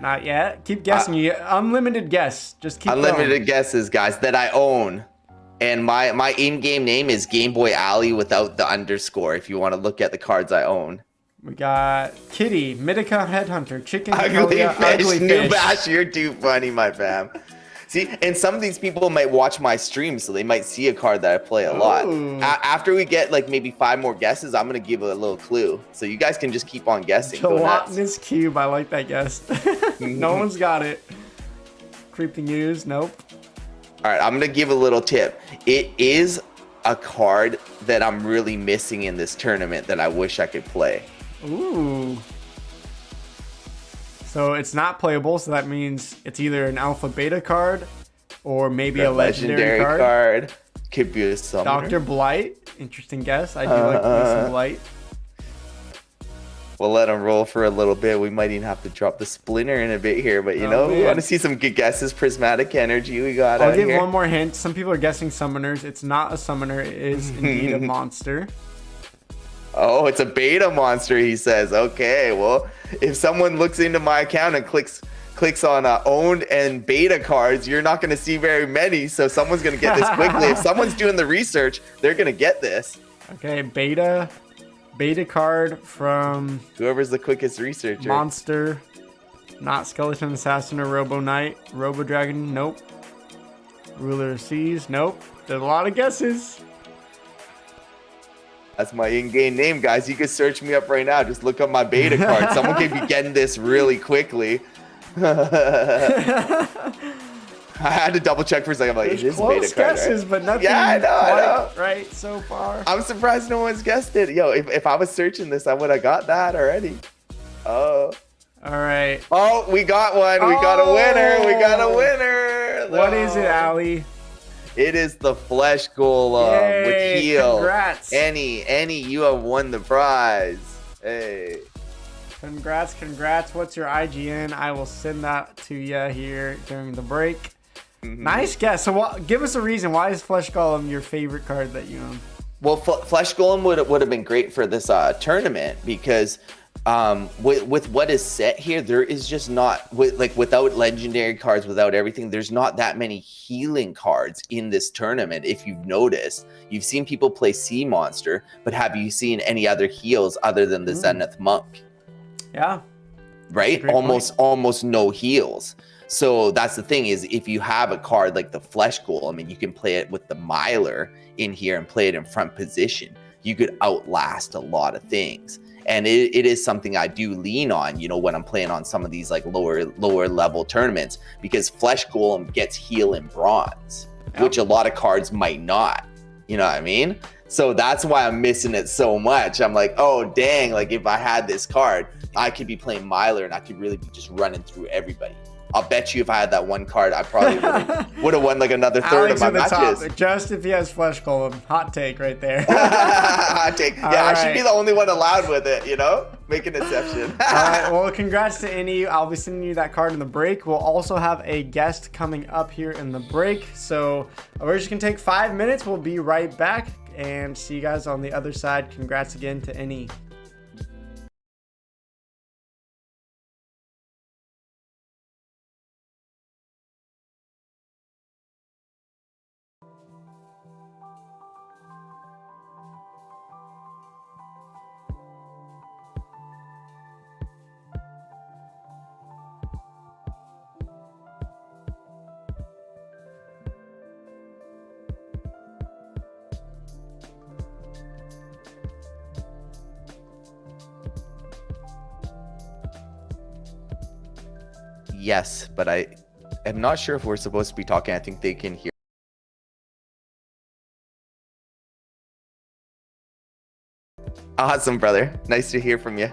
A: Not yet. Keep guessing. You unlimited guess. Just keep
B: unlimited
A: going.
B: guesses, guys, that I own. And my in-game name is Game Boy Ali without the underscore if you want to look at the cards I own.
A: We got Kitty, Mitika Headhunter, Chicken,
B: Ugly
A: Koya,
B: Fish,
A: Ugly
B: New
A: Fish.
B: Bash, you're too funny, my fam. See, and some of these people might watch my stream, so they might see a card that I play a lot. After we get like maybe 5 more guesses, I'm going to give a little clue. So you guys can just keep on guessing.
A: Gelatinous Cube, I like that guess. No one's got it. Creeping News, nope.
B: All right, I'm going to give a little tip. It is a card that I'm really missing in this tournament that I wish I could play.
A: Ooh. So it's not playable, so that means it's either an alpha beta card or maybe a legendary card.
B: Could be a summoner.
A: Dr. Blight, interesting guess. I do like some Blight.
B: We'll let him roll for a little bit. We might even have to drop the Splinter in a bit here, but you know, we want to see some good guesses. Prismatic Energy we got
A: I'll give one more hint. Some people are guessing summoners. It's not a summoner. It is indeed a monster.
B: Oh, it's a beta monster, he says. Okay, well, if someone looks into my account and clicks on owned and beta cards, you're not going to see very many, so someone's going to get this quickly. If someone's doing the research, they're going to get this.
A: Okay, beta card from
B: whoever's the quickest researcher.
A: Monster, not Skeleton Assassin or Robo Knight. Robo Dragon, nope. Ruler of Seas, nope. There's a lot of guesses.
B: That's my in-game name, guys. You can search me up right now. Just look up my beta card. Someone could be getting this really quickly. I had to double check for a second. I'm like, it is beta card,
A: guesses,
B: right?
A: but nothing
B: I know.
A: Right so far.
B: I'm surprised no one's guessed it. Yo, if I was searching this, I would have got that already. Oh.
A: All right.
B: Oh, we got one. We got a winner. We got a winner.
A: What is it, Ali?
B: It is the Flesh Golem with heal.
A: Congrats.
B: Any, you have won the prize. Hey.
A: Congrats. What's your IGN? I will send that to you here during the break. Nice guess. So give us a reason. Why is Flesh Golem your favorite card that you own?
B: Well, Flesh Golem would have been great for this tournament because with what is set here, there is just not without legendary cards, without everything, there's not that many healing cards in this tournament. If you've noticed, you've seen people play Sea Monster, but have you seen any other heals other than the Zenith Monk?
A: Yeah.
B: Right? Almost no heals. So that's the thing is if you have a card like the Flesh Golem and you can play it with the Myler in here and play it in front position, you could outlast a lot of things. And it is something I do lean on, you know, when I'm playing on some of these like lower level tournaments, because Flesh Golem gets heal in bronze, which a lot of cards might not, you know what I mean? So that's why I'm missing it so much. I'm like, oh, dang, like if I had this card, I could be playing Myler and I could really be just running through everybody. I'll bet you if I had that one card, I probably would have won like another third of my matches.
A: Top, just if he has Flesh Golem. Hot take right there.
B: Hot take. Yeah, I should be the only one allowed with it, you know? Make an exception.
A: All right, well, congrats to any. I'll be sending you that card in the break. We'll also have a guest coming up here in the break. So we're just going to take 5 minutes. We'll be right back and see you guys on the other side. Congrats again to any.
B: yes, but I am not sure if we're supposed to be talking. I think they can hear. Awesome, brother. Nice to hear from you.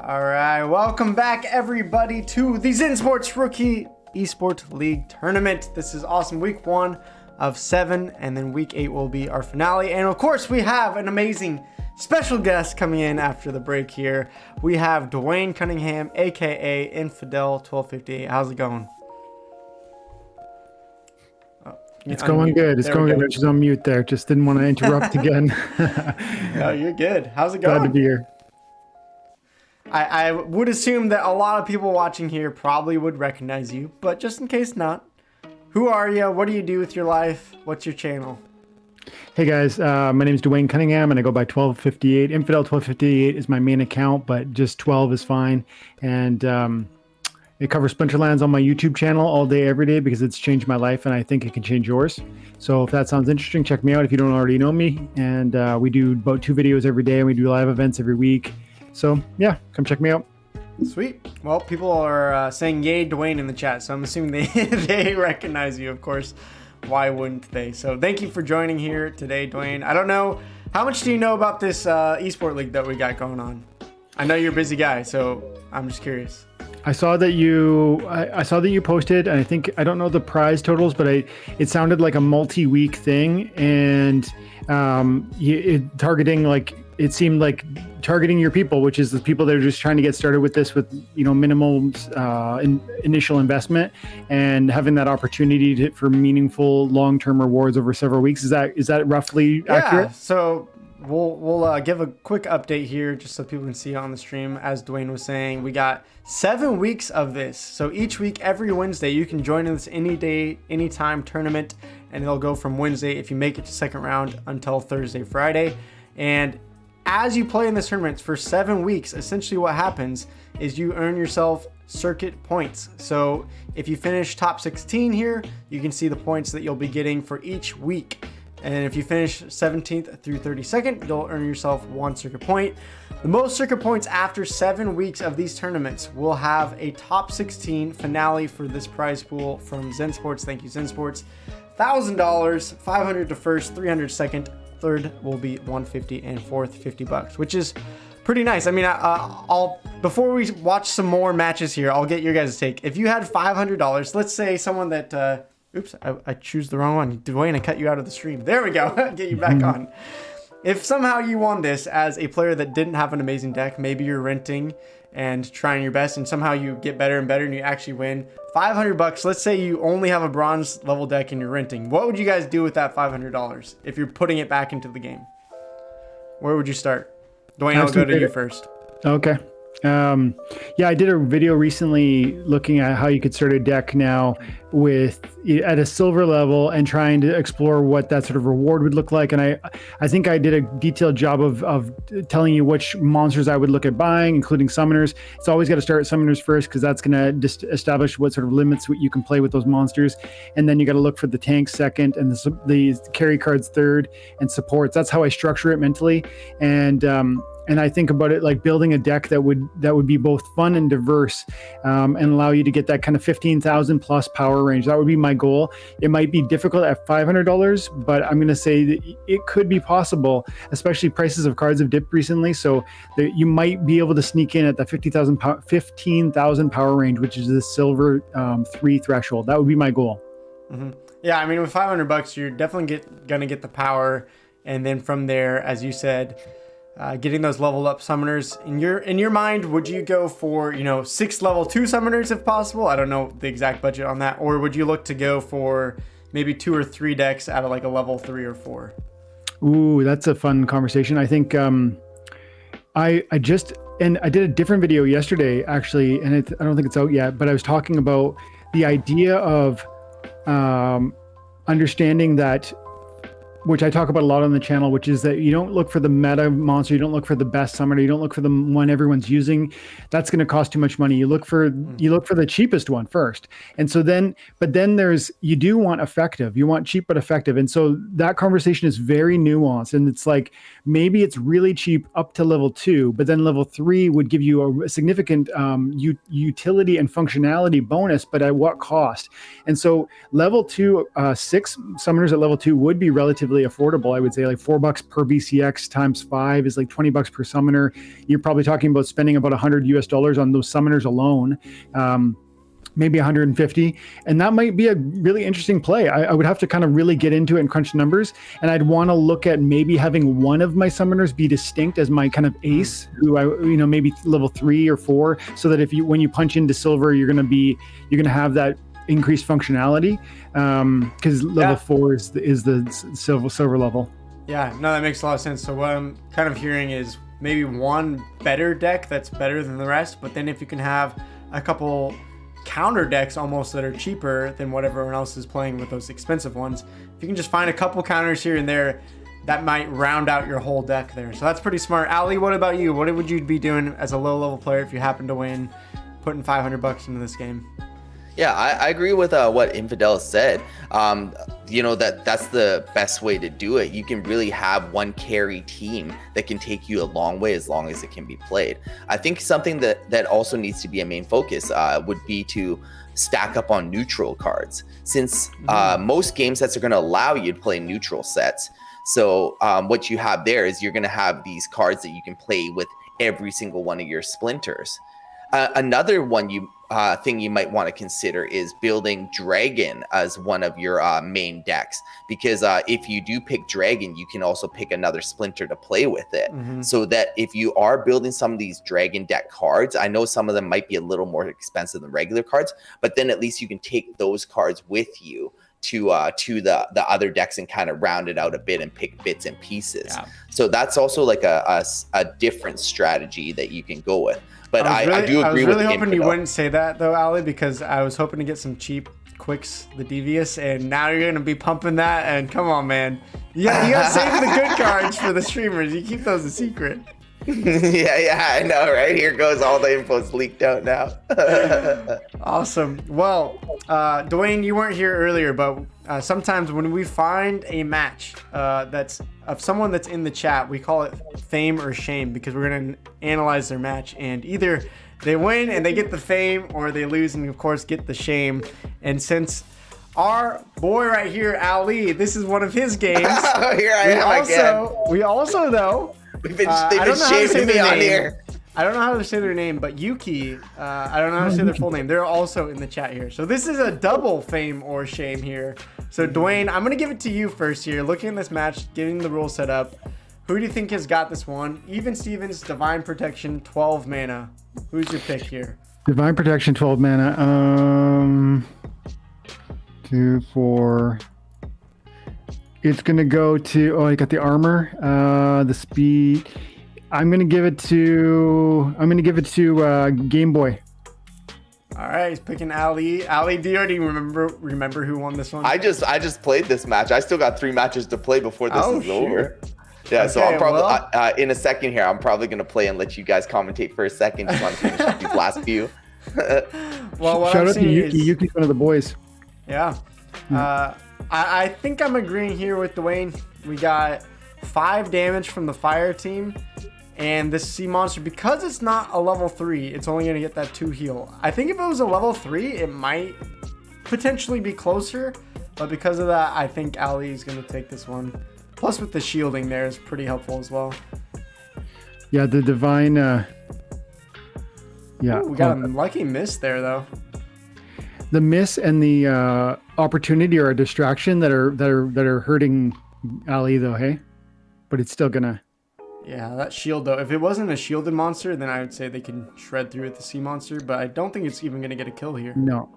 A: All right, welcome back everybody to the Zensports Rookie Esports League Tournament. This is awesome. Week 1 of 7, and then week 8 will be our finale. And of course, we have an amazing special guest coming in after the break here. We have Dwayne Cunningham, aka Infidel 1258. How's it going?
C: It's going good. It's going good. I was on mute there. Just didn't want to interrupt again.
A: No, you're good. How's it going?
C: Glad to be here.
A: I would assume that a lot of people watching here probably would recognize you, but just in case not, who are you? What do you do with your life? What's your channel?
C: Hey guys, my name is Dwayne Cunningham and I go by 1258. Infidel 1258 is my main account, but just 12 is fine. And it covers Splinterlands on my YouTube channel all day, every day, because it's changed my life and I think it can change yours. So if that sounds interesting, check me out if you don't already know me. And we do about 2 videos every day and we do live events every week. So yeah, come check me out.
A: Sweet. Well, people are saying yay Dwayne in the chat, so I'm assuming they recognize you, of course. Why wouldn't they? So thank you for joining here today, Dwayne. I don't know, how much do you know about this eSport league that we got going on? I know you're a busy guy, so I'm just curious.
C: I saw that you posted, and I don't know the prize totals, but it sounded like a multi-week thing, and it seemed like targeting your people, which is the people that are just trying to get started with this with minimal initial investment, and having that opportunity for meaningful long-term rewards over several weeks. Is that roughly accurate?
A: So we'll give a quick update here just so people can see it on the stream. As Dwayne was saying, we got 7 weeks of this. So each week, every Wednesday, you can join in this any day, anytime tournament, and it'll go from Wednesday if you make it to second round until Thursday, Friday. And as you play in this tournament for 7 weeks, essentially what happens is you earn yourself circuit points. So if you finish top 16 here, you can see the points that you'll be getting for each week. And if you finish 17th through 32nd, you'll earn yourself 1 circuit point. The most circuit points after 7 weeks of these tournaments will have a top 16 finale for this prize pool from Zensports. Thank you, Zensports. $1,000, 500 to first, 300 second, third will be 150, and fourth $50, which is pretty nice. I mean, I'll before we watch some more matches here, I'll get your guys' take. If you had $500, let's say someone that oops, I choose the wrong one. Dwayne, I cut you out of the stream. There we go. Get you back on. If somehow you won this as a player that didn't have an amazing deck, maybe you're renting and trying your best, and somehow you get better and better and you actually win $500. Let's say you only have a bronze level deck and you're renting. What would you guys do with that $500 if you're putting it back into the game? Where would you start? Dwayne, I'll go to you first.
C: Okay. Yeah, I did a video recently looking at how you could start a deck now at a silver level and trying to explore what that sort of reward would look like. And I think I did a detailed job of telling you which monsters I would look at buying, including summoners. It's always got to start at summoners first, because that's going to establish what sort of limits you can play with those monsters. And then you got to look for the tanks second, and the carry cards third, and supports. That's how I structure it mentally. And I think about it like building a deck that would be both fun and diverse, and allow you to get that kind of 15,000 plus power range. That would be my goal. It might be difficult at $500, but I'm going to say that it could be possible, especially prices of cards have dipped recently. So that you might be able to sneak in at the 15,000 power range, which is the silver 3 threshold. That would be my goal.
A: Mm-hmm. Yeah, I mean, with $500, you're definitely going to get the power. And then from there, as you said, getting those leveled up summoners. In your mind, would you go for 6 level 2 summoners if possible? I don't know the exact budget on that. Or would you look to go for maybe 2 or 3 decks out of like a level 3 or 4?
C: Ooh, that's a fun conversation. I think I did a different video yesterday actually, and I don't think it's out yet, but I was talking about the idea of understanding that, which I talk about a lot on the channel, which is that you don't look for the meta monster, you don't look for the best summoner, you don't look for the one everyone's using. That's going to cost too much money. You look for the cheapest one first. And so then you do want effective. You want cheap but effective. And so that conversation is very nuanced. And it's like, maybe it's really cheap up to level 2, but then level 3 would give you a significant utility and functionality bonus, but at what cost? And so level 2, 6 summoners at level 2 would be relatively affordable. I would say like $4 per BCX times 5 is like $20 per summoner. You're probably talking about spending about $100 on those summoners alone. Maybe 150, and that might be a really interesting play. I would have to kind of really get into it and crunch numbers, and I'd want to look at maybe having one of my summoners be distinct as my kind of ace, who I maybe level 3 or 4, so that when you punch into silver, you're gonna have that increased functionality, because level 4 is the silver level.
A: Yeah, no, that makes a lot of sense. So what I'm kind of hearing is maybe one better deck that's better than the rest, but then if you can have a couple counter decks almost that are cheaper than what everyone else is playing with those expensive ones, if you can just find a couple counters here and there, that might round out your whole deck there. So that's pretty smart. Ali, what about you? What would you be doing as a low level player if you happen to win, putting $500 into this game?
B: Yeah, I agree with what Infidel said. You know, that's the best way to do it. You can really have one carry team that can take you a long way as long as it can be played. I think something that also needs to be a main focus would be to stack up on neutral cards, since most game sets are going to allow you to play neutral sets. So what you have there is you're going to have these cards that you can play with every single one of your splinters. Another one thing you might want to consider is building Dragon as one of your main decks, because if you do pick Dragon, you can also pick another Splinter to play with it. So that if you are building some of these Dragon deck cards, I know some of them might be a little more expensive than regular cards, but then at least you can take those cards with you to the other decks and kind of round it out a bit and pick bits and pieces. So that's also like a different strategy that you can go with. But I do agree with
A: I was really hoping
B: Infidel.
A: you wouldn't say that though, Ali, because I was hoping to get some cheap Quicks, the Devious, and now you're gonna be pumping that. And come on, man, you gotta save the good cards for the streamers. You keep those a secret.
B: yeah, I know, right? Here goes all the info's leaked out now.
A: Awesome. Well, Dwayne, you weren't here earlier, but sometimes when we find a match that's of someone that's in the chat, we call it fame or shame, because we're going to analyze their match, and either they win and they get the fame, or they lose and of course get the shame. And since our boy right here, Ali, this is one of his games.
B: Oh, here I am again.
A: We also though,
B: they've been shaming me on here.
A: I don't know how to say their name, but Yuki, I don't know how to say their full name. They're also in the chat here. So this is a double fame or shame here. So Dwayne, I'm going to give it to you first here. Looking at this match, getting the rules set up. Who do you think has got this one? Even Stevens, Divine Protection, 12 mana. Who's your pick here?
C: Divine Protection, 12 mana. 2, 4. It's going to go to, I got the armor, the speed. I'm gonna give it to Game Boy.
A: All right, he's picking Ali. Ali, do you already remember who won this one?
B: I just played this match. I still got 3 matches to play before this is over. Yeah,
A: okay,
B: so I'm probably in a second here. I'm probably gonna play and let you guys commentate for a second. Just want to finish up these last few.
A: Well, what
C: shout
A: I'm
C: out to Yuki. Yuki's one of the boys.
A: Yeah. I think I'm agreeing here with Dwayne. We got 5 damage from the fire team. And this sea monster, because it's not a level 3, it's only going to get that 2 heal. I think if it was a level 3, it might potentially be closer. But because of that, I think Ali is going to take this one. Plus with the shielding there is pretty helpful as well.
C: Yeah, the divine... yeah.
A: Ooh, we got a lucky miss there, though.
C: The miss and the opportunity or a distraction that are hurting Ali, though, hey? But it's still going to...
A: Yeah, that shield though. If it wasn't a shielded monster, then I would say they can shred through with the sea monster. But I don't think it's even going to get a kill here.
C: No.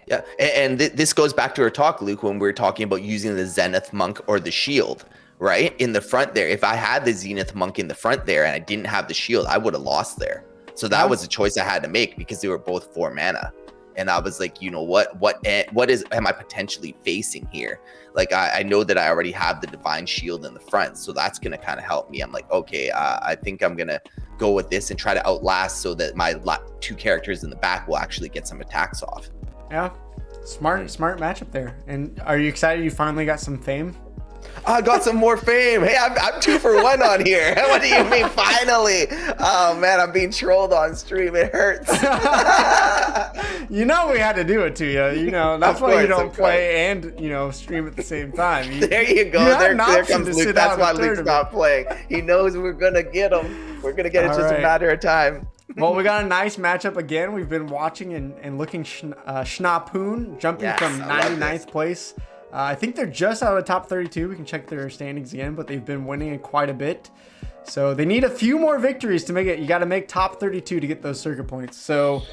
B: Yeah, and this goes back to our talk, Luke, when we were talking about using the Zenith Monk or the shield, right? In the front there. If I had the Zenith Monk in the front there and I didn't have the shield, I would have lost there. So that was a choice I had to make because they were both 4 mana. And I was like, you know what am I potentially facing here? Like, I know that I already have the Divine Shield in the front, so that's going to kind of help me. I'm like, okay, I think I'm going to go with this and try to outlast so that my 2 characters in the back will actually get some attacks off.
A: Yeah, smart matchup there. And are you excited you finally got some fame?
B: I got some more fame. Hey, I'm 2 for 1 on here. What do you mean, finally? Oh, man, I'm being trolled on stream. It hurts.
A: You know we had to do it to you. You know, that's why you don't play and, stream at the same time.
B: There you go. There comes Luke. That's why Luke's not playing. He knows we're going to get him. We're going to get it. It's just a matter of time.
A: Well, we got a nice matchup again. We've been watching and looking Schnapoon jumping from 99th place. I think they're just out of the top 32. We can check their standings again, but they've been winning quite a bit. So they need a few more victories to make it. You got to make top 32 to get those circuit points. So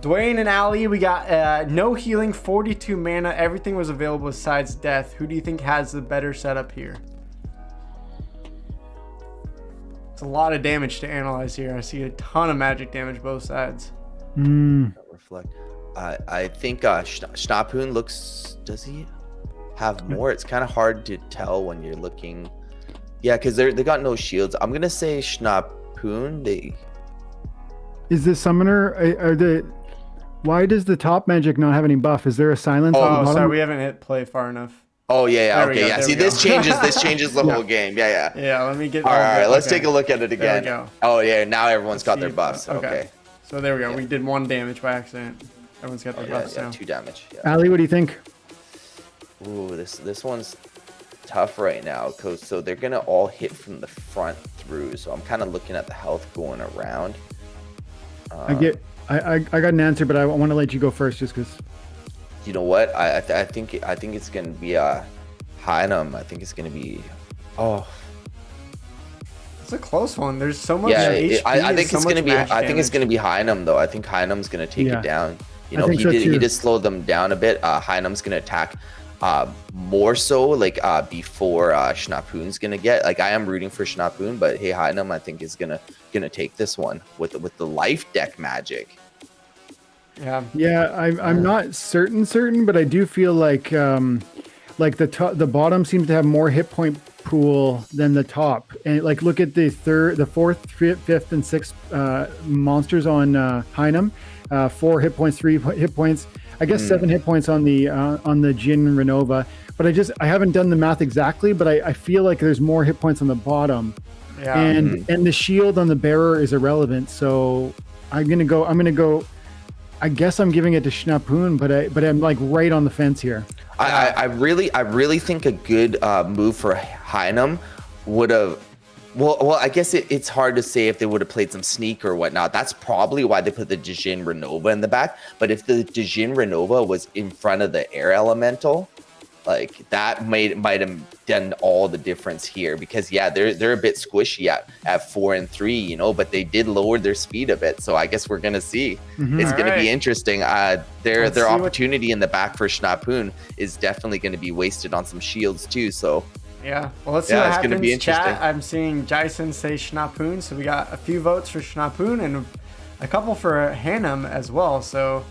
A: Dwayne and Ali, we got no healing, 42 mana. Everything was available besides death. Who do you think has the better setup here? It's a lot of damage to analyze here. I see a ton of magic damage both sides.
B: Reflect. I think Schnapoon looks. Does he have more? It's kind of hard to tell when you're looking. Yeah, because they got no shields. I'm gonna say Schnapoon.
C: Is the summoner? Why does the top magic not have any buff? Is there a silence on the bottom?
A: Sorry, we haven't hit play far enough.
B: Oh yeah,
A: There we
B: okay,
A: go,
B: yeah.
A: there
B: See,
A: we go.
B: this changes the whole game. Yeah.
A: Yeah, let me get.
B: All right, let's
A: okay.
B: take a look at it
A: There
B: again.
A: we go.
B: Oh yeah, now everyone's got their
A: See,
B: buffs. Okay.
A: So there we go.
B: Yeah.
A: We did 1 damage by accident. Everyone's got their buffs now.
B: 2 damage. Yeah.
C: Ali, what do you think?
B: Ooh, this one's tough right now, so they're gonna all hit from the front through. So I'm kind of looking at the health going around.
C: I got an answer, but I want to let you go first, just because.
B: You know what? I think it's gonna be Hynum. I think it's gonna be. Oh.
A: It's a close one. There's so much.
B: Yeah,
A: HP
B: I think
A: so
B: it's gonna
A: much
B: be.
A: mash
B: I think it's
A: damage.
B: gonna be Hynum though. I think Hynum's gonna take
C: Yeah.
B: it down. You
C: I
B: know,
C: think
B: he
C: so
B: did. He
C: too.
B: did slow them down a bit. Hynum's gonna attack more so like before Schnapoon's gonna get. Like I am rooting for Schnapoon, but hey, Hynum I think is gonna take this one with the life deck magic.
A: Yeah.
C: I'm not certain, but I do feel like the bottom seems to have more hit point pool than the top. And like look at the fourth, fifth, and sixth monsters on Hynum. 4 hit points, 3 hit points. I guess 7 hit points on the Jin Renova. But I haven't done the math exactly, but I feel like there's more hit points on the bottom.
A: Yeah.
C: And the shield on the bearer is irrelevant. So I'm gonna go. I guess I'm giving it to Schnapoon, but I'm like right on the fence here.
B: I really think a good move for Hynum would have. Well, I guess it's hard to say if they would have played some sneak or whatnot. That's probably why they put the Dijin Renova in the back. But if the Dijin Renova was in front of the air elemental, like that might have done all the difference here. Because yeah, they're a bit squishy at 4 and 3, you know, but they did lower their speed a bit. So I guess we're gonna see. It's
A: All
B: gonna
A: right.
B: be interesting. Their
A: Let's see
B: opportunity in the back for Schnapoon is definitely going to be wasted on some shields too. So.
A: Yeah. Well, let's see
B: Yeah,
A: what
B: it's
A: happens.
B: gonna be interesting.
A: Chat, I'm seeing Jason say Schnapoon, so we got a few votes for Schnapoon and a couple for Hynum as well. So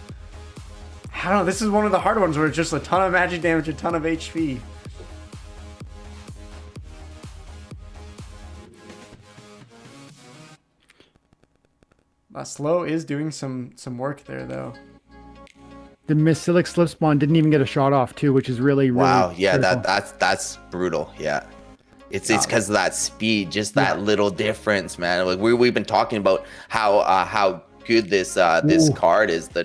A: I don't know. This is one of the hard ones where it's just a ton of magic damage, a ton of HP. Slow is doing some work there though.
C: The Misilic slip spawn didn't even get a shot off too, which is really
B: Wow, yeah,
C: critical.
B: that's brutal. Yeah, it's because of that speed, just that little difference, man. Like we've been talking about how good this card is. The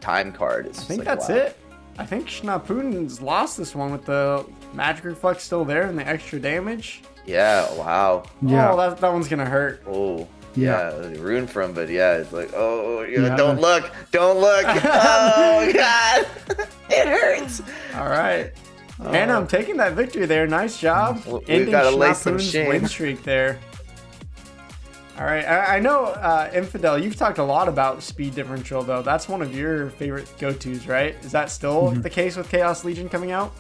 B: time card is.
A: I think that's it. I think Schnapoon's lost this one with the magic reflex still there and the extra damage.
B: Yeah. Wow.
C: Yeah.
A: Oh, that one's gonna hurt.
B: Oh.
C: Yeah.
B: Ruin from, but yeah, it's like, oh,
C: Yeah.
B: don't look. Oh God, it hurts.
A: All right. And I'm taking that victory there. Nice job.
B: We've
A: Ending
B: gotta lay some
A: Schnapoon's
B: shame.
A: win streak there. All right. I know, Infidel, you've talked a lot about speed differential, though. That's one of your favorite go-tos, right? Is that still the case with Chaos Legion coming out?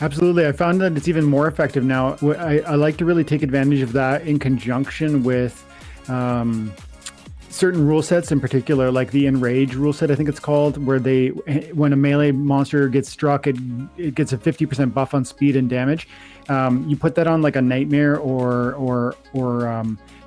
C: Absolutely. I found that it's even more effective now. I like to really take advantage of that in conjunction with certain rule sets, in particular, like the Enrage rule set, I think it's called, where when a melee monster gets struck, it gets a 50% buff on speed and damage. You put that on like a Nightmare or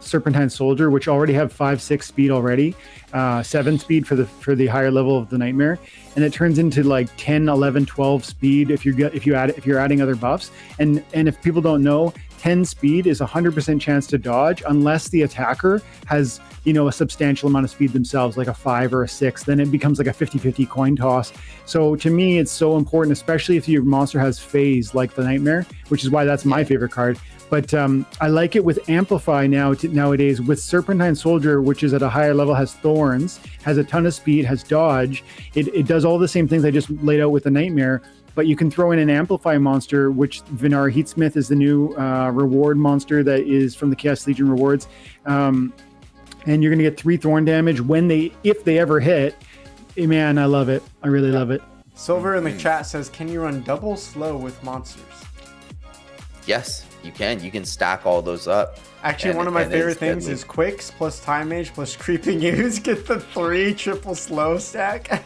C: Serpentine Soldier, which already have 5-6 speed already, 7 speed for the higher level of the Nightmare, and it turns into like 10, 11, 12 speed if you're adding other buffs. And if people don't know, 10 speed is 100% chance to dodge unless the attacker has, a substantial amount of speed themselves, like a 5 or a 6. Then it becomes like a 50-50 coin toss. So to me, it's so important, especially if your monster has phase like the Nightmare, which is why that's my favorite card. But I like it with Amplify nowadays with Serpentine Soldier, which is at a higher level, has Thorns, has a ton of speed, has dodge. It does all the same things I just laid out with the Nightmare. But you can throw in an Amplify monster, which Vinar Heatsmith is the new reward monster that is from the Chaos Legion rewards. And you're going to get 3 thorn damage if they ever hit. Man, I love it. I really love it.
A: Silver in the chat says, can you run double slow with monsters?
B: Yes. You can stack all those up.
A: Actually, one of my favorite things is quicks plus time mage plus creeping use. Get the 3 triple slow stack.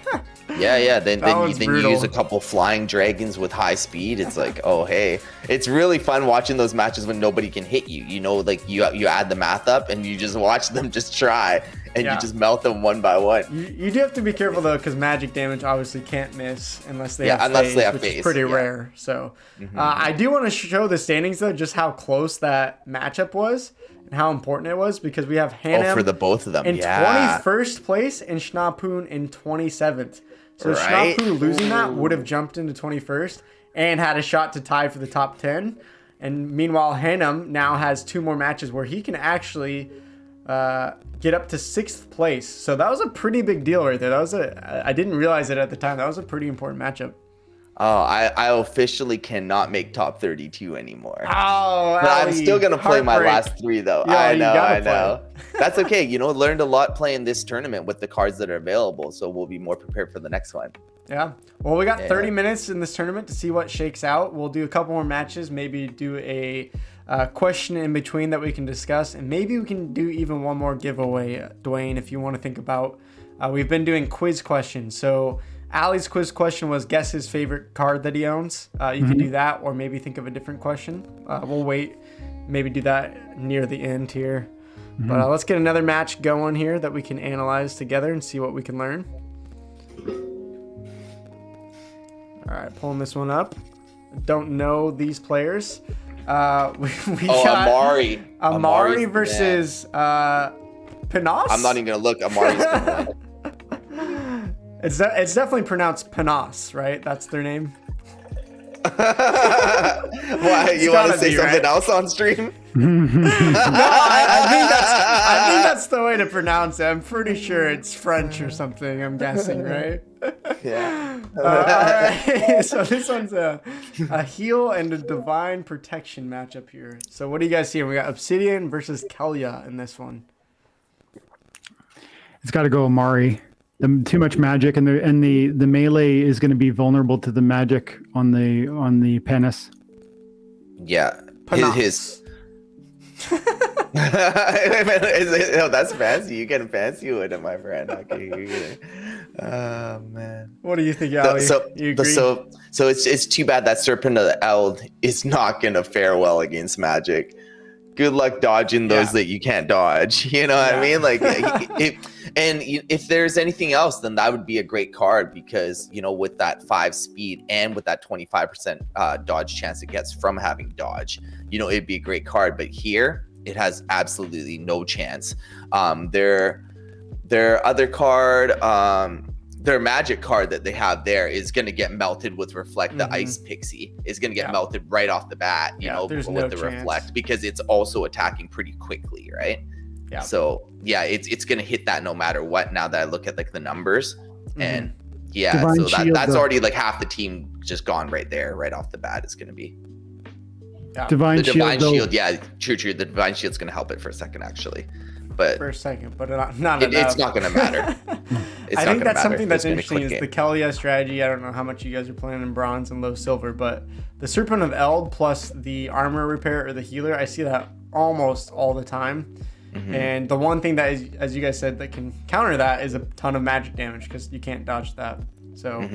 B: Yeah. Then you use a
A: brutal.
B: couple flying dragons with high speed. It's like, oh hey, it's really fun watching those matches when nobody can hit you. You know, like you add the math up and you just watch them just try, and you just melt them one by one.
A: You do have to be careful though, because magic damage obviously can't miss unless they have phase, which is pretty rare. So I do want to show the standings though, just how close that matchup was and how important it was, because we have Hanem
B: for the both of them
A: in 21st place and Schnapoon in 27th. So Schnapoon losing that would have jumped into 21st and had a shot to tie for the top 10. And meanwhile, Hanem now has 2 more matches where he can actually get up to 6th place. So that was a pretty big deal right there. I didn't realize it at the time. That was a pretty important matchup.
B: Oh, I officially cannot make top 32 anymore.
A: Oh,
B: but I'm still gonna play my last 3 though.
A: Yeah,
B: I know. That's okay. You know, learned a lot playing this tournament with the cards that are available, so we'll be more prepared for the next one.
A: Yeah. Well, we got 30 minutes in this tournament to see what shakes out. We'll do a couple more matches, maybe do a question in between that we can discuss, and maybe we can do even one more giveaway, Dwayne, if you want to think about. We've been doing quiz questions, so Ali's quiz question was guess his favorite card that he owns. You can do that, or maybe think of a different question. We'll wait, maybe do that near the end here. But let's get another match going here that we can analyze together and see what we can learn. All right, pulling this one up. Don't know these players. We got Amari versus Panos.
B: I'm not even gonna look. Amari's gonna win.
A: It's definitely pronounced Panos, right? That's their name.
B: Why, you want to say something else on stream?
A: I think that's the way to pronounce it. I'm pretty sure it's French or something. I'm guessing, right?
B: Yeah.
A: All right. So this one's a heal and a divine protection matchup here. So what do you guys see? We got Obsidian versus Kelia in this one.
C: It's got to go Amari. Too much magic, and the melee is going to be vulnerable to the magic on the penis.
B: Yeah, his. That's fancy. You getting fancy with it, my friend. Okay, oh man.
A: What do you think, Ali? You agree?
B: So it's too bad that Serpent of the Eld is not going to fare well against magic. Good luck dodging those that you can't dodge. You know what I mean? Like, if there's anything else, then that would be a great card, because, you know, with that 5 speed and with that 25% dodge chance it gets from having dodge, you know, it'd be a great card. But here, it has absolutely no chance. Their other card, their magic card that they have there is going to get melted with Reflect. The Ice Pixie is going to get melted right off the bat, you know, with the Reflect, because it's also attacking pretty quickly, right? Yeah. So yeah, it's going to hit that no matter what. Now that I look at like the numbers, and Divine Shield, that's already like half the team just gone right there, right off the bat. It's going to be
C: Divine
B: Shield. Yeah, true. The Divine Shield's going to help it for a second, actually. But
A: for a second, but not enough.
B: It's not going to matter.
A: I think that's something that's interesting is the Kelia strategy. I don't know how much you guys are playing in bronze and low silver, but the Serpent of Eld plus the armor repair or the healer, I see that almost all the time. And the one thing that is, as you guys said, that can counter that is a ton of magic damage, because you can't dodge that. So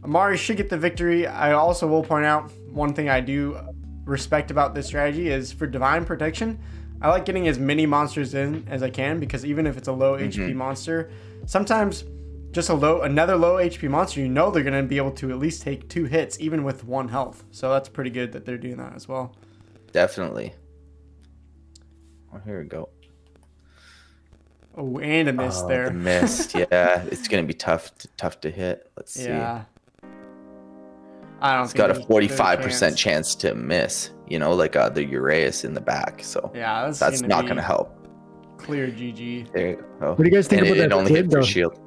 A: Amari should get the victory. I also will point out one thing I do respect about this strategy is for divine protection, I like getting as many monsters in as I can, because even if it's a low HP monster, sometimes just another low HP monster, you know they're going to be able to at least take 2 hits even with 1 health. So that's pretty good that they're doing that as well.
B: Definitely. Oh, here we go.
A: Oh, and a miss there.
B: The missed, yeah. It's going to be tough to hit. Let's see.
A: Yeah. I don't
B: It's got a 45% chance to miss, you know, like the Uraeus in the back. So
A: yeah,
B: that's not going to help.
A: Clear GG.
B: There you go.
C: What do you guys think about that?
B: It only hit for shield.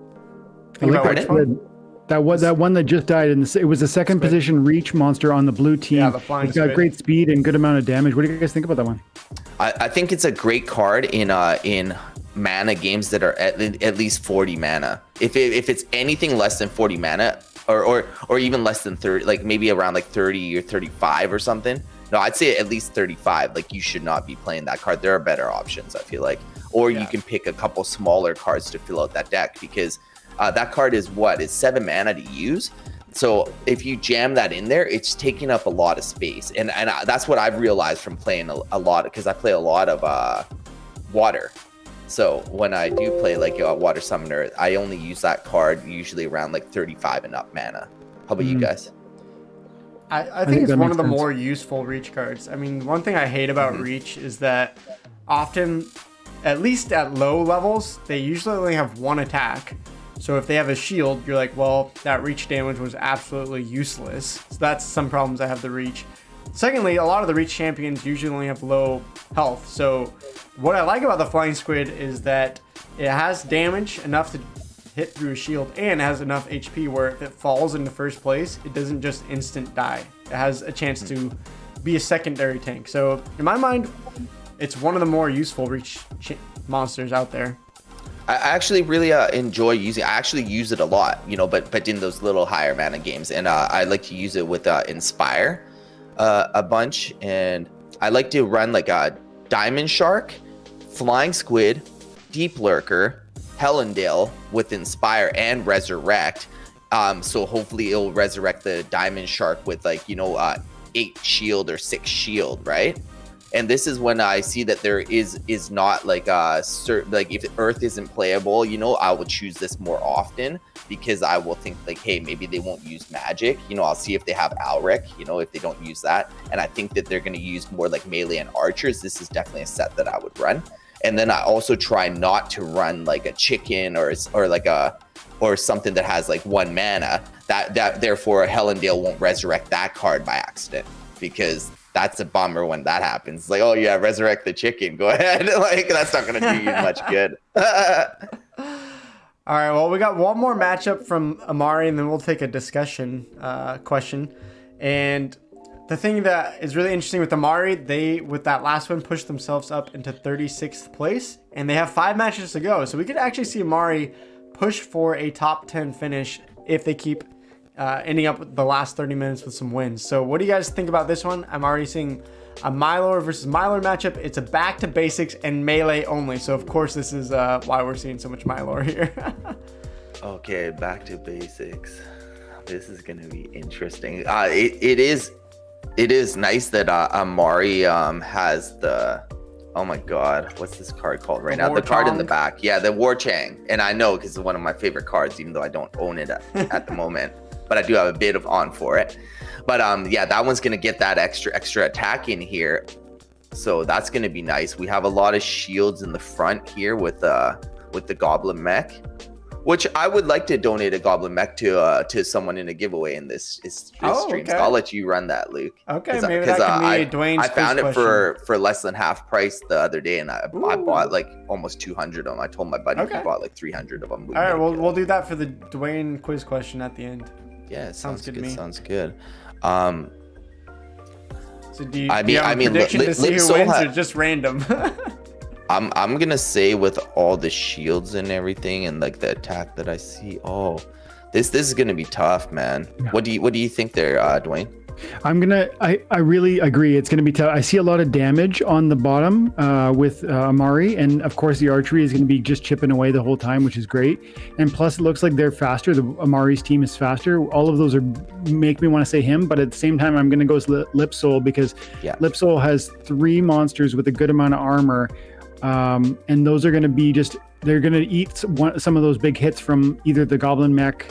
C: That one that just died, and it was a second position reach monster on the blue team.
A: Yeah, the flying
C: It's got great speed and good amount of damage. What do you guys think about that one?
B: I think it's a great card in mana games that are at least 40 mana. If it's anything less than 40 mana, or even less than 30, like maybe around like 30 or 35 or something, No, I'd say at least 35. Like, you should not be playing that card. There are better options, I feel like. Or you can pick a couple smaller cards to fill out that deck, because that card is 7 mana to use. So if you jam that in there, it's taking up a lot of space. And that's what I've realized from playing a lot, because I play a lot of water. So when I do play like a water summoner, I only use that card usually around like 35 and up mana. How about you guys?
A: I think it's one of the more useful reach cards. I mean, one thing I hate about reach is that often, at least at low levels, they usually only have one attack. So if they have a shield, you're like, well, that reach damage was absolutely useless. So that's some problems I have the reach. Secondly, a lot of the reach champions usually only have low health. So what I like about the Flying Squid is that it has damage enough to hit through a shield, and it has enough HP where if it falls into first place, it doesn't just instant die. It has a chance to be a secondary tank. So in my mind, it's one of the more useful reach monsters out there.
B: I actually really enjoy using. I actually use it a lot, but in those little higher mana games, and I like to use it with Inspire a bunch, and I like to run like a Diamond Shark, Flying Squid, Deep Lurker, Helendale with Inspire and Resurrect. So hopefully it'll resurrect the Diamond Shark with 8 shield or 6 shield, right? And this is when I see that there is not like a certain, like if Earth isn't playable, I will choose this more often, because I will think like, hey, maybe they won't use magic. I'll see if they have Alric, if they don't use that. And I think that they're going to use more like melee and archers. This is definitely a set that I would run. And then I also try not to run like a chicken or something that has like 1 mana. That therefore Helendale won't resurrect that card by accident, because that's a bummer when that happens. It's like, oh yeah, resurrect the chicken. Go ahead. Like, that's not going to do you much good.
A: All right. Well, we got one more matchup from Amari, and then we'll take a discussion question. And the thing that is really interesting with Amari, they, with that last one, pushed themselves up into 36th place, and they have 5 matches to go. So we could actually see Amari push for a top 10 finish if they keep ending up with the last 30 minutes with some wins. So what do you guys think about this one? I'm already seeing a Mylor versus Mylor matchup. It's a back to basics and melee only. So of course this is why we're seeing so much Mylor here.
B: Okay, back to basics. This is going to be interesting. It is nice that Amari has the, oh my god, what's this card called right now? The card in the back. Yeah, the War Chang. And I know because it's one of my favorite cards, even though I don't own it at the moment. But I do have a bit of on for it. But yeah, that one's going to get that extra attack in here. So that's going to be nice. We have a lot of shields in the front here with the Goblin Mech, which I would like to donate a Goblin Mech to someone in a giveaway in this stream. Okay. So I'll let you run that, Luke.
A: Okay, maybe that can be Dwayne's
B: I found it
A: question.
B: for less than half price the other day, and I bought like almost 200 of them. I told my buddy he bought like 300 of them.
A: All right, we'll do that for the Dwayne quiz question at the end.
B: Yeah, sounds good to me. Sounds good.
A: So do you have a prediction to see who wins, or just random?
B: I'm gonna say with all the shields and everything and like the attack that I see, this is gonna be tough, man. Yeah. What do you think there, Dwayne?
C: I really agree. It's gonna be tough. I see a lot of damage on the bottom with Amari, and of course the archery is gonna be just chipping away the whole time, which is great. And plus, it looks like they're faster. The Amari's team is faster. All of those make me want to say him, but at the same time, I'm gonna go with Lipsoul, because Lipsoul has 3 monsters with a good amount of armor. And those are going to be they're going to eat some of those big hits from either the Goblin Mech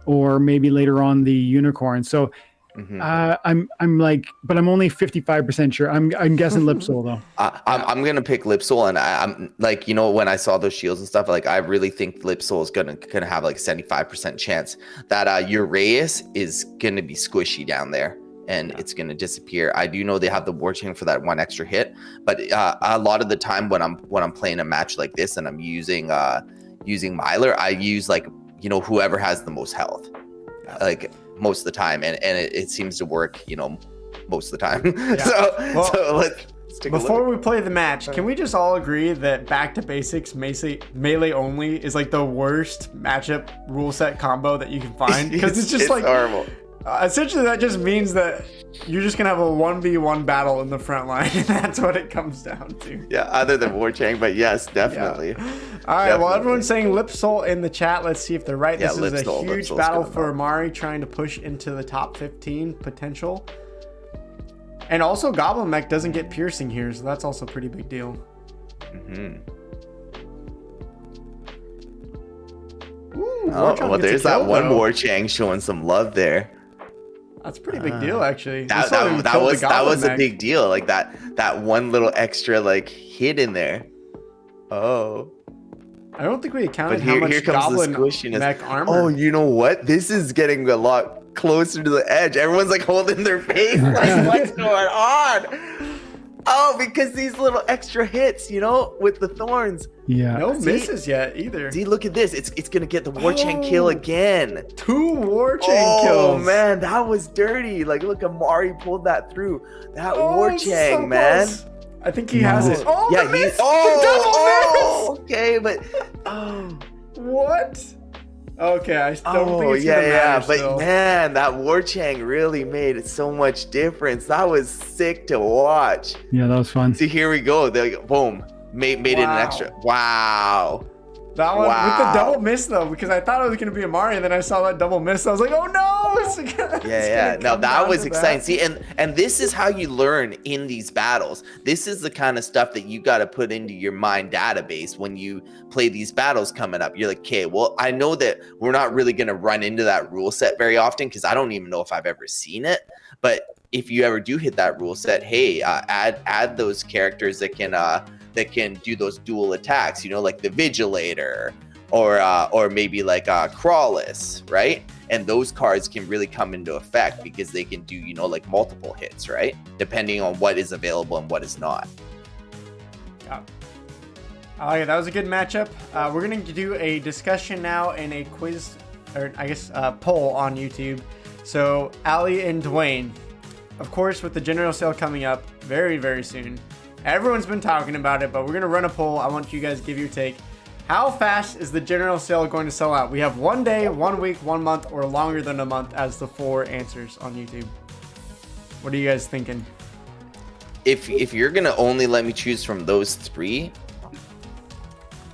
C: or maybe later on the Unicorn. So I'm like, but I'm only 55% sure. I'm guessing Lipsoul though.
B: I'm going to pick Lipsoul, and I'm like, when I saw those shields and stuff, like I really think Lipsoul is going to have like 75% chance that Uraeus is going to be squishy down there. And it's going to disappear. I do know they have the War Chain for that 1 extra hit, but a lot of the time when I'm playing a match like this and I'm using Myler, I use like whoever has the most health, like most of the time, and it seems to work most of the time. Yeah. So let's take
A: before we play the match, can we just all agree that back to basics melee only is like the worst matchup rule set combo that you can find? Because it's just like
B: horrible.
A: Essentially, that just means that you're just gonna have a 1v1 battle in the front line, and that's what it comes down to.
B: Yeah, other than Warchang, but yes, definitely.
A: Yeah. All right, well, everyone's saying Lipsol in the chat. Let's see if they're right. This is a huge battle for Amari, trying to push into the top 15 potential. And also, Goblin Mech doesn't get piercing here, so that's also a pretty big deal. Ooh,
B: well, there's that one Warchang showing some love there.
A: That's a pretty big deal, actually.
B: That was a big deal. Like that one little extra like hit in there. Oh.
A: I don't think we accounted how much Goblin Mech armor.
B: Oh, you know what? This is getting a lot closer to the edge. Everyone's like holding their face. Like, what's going on? Oh, because these little extra hits, you know, with the thorns.
C: Yeah.
A: No misses yet either.
B: See, look at this. It's gonna get the Warchang kill again.
A: 2 Warchang kills.
B: Oh man, that was dirty. Like, look, Amari pulled that through. That Warchang,
A: so
B: man.
A: Close. I think he has it. Oh,
B: yeah,
A: the miss!
B: Oh,
A: the double miss!
B: okay, but
A: what? Okay, I still don't think it's gonna matter
B: but
A: still.
B: Man, that Warchang really made so much difference. That was sick to watch.
C: Yeah, that was fun.
B: See, here we go. They boom, made it an extra. Wow.
A: That one with the double miss though, because I thought it was gonna be Amari, and then I saw that double miss. I was like, oh no!
B: No, that was exciting. See, and this is how you learn in these battles. This is the kind of stuff that you got to put into your mind database when you play these battles coming up. You're like, okay, well, I know that we're not really gonna run into that rule set very often because I don't even know if I've ever seen it. But if you ever do hit that rule set, hey, add those characters that can do those dual attacks, you know, like the Vigilator or maybe like Crawless, right? And those cards can really come into effect because they can do, you know, like multiple hits, right? Depending on what is available and what is not.
A: Yeah. Okay, that was a good matchup. We're going to do a discussion now and a quiz, or I guess poll on YouTube. So, Ali and Dwayne, of course, with the general sale coming up very, very soon, everyone's been talking about it, but we're going to run a poll. I want you guys to give your take. How fast is the general sale going to sell out? We have 1 day, 1 week, 1 month, or longer than a month as the 4 answers on YouTube. What are you guys thinking?
B: If you're going to only let me choose from those 3,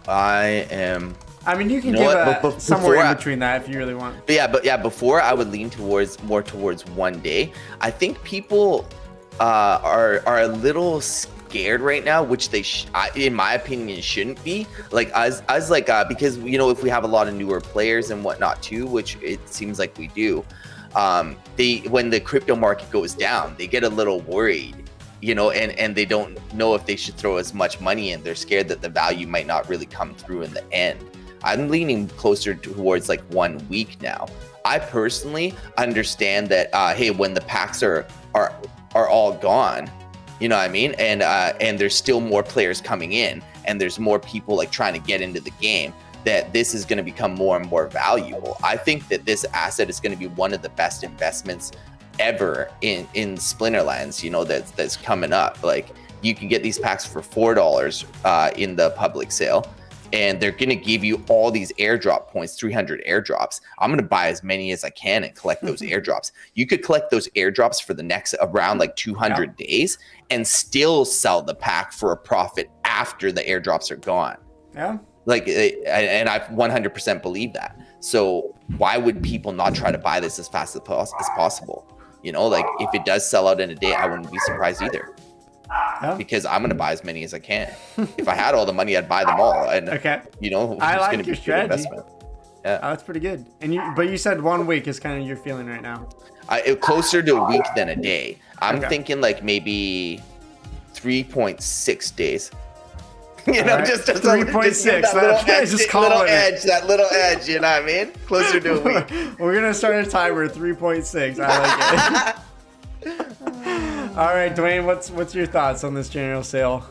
B: I mean, you can
A: give somewhere in between that if you really want.
B: But before I would lean more towards 1 day. I think people are a little scared right now, which they in my opinion shouldn't be, like us like because, you know, if we have a lot of newer players and whatnot too, which it seems like we do, when the crypto market goes down, they get a little worried, you know, and they don't know if they should throw as much money in. They're scared that the value might not really come through in the end. I'm leaning closer towards like 1 week now. I personally understand that hey, when the packs are all gone, you know what I mean? And there's still more players coming in, and there's more people like trying to get into the game, that this is going to become more and more valuable. I think that this asset is going to be one of the best investments ever in Splinterlands, you know, that's coming up. Like, you can get these packs for $4 in the public sale, and they're going to give you all these airdrop points, 300 airdrops. I'm going to buy as many as I can and collect those airdrops. You could collect those airdrops for the next around like 200 days and still sell the pack for a profit after the airdrops are gone.
A: Yeah.
B: Like, and I 100% believe that. So why would people not try to buy this as fast as possible? You know, like, if it does sell out in a day, I wouldn't be surprised either. Yeah. Because I'm going to buy as many as I can. If I had all the money, I'd buy them all. And, you know,
A: I like
B: gonna
A: your
B: be
A: strategy.
B: Investment. Yeah.
A: Oh, that's pretty good. But you said 1 week is kind of your feeling right now.
B: Closer to a week than a day. I'm thinking like maybe 3.6 days. You know, just
A: 3.6.
B: That little edge, you know what I mean? Closer to a week.
A: We're gonna start a timer, 3.6. I like it. All right, Dwayne, what's your thoughts on this general sale?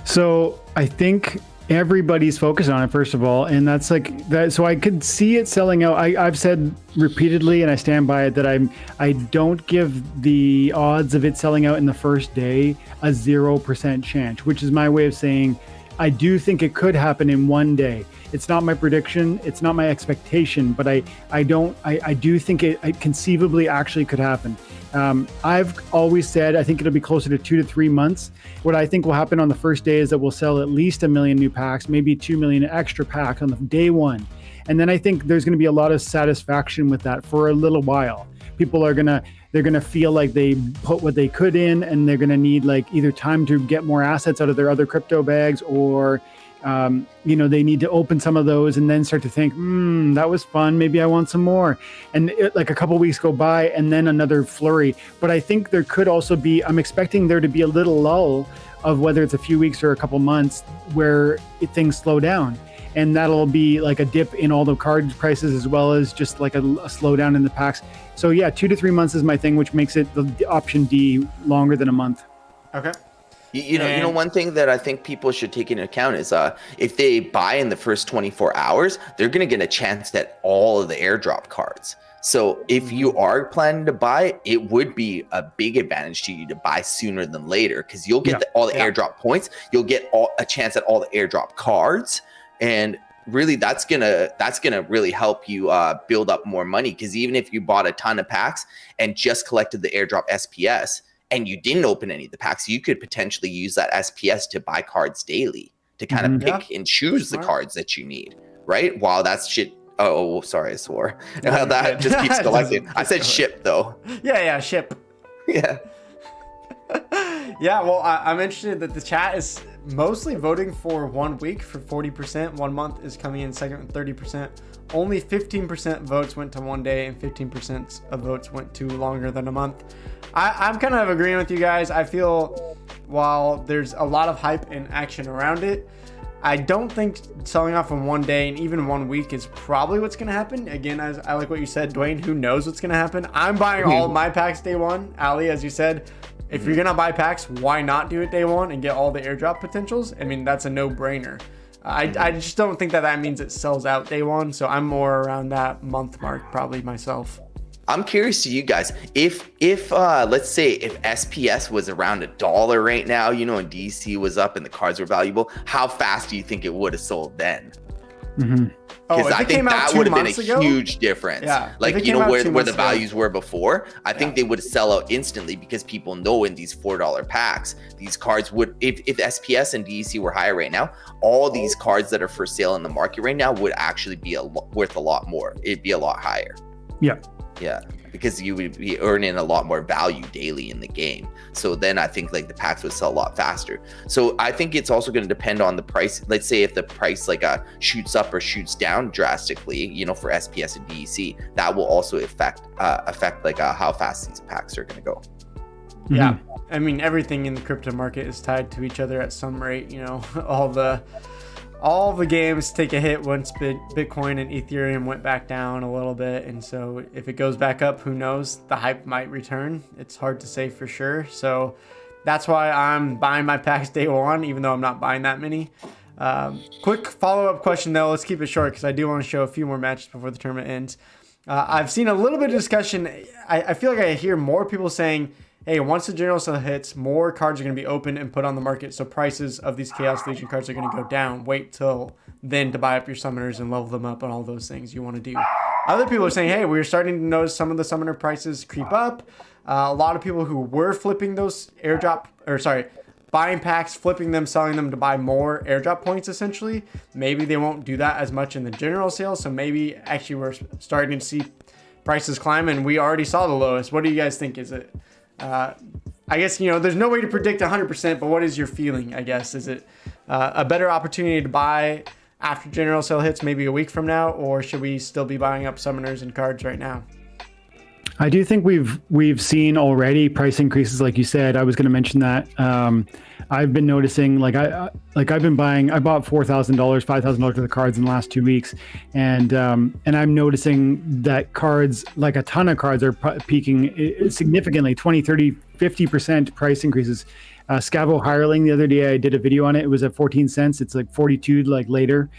C: So I think everybody's focused on it, first of all, and that's like that. So I could see it selling out. I've said repeatedly, and I stand by it, that I don't give the odds of it selling out in the first day a 0% chance, which is my way of saying I do think it could happen in one day. It's not my prediction. It's not my expectation, but I do think it conceivably actually could happen. I've always said, I think it'll be closer to 2 to 3 months. What I think will happen on the first day is that we'll sell at least 1 million new packs, maybe 2 million extra packs on the day one. And then I think there's going to be a lot of satisfaction with that for a little while. People are they're gonna feel like they put what they could in, and they're gonna need like either time to get more assets out of their other crypto bags, or they need to open some of those and then start to think, that was fun, maybe I want some more. And like a couple weeks go by and then another flurry. But I think there could also be, I'm expecting there to be a little lull of whether it's a few weeks or a couple months where things slow down. And that'll be like a dip in all the card prices, as well as just like a slowdown in the packs. So yeah, 2 to 3 months is my thing, which makes it the option D longer than a month.
A: Okay.
B: You know, one thing that I think people should take into account is if they buy in the first 24 hours, they're going to get a chance at all of the airdrop cards. So if you are planning to buy, it would be a big advantage to you to buy sooner than later, because you'll get all the airdrop points. You'll get a chance at all the airdrop cards. And really, that's gonna really help you build up more money, because even if you bought a ton of packs and just collected the airdrop SPS and you didn't open any of the packs, you could potentially use that SPS to buy cards daily, to kind of pick and choose the cards that you need, right? Wow, that's shit. Oh, sorry, I swore. That just keeps collecting. I said ship though.
A: Yeah, ship.
B: Yeah.
A: Yeah, well, I'm interested that the chat is mostly voting for 1 week for 40%. 1 month is coming in second with 30%. Only 15% votes went to 1 day, and 15% of votes went to longer than a month. I'm kind of agreeing with you guys. I feel while there's a lot of hype and action around it, I don't think selling off in 1 day and even 1 week is probably what's going to happen. Again, as I like what you said, Dwayne, who knows what's going to happen? I'm buying all of my packs day one. Ali, as you said, if you're going to buy packs, why not do it day one and get all the airdrop potentials? I mean, that's a no-brainer. I just don't think that means it sells out day one. So I'm more around that month mark, probably myself.
B: I'm curious to you guys, if let's say if SPS was around $1 right now, and DC was up and the cards were valuable, how fast do you think it would have sold then? Because I think that would have been a huge difference. Yeah, like, where the values were before, I think they would sell out instantly, because people know in these $4 packs, these cards would, if SPS and DC were higher right now, all these cards that are for sale in the market right now would actually be worth a lot more. It'd be a lot higher. Yeah, because you would be earning a lot more value daily in the game. So then I think like the packs would sell a lot faster. So I think it's also going to depend on the price. Let's say if the price shoots up or shoots down drastically, for SPS and DEC, that will also affect how fast these packs are going to go.
A: Yeah, I mean, everything in the crypto market is tied to each other at some rate. All the games take a hit once Bitcoin and Ethereum went back down a little bit. And so if it goes back up, who knows? The hype might return. It's hard to say for sure. So that's why I'm buying my packs day one, even though I'm not buying that many. Quick follow-up question, though. Let's keep it short, because I do want to show a few more matches before the tournament ends. I've seen a little bit of discussion. I feel like I hear more people saying, hey, once the general sale hits, more cards are going to be opened and put on the market, so prices of these Chaos Legion cards are going to go down. Wait till then to buy up your summoners and level them up and all those things you want to do. Other people are saying, hey, we're starting to notice some of the summoner prices creep up. A lot of people who were flipping those buying packs, flipping them, selling them to buy more airdrop points, essentially. Maybe they won't do that as much in the general sale, so maybe actually we're starting to see prices climb, and we already saw the lowest. What do you guys think? Is it... I guess, there's no way to predict 100%, but what is your feeling, I guess? Is it a better opportunity to buy after general sale hits, maybe a week from now, or should we still be buying up summoners and cards right now?
C: I do think we've seen already price increases, like you said. I was going to mention that. I've been noticing, I bought $4,000, $5,000 worth of cards in the last 2 weeks, and I'm noticing that cards, like a ton of cards, are peaking significantly, 20, 30, 50% price increases. Scavo Hireling, the other day I did a video on it. It was at 14 cents. It's like 42 later.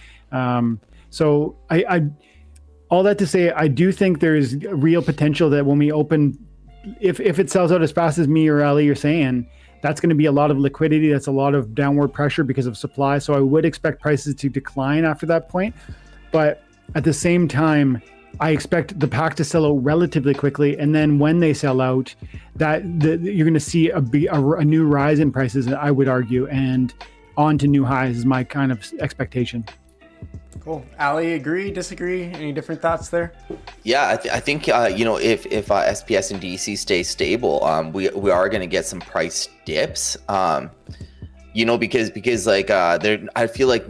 C: So I all that to say, I do think there's real potential that when we open, if it sells out as fast as me or Ali are saying, That's going to be a lot of liquidity. That's a lot of downward pressure because of supply. So I would expect prices to decline after that point. But at the same time, I expect the pack to sell out relatively quickly. And then when they sell out, you're going to see a new rise in prices, I would argue, and on to new highs is my kind of expectation.
A: Cool. Ali, agree, disagree? Any different thoughts there?
B: Yeah, I think if SPS and DC stay stable, we are going to get some price dips. Because like I feel like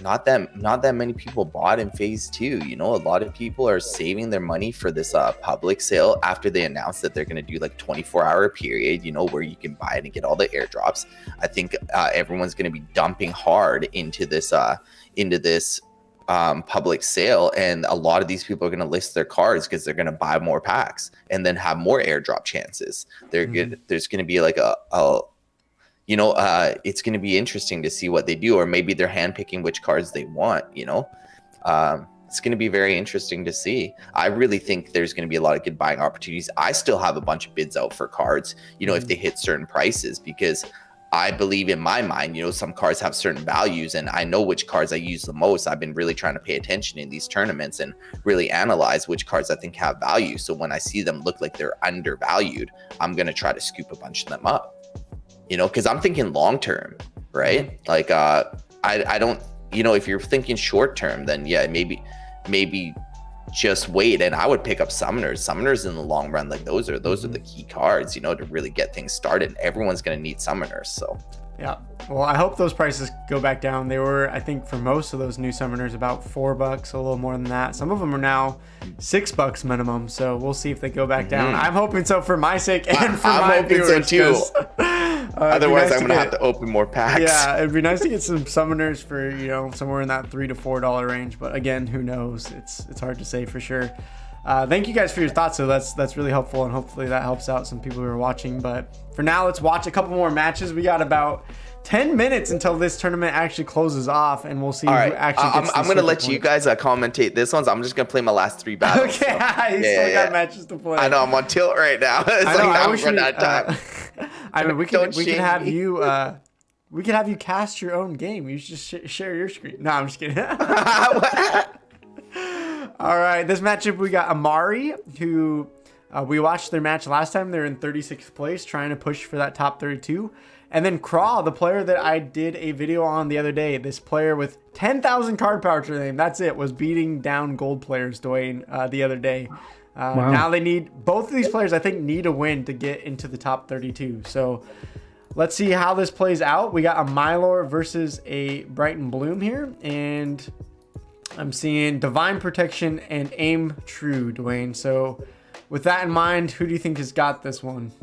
B: not that many people bought in phase 2. A lot of people are saving their money for this public sale after they announced that they're going to do like 24-hour period, where you can buy it and get all the airdrops. I think everyone's going to be dumping hard into this public sale, and a lot of these people are going to list their cards because they're going to buy more packs and then have more airdrop chances. There's going to be like it's going to be interesting to see what they do, or maybe they're handpicking which cards they want. It's going to be very interesting to see. I really think there's going to be a lot of good buying opportunities. I still have a bunch of bids out for cards, if they hit certain prices, because I believe in my mind, some cards have certain values, and I know which cards I use the most. I've been really trying to pay attention in these tournaments and really analyze which cards I think have value. So when I see them look like they're undervalued, I'm going to try to scoop a bunch of them up, because I'm thinking long term, right? Like, I don't, if you're thinking short term, then yeah, maybe just wait. And I would pick up summoners in the long run. Like those are the key cards, to really get things started. Everyone's going to need summoners. So
A: yeah, well, I hope those prices go back down. They were, I think, for most of those new summoners about $4, a little more than that. Some of them are now $6 minimum, so we'll see if they go back down. I'm hoping so for my sake and for my viewers
B: too. Otherwise, I'm gonna have to open more packs.
A: Yeah, it'd be nice to get some summoners for somewhere in that $3 to $4 range. But again, who knows? It's hard to say for sure. Thank you guys for your thoughts. So that's really helpful, and hopefully that helps out some people who are watching. But for now, let's watch a couple more matches. We got about 10 minutes until this tournament actually closes off, and we'll see who actually gets
B: I'm going to let you guys commentate this one. So I'm just going to play my last 3 battles.
A: Okay, you still got matches to play.
B: I know, I'm on tilt right now.
A: I wish we had time. I mean, we can have you cast your own game. You should just share your screen. No, I'm just kidding. All right, this matchup we got Amari, who we watched their match last time. They're in 36th place, trying to push for that top 32. And then Craw, the player that I did a video on the other day, this player with 10,000 card power to their name, that's it, was beating down gold players, Dwayne, the other day. Wow. Now they need, both of these players, I think, need a win to get into the top 32. So let's see how this plays out. We got a Mylor versus a Brighton Bloom here, and I'm seeing Divine Protection and Aim True, Dwayne. So with that in mind, who do you think has got this one?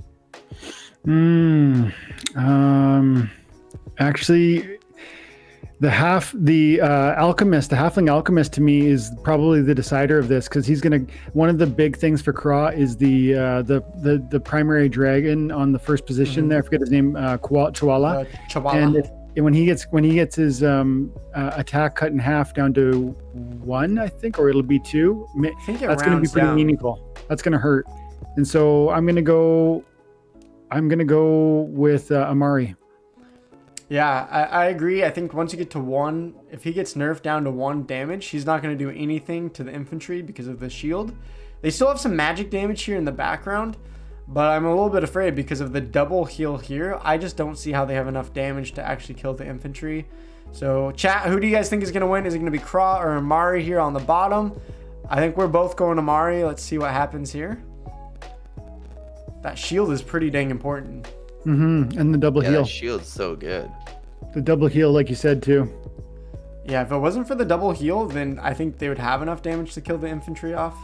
C: Actually, the halfling alchemist to me is probably the decider of this, because he's gonna. One of the big things for Craw is the primary dragon on the first position there. I forget his name. Chihuahua. And when he gets his attack cut in half down to 1, I think, or it'll be 2. That's going to be pretty meaningful. That's going to hurt, and so I'm going to go with Amari.
A: Yeah, I agree. I think once you get to 1, if he gets nerfed down to 1 damage, he's not going to do anything to the infantry because of the shield. They still have some magic damage here in the background, but I'm a little bit afraid because of the double heal here. I just don't see how they have enough damage to actually kill the infantry. So chat, who do you guys think is going to win? Is it going to be Craw or Amari here on the bottom? I think we're both going Amari. Let's see what happens here. That shield is pretty dang important.
C: And the double heal.
B: That shield's so good.
C: The double heal, like you said, too.
A: Yeah, if it wasn't for the double heal, then I think they would have enough damage to kill the infantry off.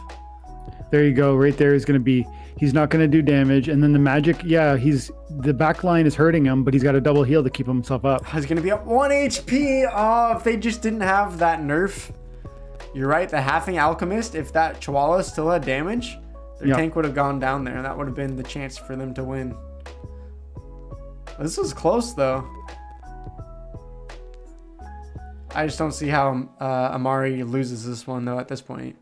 C: There you go. Right there is going to be, he's not going to do damage. And then the magic, yeah, the back line is hurting him, but he's got a double heal to keep himself up.
A: He's going to be at 1 HP. Oh, if they just didn't have that nerf. You're right, the halfling alchemist, if that Chihuahua still had damage, their tank would have gone down there, and that would have been the chance for them to win. This was close, though. I just don't see how Amari loses this one, though, at this point.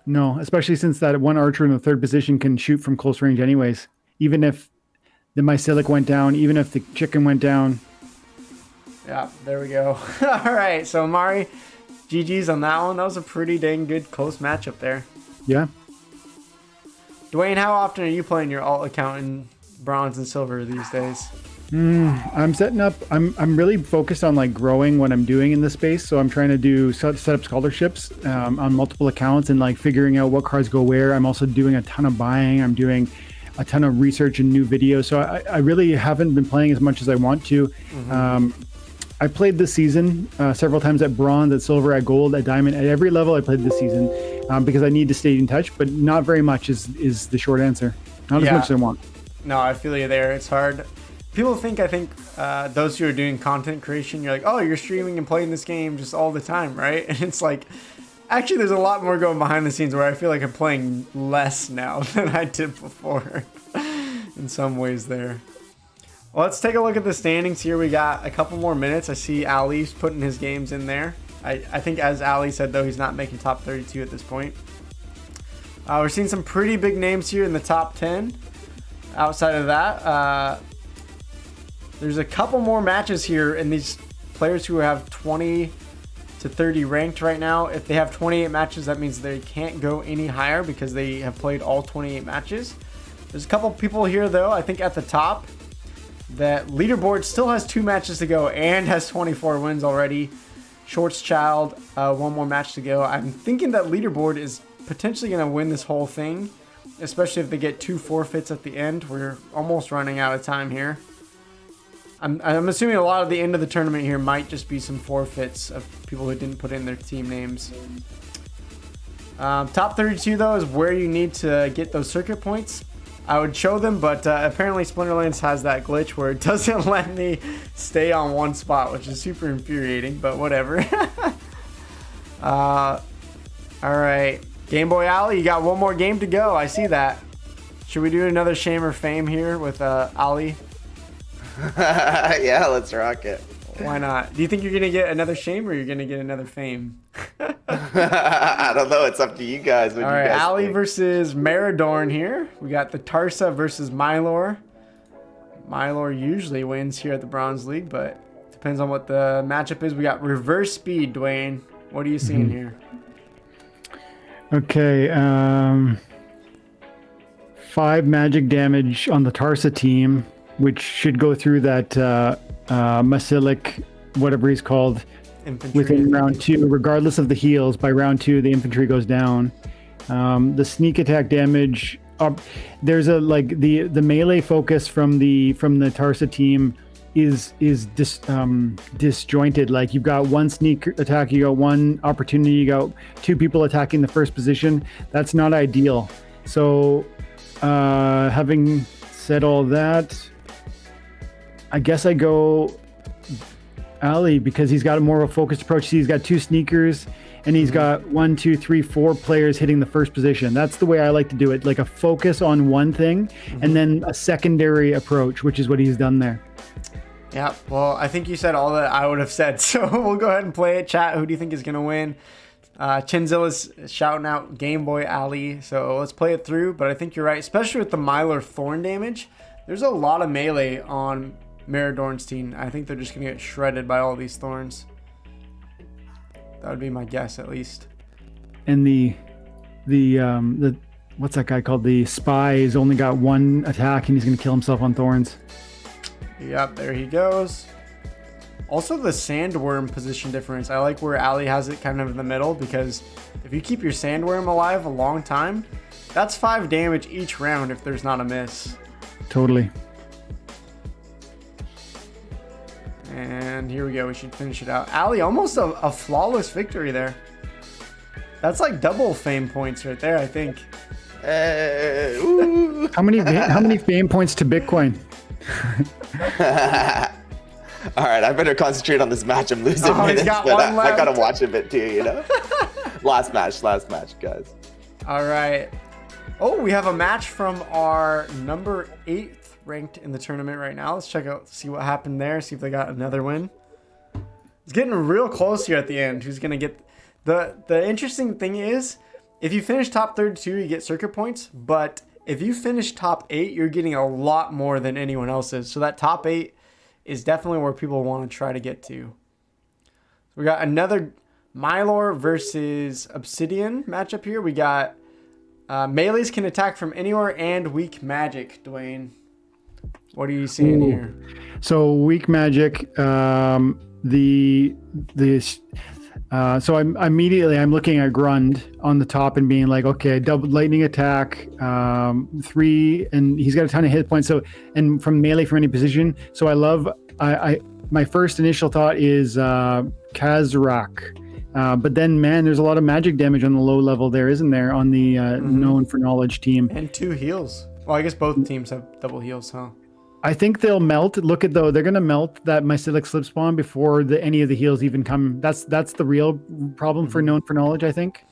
C: No, especially since that one archer in the 3rd position can shoot from close range anyways. Even if the mycelic went down, even if the chicken went down.
A: Yeah, there we go. All right, so Mari, GG's on that one. That was a pretty dang good close matchup there.
C: Yeah.
A: Dwayne, how often are you playing your alt account in bronze and silver these days?
C: I'm setting up. I'm really focused on like growing what I'm doing in the space. So I'm trying to do set up scholarships on multiple accounts and like figuring out what cards go where. I'm also doing a ton of buying. I'm doing a ton of research and new videos. So I really haven't been playing as much as I want to. Mm-hmm. I played this season several times at bronze, at silver, at gold, at diamond. At every level I played this season because I need to stay in touch, but not very much is the short answer. Not as much as I want.
A: No, I feel you there. It's hard. People think, those who are doing content creation, you're like, oh, you're streaming and playing this game just all the time, right? And it's like, actually, there's a lot more going behind the scenes where I feel like I'm playing less now than I did before in some ways there. Well, let's take a look at the standings here. We got a couple more minutes. I see Ali's putting his games in there. I think, as Ali said, though, he's not making top 32 at this point. We're seeing some pretty big names here in the top 10. Outside of that, there's a couple more matches here, and these players who have 20 to 30 ranked right now, if they have 28 matches, that means they can't go any higher because they have played all 28 matches. There's a couple people here, though, I think at the top, that Leaderboard still has 2 matches to go and has 24 wins already. Schwartz Child, 1 more match to go. I'm thinking that Leaderboard is potentially going to win this whole thing, especially if they get 2 forfeits at the end. We're almost running out of time here. I'm assuming a lot of the end of the tournament here might just be some forfeits of people who didn't put in their team names. Top 32, though, is where you need to get those circuit points. I would show them, but apparently Splinterlands has that glitch where it doesn't let me stay on one spot, which is super infuriating, but whatever. All right. Game Boy Ali, you got one more game to go. I see that. Should we do another shame or fame here with Ali?
B: Yeah, let's rock it.
A: Why not? Do you think you're going to get another shame or you're going to get another fame?
B: I don't know. It's up to you guys.
A: All right, Ali versus Maradorn here. We got the Tarsa versus Mylor. Mylor usually wins here at the Bronze League, but depends on what the matchup is. We got reverse speed, Dwayne. What are you seeing here?
C: Okay, 5 magic damage on the Tarsa team, which should go through that Masilic, whatever he's called, infantry within round 2, regardless of the heals. By round 2, the infantry goes down. The sneak attack damage. There's a the melee focus from the Tarsa team is disjointed. Like, you've got 1 sneak attack, you got 1 opportunity, you got 2 people attacking the first position. That's not ideal. So having said all that, I guess I go Ali because he's got a more of a focused approach. See, he's got 2 sneakers and he's got 1, 2, 3, 4 players hitting the first position. That's the way I like to do it. Like a focus on one thing and then a secondary approach, which is what he's done there.
A: Yeah, well, I think you said all that I would have said. So we'll go ahead and play it. Chat, who do you think is going to win? Chinzilla's shouting out Game Boy Ali. So let's play it through. But I think you're right, especially with the Mylor Thorn damage. There's a lot of melee on Maradorn's team. I think they're just going to get shredded by all these thorns. That would be my guess, at least.
C: And the what's that guy called? The spy has only got 1 attack and he's going to kill himself on thorns.
A: Yep, there he goes. Also, the sandworm position difference. I like where Ali has it kind of in the middle, because if you keep your sandworm alive a long time, that's 5 damage each round if there's not a miss.
C: Totally.
A: And here we go. We should finish it out. Ali, almost a flawless victory there. That's like double fame points right there, I think.
C: How many fame points to Bitcoin?
B: All right, I better concentrate on this match. I'm losing minutes, but I gotta watch a bit too, you know. last match, guys.
A: All right. Oh, we have a match from our number 8th ranked in the tournament right now. Let's check out, see what happened there. See if they got another win. It's getting real close here at the end. Who's gonna get the interesting thing is, if you finish top 32, you get circuit points, but if you finish top 8, you're getting a lot more than anyone else is. So that top 8 is definitely where people want to try to get to. So we got another Mylor versus Obsidian matchup here. We got melees can attack from anywhere and weak magic. Dwayne, what are you seeing here?
C: So weak magic, so I'm looking at Grund on the top and being like, okay, double lightning attack, 3, and he's got a ton of hit points. So, and from melee from any position. So I love, my first initial thought is Kazrak. But then, man, there's a lot of magic damage on the low level there, isn't there, on the known for knowledge team?
A: And 2 heals. Well, I guess both teams have double heals, huh?
C: I think they'll melt. Look at they're gonna melt that mycelic slip spawn before any of the heals even come. That's the real problem for known for knowledge, I think.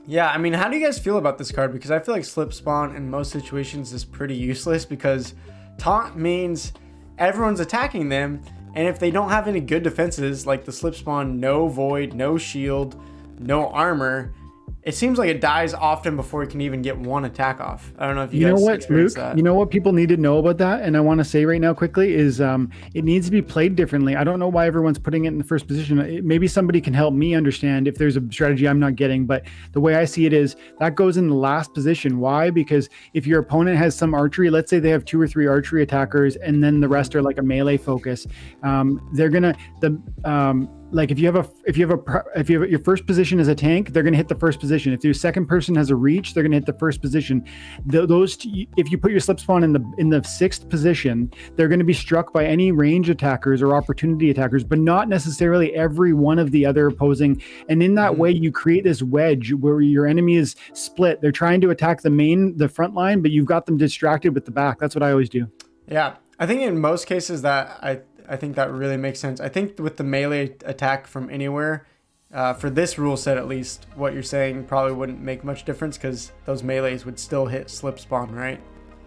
A: Yeah, I mean, how do you guys feel about this card? Because I feel like slip spawn in most situations is pretty useless because taunt means everyone's attacking them, and if they don't have any good defenses like the slip spawn, no void, no shield, no armor, it seems like it dies often before it can even get one attack off. I don't know if you guys
C: know what,
A: experience
C: Luke?
A: that.
C: You know what people need to know about that, and I want to say right now quickly is it needs to be played differently. I don't know why everyone's putting it in the first position. Maybe somebody can help me understand if there's a strategy I'm not getting, but the way I see it is that goes in the last position. Why? Because if your opponent has some archery, let's say they have 2 or 3 archery attackers, and then the rest are like a melee focus, they're gonna like if you have your first position is a tank, they're going to hit the first position. If your second person has a reach, they're going to hit the first position. If you put your slip spawn in the 6th position, they're going to be struck by any range attackers or opportunity attackers, but not necessarily every one of the other opposing. And in that way, you create this wedge where your enemy is split. They're trying to attack the front line, but you've got them distracted with the back. That's what I always do.
A: Yeah, I think in most cases that I think that really makes sense. I think with the melee attack from anywhere, for this rule set at least, what you're saying probably wouldn't make much difference because those melees would still hit slip spawn, right?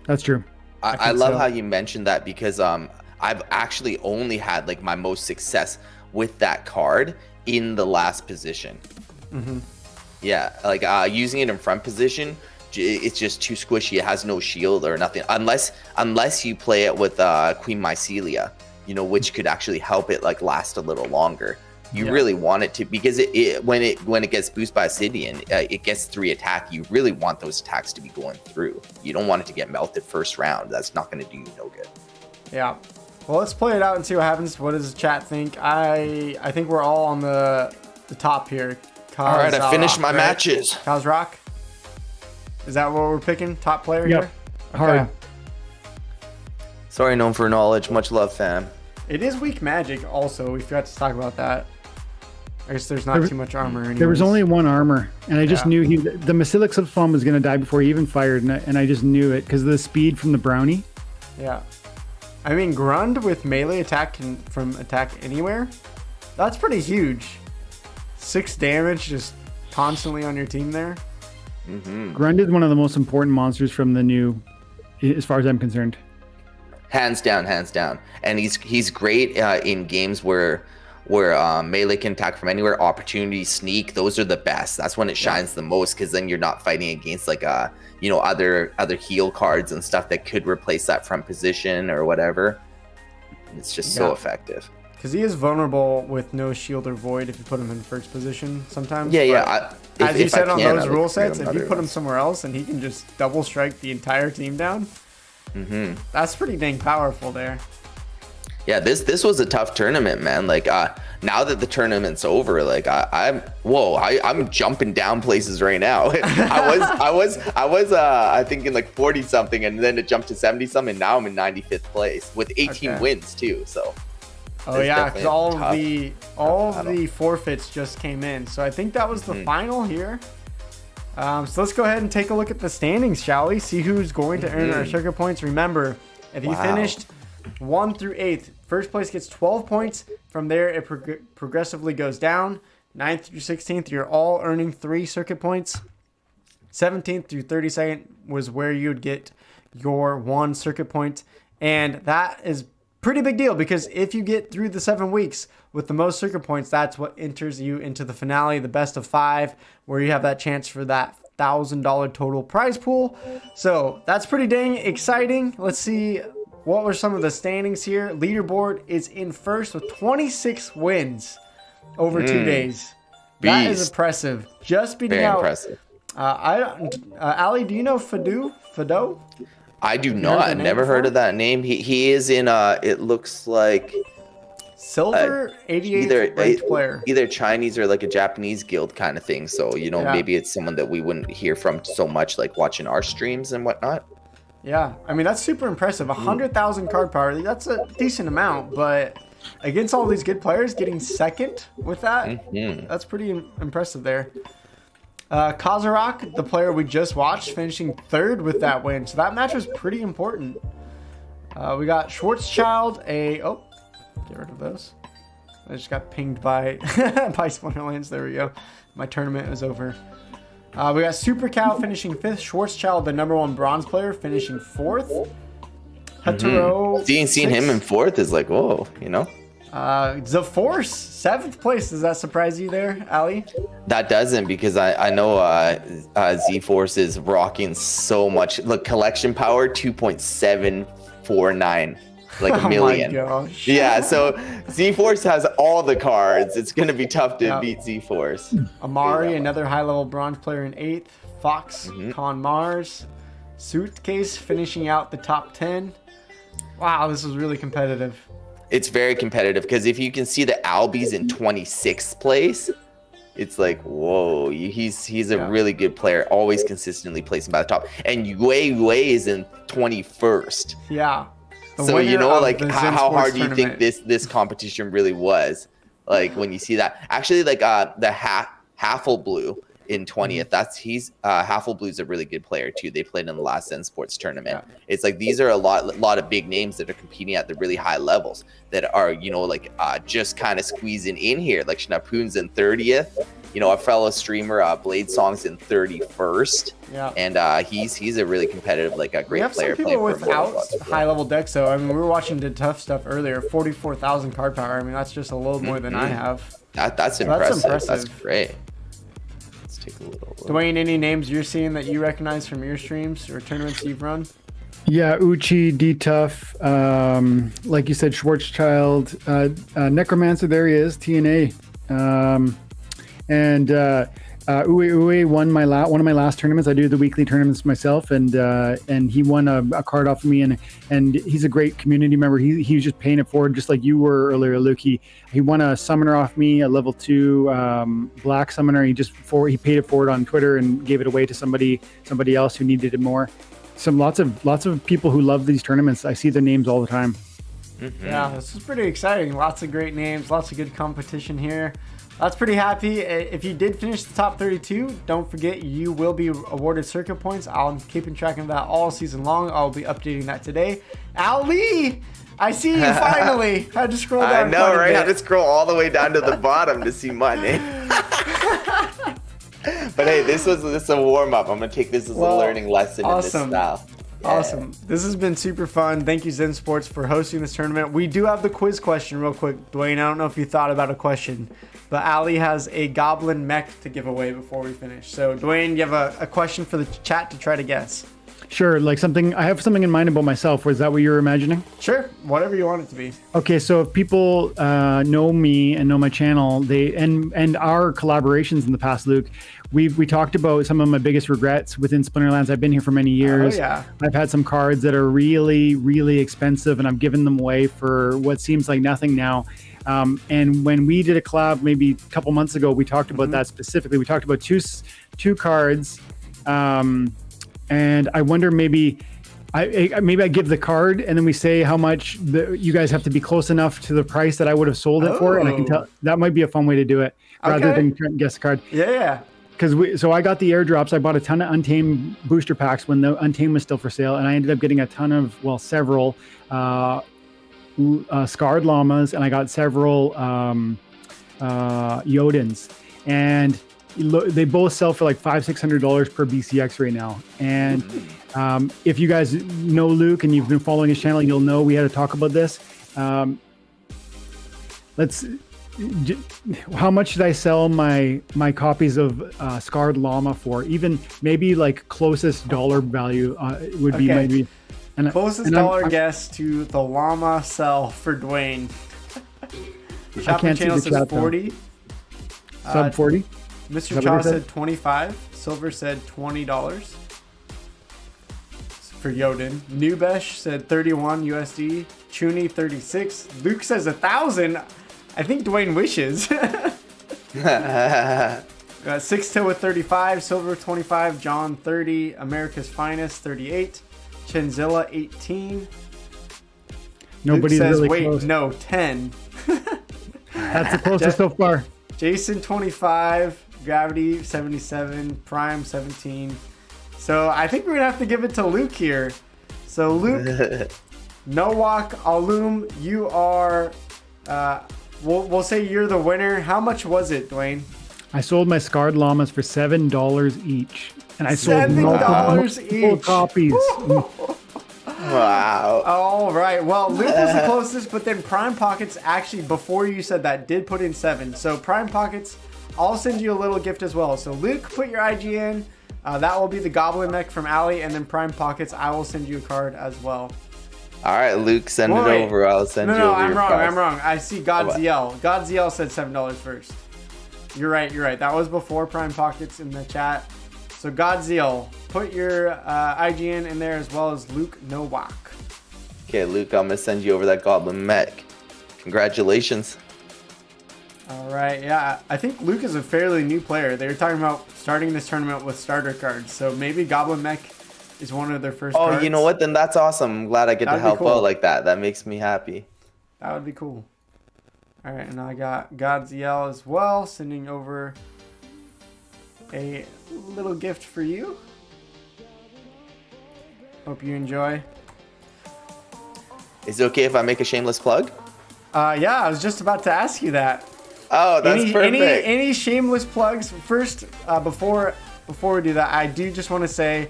C: That's true.
B: I love how you mentioned that because I've actually only had like my most success with that card in the last position. Yeah, like using it in front position, it's just too squishy. It has no shield or nothing unless you play it with Queen Mycelia, which could actually help it like last a little longer. You really want it to, because when it gets boosted by Obsidian, it gets 3 attack. You really want those attacks to be going through. You don't want it to get melted first round. That's not going to do you no good. Yeah.
A: Well, let's play it out and see what happens. What does the chat think? I think we're all on the top here.
B: All right, I finished my matches.
A: Kazrak? Is that what we're picking? Top player
C: Yep.
A: here?
C: Hard.
A: Okay.
B: Sorry, known for knowledge. Much love, fam.
A: It is weak magic also. We forgot to talk about that. I guess there's not too much armor anyways.
C: There was only 1 armor, and I just knew the Mycelic slip spawn was going to die before he even fired, and I just knew it because of the speed from the brownie.
A: Yeah. I mean, Grund with melee attack from attack anywhere, that's pretty huge. 6 damage just constantly on your team there.
C: Grund is one of the most important monsters from the new, as far as I'm concerned.
B: Hands down. And he's great in games where melee can attack from anywhere. Opportunity, sneak, those are the best. That's when it shines the most, because then you're not fighting against like other heal cards and stuff that could replace that front position or whatever. It's just so effective.
A: Because he is vulnerable with no shield or void if you put him in first position sometimes. As you said on those rule sets, if you put him somewhere else and he can just double strike the entire team down, that's pretty dang powerful there.
B: Yeah, this was a tough tournament, man. Like now that the tournament's over, like I'm jumping down places right now. I was think in like 40 something, and then it jumped to 70 something, and now I'm in 95th place with 18 wins too. So
A: because all of the forfeits just came in. So I think that was the final here. So let's go ahead and take a look at the standings, shall we? See who's going to earn our circuit points. Remember, if you finished 1 through 8th, first place gets 12 points. From there, it progressively goes down. 9th through 16th, you're all earning 3 circuit points. 17th through 32nd was where you would get your 1 circuit point. And that is pretty big deal, because if you get through the 7 weeks with the most circuit points, that's what enters you into the finale, the best of 5, where you have that chance for that $100,000 total prize pool. So that's pretty dang exciting. Let's see what were some of the standings here. Leaderboard is in first with 26 wins over 2 days. That is impressive. Just beating
B: Very
A: out.
B: impressive.
A: Ali, do you know Fido?
B: I do not. Never heard of that name. He is in it looks like
A: Silver 88th ranked player.
B: Either Chinese or like a Japanese guild kind of thing. So, you know, maybe it's someone that we wouldn't hear from so much, like watching our streams and whatnot.
A: Yeah, I mean, that's super impressive. 100,000 card power. That's a decent amount, but against all these good players, getting second with that, that's pretty impressive there. Kazarok, the player we just watched, finishing third with that win. So that match was pretty important. We got Schwartz Child, oh, get rid of those. I just got pinged by by Splinterlands. There we go. My tournament is over. We got Super Cow finishing 5th. Schwartz Child, the #1 bronze player, finishing 4th. Hataro.
B: Seeing him in 4th is like, whoa, you know?
A: The Force, 7th place. Does that surprise you there, Ali?
B: That doesn't, because I know Z-Force is rocking so much. Look, collection power 2.749, like a million.
A: Oh my gosh.
B: Yeah, so Z-Force has all the cards. It's going to be tough to beat Z-Force.
A: Amari, another high-level bronze player in 8th. Fox, Con Mars. Suitcase finishing out the top 10. Wow, this was really competitive.
B: It's very competitive, because if you can see the Albies in 26th place, it's like, whoa, he's a really good player, always consistently placing by the top. And Uaua is in 21st.
A: Yeah.
B: So, you know, like, how hard do you think this competition really was? Like, when you see that. Actually, like, the Haffleblue in 20th, Haffleblue's a really good player too. They played in the last Zensports tournament. It's like, these are a lot of big names that are competing at the really high levels that are, you know, like just kind of squeezing in here. Like Schnapoon's in 30th, you know, a fellow streamer, Blade Song's in 31st. Yeah. And he's a really competitive, like a great player.
A: We have some people without high level decks though. I mean, we were watching the tough stuff earlier, 44,000 card power. I mean, that's just a little more than I have.
B: That's impressive. That's great. Take a little look.
A: Dwayne, any names you're seeing that you recognize from your streams or tournaments you've run?
C: Yeah, Uchi, D-Tough, like you said, Schwartz Child, Necromancer, there he is, TNA. And Uwe won one of my last tournaments. I do the weekly tournaments myself, and he won a card off of me, and he's a great community member. He was just paying it forward, just like you were earlier, Luke. He won a summoner off me, a level 2 black summoner. He paid it forward on Twitter and gave it away to somebody else who needed it more. Lots of people who love these tournaments. I see their names all the time.
A: Yeah, this is pretty exciting. Lots of great names, lots of good competition here. That's pretty happy. If you did finish the top 32, don't forget you will be awarded circuit points. I'm keeping track of that all season long. I'll be updating that today. Ali, I see you finally. I had to scroll down.
B: I know, right? I had to scroll all the way down to the bottom to see my name. But hey, this is a warm up. I'm gonna take this as a learning lesson in this style. Yeah.
A: Awesome. This has been super fun. Thank you, Zensports, for hosting this tournament. We do have the quiz question real quick. Dwayne, I don't know if you thought about a question, but Ali has a goblin mech to give away before we finish. So, Dwayne, you have a question for the chat to try to guess?
C: Sure. Like I have something in mind about myself. Was that what you were imagining?
A: Sure. Whatever you want it to be.
C: Okay. So if people know me and know my channel, and our collaborations in the past, Luke, we talked about some of my biggest regrets within Splinterlands. I've been here for many years.
A: Oh, yeah.
C: I've had some cards that are really, really expensive, and I've given them away for what seems like nothing now. And when we did a collab maybe a couple months ago, we talked about that specifically. We talked about two cards. And I wonder maybe I give the card and then we say how much you guys have to be close enough to the price that I would have sold it for, and I can tell that might be a fun way to do it rather than trying to guess the card.
A: Yeah.
C: So I got the airdrops. I bought a ton of Untamed booster packs when the Untamed was still for sale, and I ended up getting a ton of several Scarred Llamas, and I got several Yodins, and they both sell for like $500-600 per BCX right now. And if you guys know Luke and you've been following his channel, you'll know we had to talk about this. how much should I sell my copies of Scarred Llama for? Even maybe like closest dollar value would be maybe. And,
A: closest dollar guess to the llama sell for Dwayne. Shopping channel says 40.
C: Sub 40.
A: Mr. Chaw said 25. Silver said $20 for Yoden. Nubesh said 31 USD. Chuni 36. Luke says 1,000. I think Dwayne wishes. Six Till with 35. Silver 25. John 30. America's Finest 38. Chenzilla 18.
C: Nobody's
A: Luke says,
C: really
A: wait,
C: close.
A: no, 10.
C: That's the closest so far.
A: Jason 25. Gravity 77. Prime 17. So I think we're gonna have to give it to Luke here. So Luke, Nowak Alum, you are. We'll say you're the winner. How much was it, Dwayne?
C: I sold my Scarred Llamas for $7 each, and I sold
A: $7
C: multiple
A: each.
C: copies.
B: Wow.
A: All right. Well, Luke was the closest, but then Prime Pockets actually, before you said that, did put in 7. So Prime Pockets, I'll send you a little gift as well. So Luke, put your IG in. That will be the Goblin Mech from Ali, and then Prime Pockets, I will send you a card as well.
B: All right, Luke, send it over. I'll send you over
A: I'm
B: your
A: wrong.
B: prize.
A: I'm wrong. I see Godziel. Godziel said $7 first. You're right. That was before Prime Pockets in the chat. So Godziel, put your IGN in there as well as Luke Nowak.
B: Okay, Luke, I'm gonna send you over that Goblin Mech. Congratulations.
A: All right. Yeah, I think Luke is a fairly new player. They were talking about starting this tournament with starter cards. So maybe Goblin Mech is one of their first cards.
B: You know what? Then that's awesome. I'm glad I get to help
A: cool.
B: out like that. That makes me happy.
A: That would be cool. All right, and I got Godziel as well, sending over a little gift for you. Hope you enjoy.
B: Is it okay if I make a shameless plug?
A: Yeah, I was just about to ask you that.
B: Oh, that's perfect.
A: Any shameless plugs? First, before we do that, I do just want to say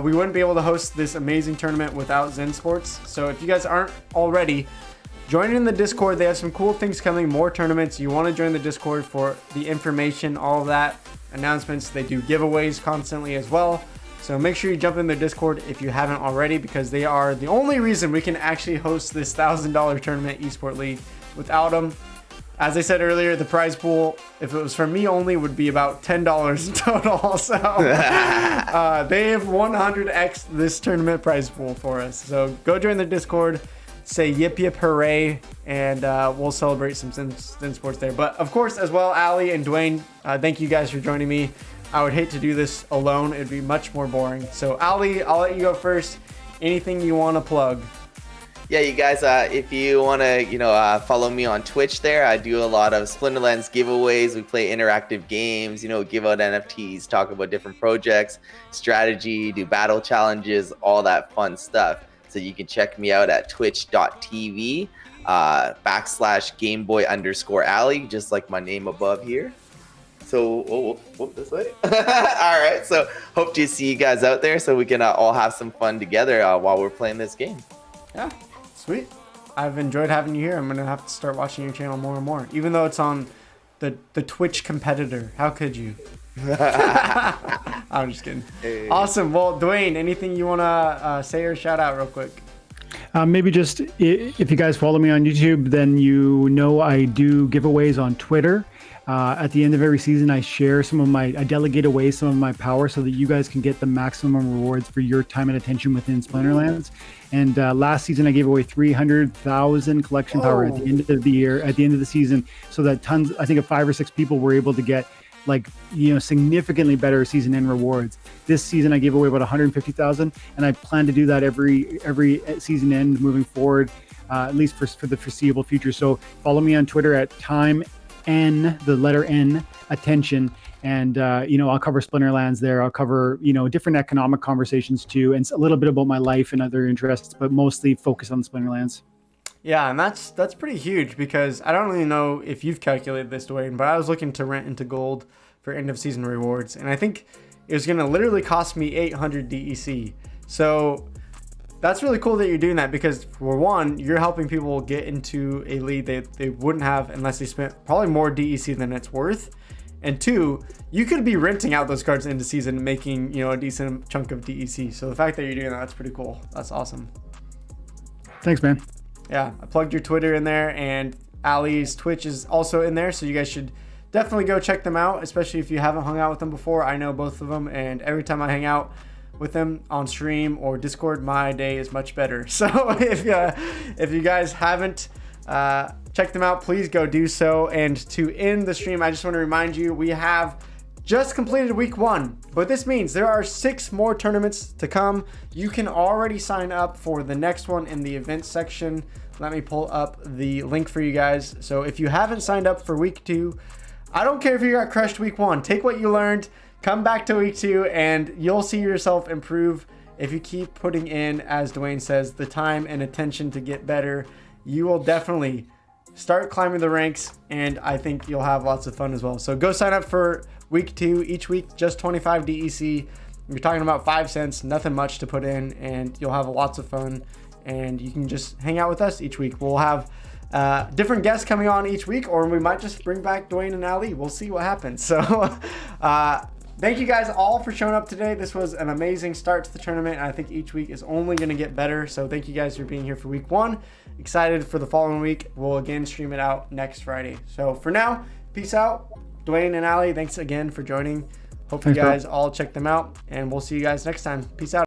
A: we wouldn't be able to host this amazing tournament without Zensports. So if you guys aren't already, join in the Discord. They have some cool things coming, more tournaments. You want to join the Discord for the information, all of that, announcements. They do giveaways constantly as well. So make sure you jump in their Discord if you haven't already, because they are the only reason we can actually host this $1,000 tournament Esport League. Without them, as I said earlier, the prize pool, if it was for me only, would be about $10 in total. So they have 100x this tournament prize pool for us. So go join the Discord, say yip yip hooray, and we'll celebrate some Zensports there. But of course, as well, Ali and Dwayne, thank you guys for joining me. I would hate to do this alone. It'd be much more boring. So Ali, I'll let you go first. Anything you want to plug?
B: Yeah, you guys, if you want to, follow me on Twitch there, I do a lot of Splinterlands giveaways. We play interactive games, give out NFTs, talk about different projects, strategy, do battle challenges, all that fun stuff. So you can check me out at twitch.tv /GameBoy_Ali, just like my name above here. So, this way. All right, so hope to see you guys out there so we can all have some fun together while we're playing this game.
A: Yeah. Sweet. I've enjoyed having you here. I'm going to have to start watching your channel more and more, even though it's on the Twitch competitor. How could you? I'm just kidding. Hey. Awesome. Well, Dwayne, anything you want to say or shout out real quick?
C: Maybe just if you guys follow me on YouTube, then I do giveaways on Twitter. At the end of every season, I delegate away some of my power so that you guys can get the maximum rewards for your time and attention within Splinterlands. And last season, I gave away 300,000 collection power at the end of the season, so that I think of 5 or 6 people were able to get significantly better season end rewards. This season, I gave away about 150,000, and I plan to do that every season end moving forward, at least for the foreseeable future. So follow me on Twitter at the letter N, attention, and I'll cover Splinterlands there. I'll cover different economic conversations too, and a little bit about my life and other interests, but mostly focus on Splinterlands.
A: Yeah, and that's pretty huge, because I don't really know if you've calculated this, Dwayne, but I was looking to rent into gold for end of season rewards, and I think it was going to literally cost me 800 DEC. So that's really cool that you're doing that, because for one, you're helping people get into a league they wouldn't have unless they spent probably more DEC than it's worth. And two, you could be renting out those cards into season, making, you know, a decent chunk of DEC. So the fact that you're doing that's pretty cool. That's awesome.
C: Thanks, man.
A: Yeah, I plugged your Twitter in there, and Ali's Twitch is also in there. So you guys should definitely go check them out, especially if you haven't hung out with them before. I know both of them, and every time I hang out with them on stream or Discord, my day is much better. So if you guys haven't checked them out, please go do so. And to end the stream, I just want to remind you, we have just completed week 1, but this means there are 6 more tournaments to come. You can already sign up for the next one in the events section. Let me pull up the link for you guys. So if you haven't signed up for week 2, I don't care if you got crushed week 1, take what you learned, come back to week 2, and you'll see yourself improve if you keep putting in, as Dwayne says, the time and attention to get better. You will definitely start climbing the ranks, and I think you'll have lots of fun as well. So go sign up for week 2. Each week, just 25 DEC. You're talking about 5 cents, nothing much to put in, and you'll have lots of fun. And you can just hang out with us each week. We'll have different guests coming on each week, or we might just bring back Dwayne and Ali. We'll see what happens. So thank you guys all for showing up today. This was an amazing start to the tournament, and I think each week is only going to get better. So thank you guys for being here for week 1. Excited for the following week. We'll again stream it out next Friday. So for now, peace out. Dwayne and Ali, thanks again for joining. Hope you guys all check them out, and we'll see you guys next time. Peace out.